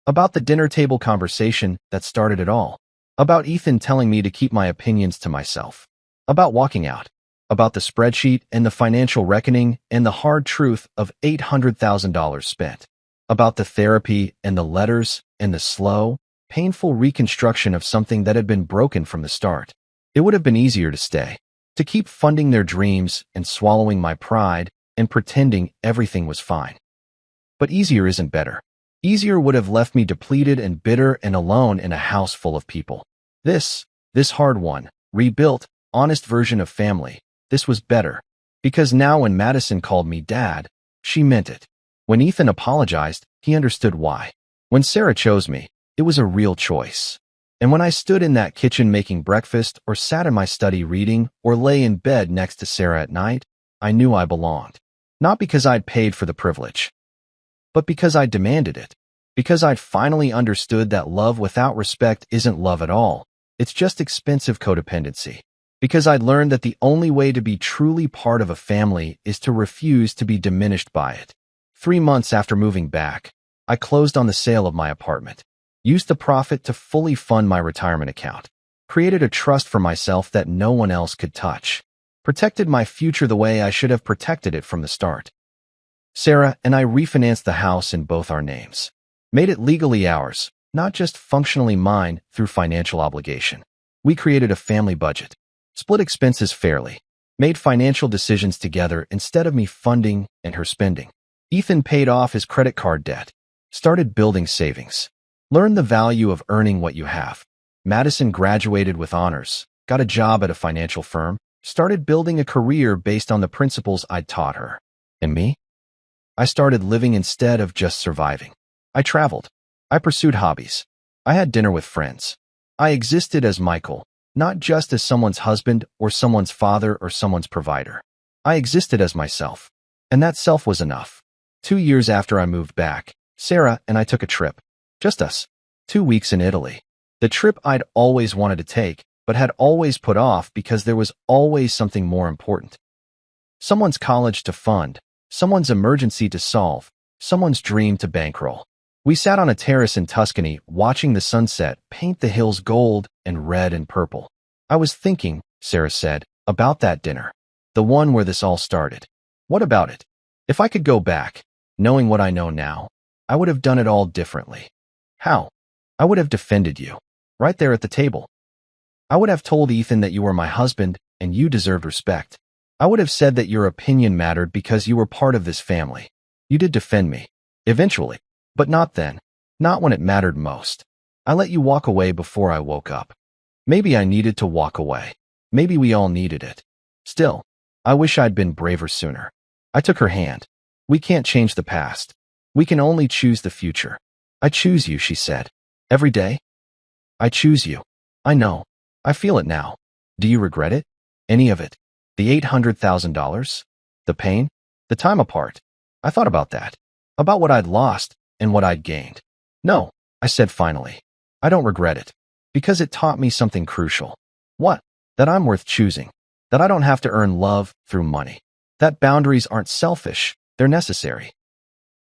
About the dinner table conversation that started it all. About Ethan telling me to keep my opinions to myself. About walking out. About the spreadsheet and the financial reckoning and the hard truth of $800,000 spent. About the therapy and the letters and the slow, painful reconstruction of something that had been broken from the start. It would have been easier to stay, to keep funding their dreams and swallowing my pride and pretending everything was fine. But easier isn't better. Easier would have left me depleted and bitter and alone in a house full of people. This hard one, rebuilt, honest version of family, this was better. Because now when Madison called me dad, she meant it. When Ethan apologized, he understood why. When Sarah chose me, it was a real choice. And when I stood in that kitchen making breakfast, or sat in my study reading, or lay in bed next to Sarah at night, I knew I belonged. Not because I'd paid for the privilege, but because I demanded it. Because I'd finally understood that love without respect isn't love at all. It's just expensive codependency. Because I'd learned that the only way to be truly part of a family is to refuse to be diminished by it. 3 months after moving back, I closed on the sale of my apartment, used the profit to fully fund my retirement account, created a trust for myself that no one else could touch, protected my future the way I should have protected it from the start. Sarah and I refinanced the house in both our names, made it legally ours, not just functionally mine through financial obligation. We created a family budget, split expenses fairly, made financial decisions together instead of me funding and her spending. Ethan paid off his credit card debt, started building savings, learned the value of earning what you have. Madison graduated with honors, got a job at a financial firm, started building a career based on the principles I'd taught her. And me? I started living instead of just surviving. I traveled. I pursued hobbies. I had dinner with friends. I existed as Michael, not just as someone's husband or someone's father or someone's provider. I existed as myself. And that self was enough. 2 years after I moved back, Sarah and I took a trip. Just us. 2 weeks in Italy. The trip I'd always wanted to take, but had always put off because there was always something more important. Someone's college to fund, someone's emergency to solve, someone's dream to bankroll. We sat on a terrace in Tuscany watching the sunset paint the hills gold and red and purple. I was thinking, Sarah said, about that dinner. The one where this all started. What about it? If I could go back, knowing what I know now, I would have done it all differently. How? I would have defended you. Right there at the table. I would have told Ethan that you were my husband and you deserved respect. I would have said that your opinion mattered because you were part of this family. You did defend me. Eventually. But not then. Not when it mattered most. I let you walk away before I woke up. Maybe I needed to walk away. Maybe we all needed it. Still, I wish I'd been braver sooner. I took her hand. We can't change the past. We can only choose the future. I choose you, she said. Every day? I choose you. I know. I feel it now. Do you regret it? Any of it? The $800,000? The pain? The time apart? I thought about that. About what I'd lost and what I'd gained. No, I said finally. I don't regret it. Because it taught me something crucial. What? That I'm worth choosing. That I don't have to earn love through money. That boundaries aren't selfish, they're necessary.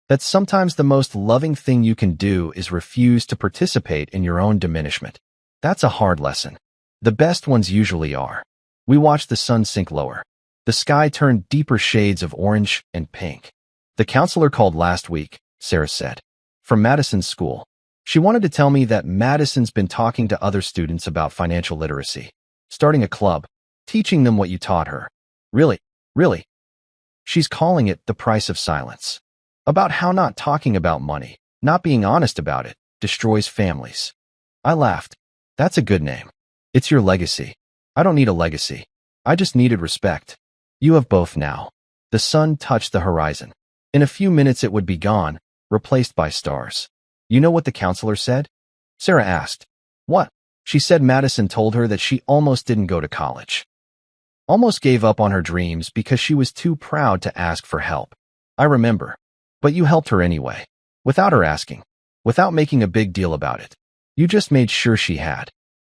That sometimes the most loving thing you can do is refuse to participate in your own diminishment. That's a hard lesson. The best ones usually are. We watched the sun sink lower. The sky turned deeper shades of orange and pink. The counselor called last week, Sarah said. From Madison's school. She wanted to tell me that Madison's been talking to other students about financial literacy. Starting a club. Teaching them what you taught her. Really? Really? She's calling it the price of silence. About how not talking about money, not being honest about it, destroys families. I laughed. That's a good name. It's your legacy. I don't need a legacy. I just needed respect. You have both now. The sun touched the horizon. In a few minutes it would be gone, replaced by stars. You know what the counselor said? Sarah asked. What? She said Madison told her that she almost didn't go to college. Almost gave up on her dreams because she was too proud to ask for help. I remember. But you helped her anyway. Without her asking. Without making a big deal about it. You just made sure she had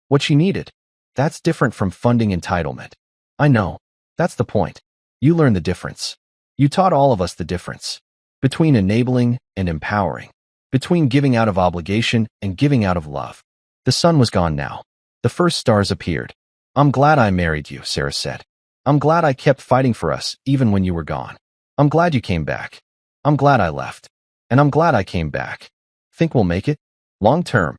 what she needed. That's different from funding entitlement. I know. That's the point. You learned the difference. You taught all of us the difference. Between enabling and empowering. Between giving out of obligation and giving out of love. The sun was gone now. The first stars appeared. I'm glad I married you, Sarah said. I'm glad I kept fighting for us even when you were gone. I'm glad you came back. I'm glad I left. And I'm glad I came back. Think we'll make it? Long term.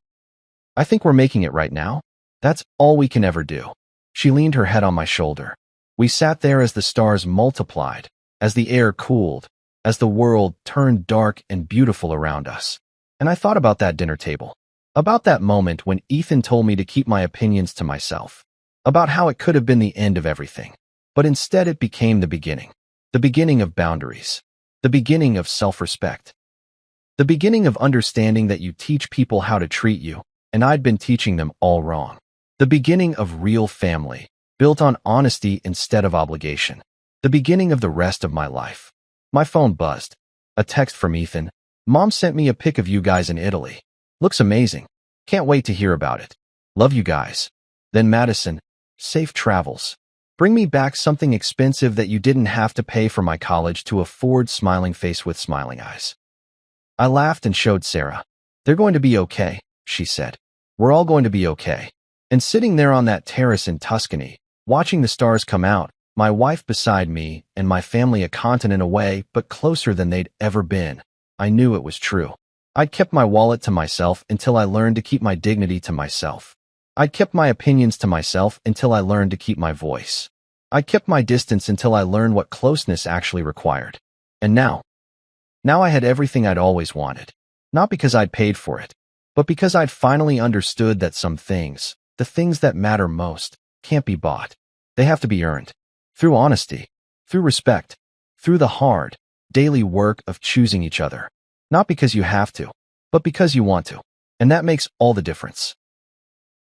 I think we're making it right now. That's all we can ever do. She leaned her head on my shoulder. We sat there as the stars multiplied, as the air cooled, as the world turned dark and beautiful around us. And I thought about that dinner table. About that moment when Ethan told me to keep my opinions to myself. About how it could have been the end of everything. But instead it became the beginning. The beginning of boundaries. The beginning of self-respect. The beginning of understanding that you teach people how to treat you, and I'd been teaching them all wrong. The beginning of real family, built on honesty instead of obligation. The beginning of the rest of my life. My phone buzzed. A text from Ethan. Mom sent me a pic of you guys in Italy. Looks amazing. Can't wait to hear about it. Love you guys. Then Madison. Safe travels. Bring me back something expensive that you didn't have to pay for my college to afford. Smiling face with smiling eyes. I laughed and showed Sarah. They're going to be okay, she said. We're all going to be okay. And sitting there on that terrace in Tuscany, watching the stars come out, my wife beside me and my family a continent away but closer than they'd ever been, I knew it was true. I'd kept my wallet to myself until I learned to keep my dignity to myself. I'd kept my opinions to myself until I learned to keep my voice. I kept my distance until I learned what closeness actually required. And now I had everything I'd always wanted. Not because I'd paid for it, but because I'd finally understood that some things, the things that matter most, can't be bought. They have to be earned. Through honesty, through respect, through the hard, daily work of choosing each other. Not because you have to, but because you want to. And that makes all the difference.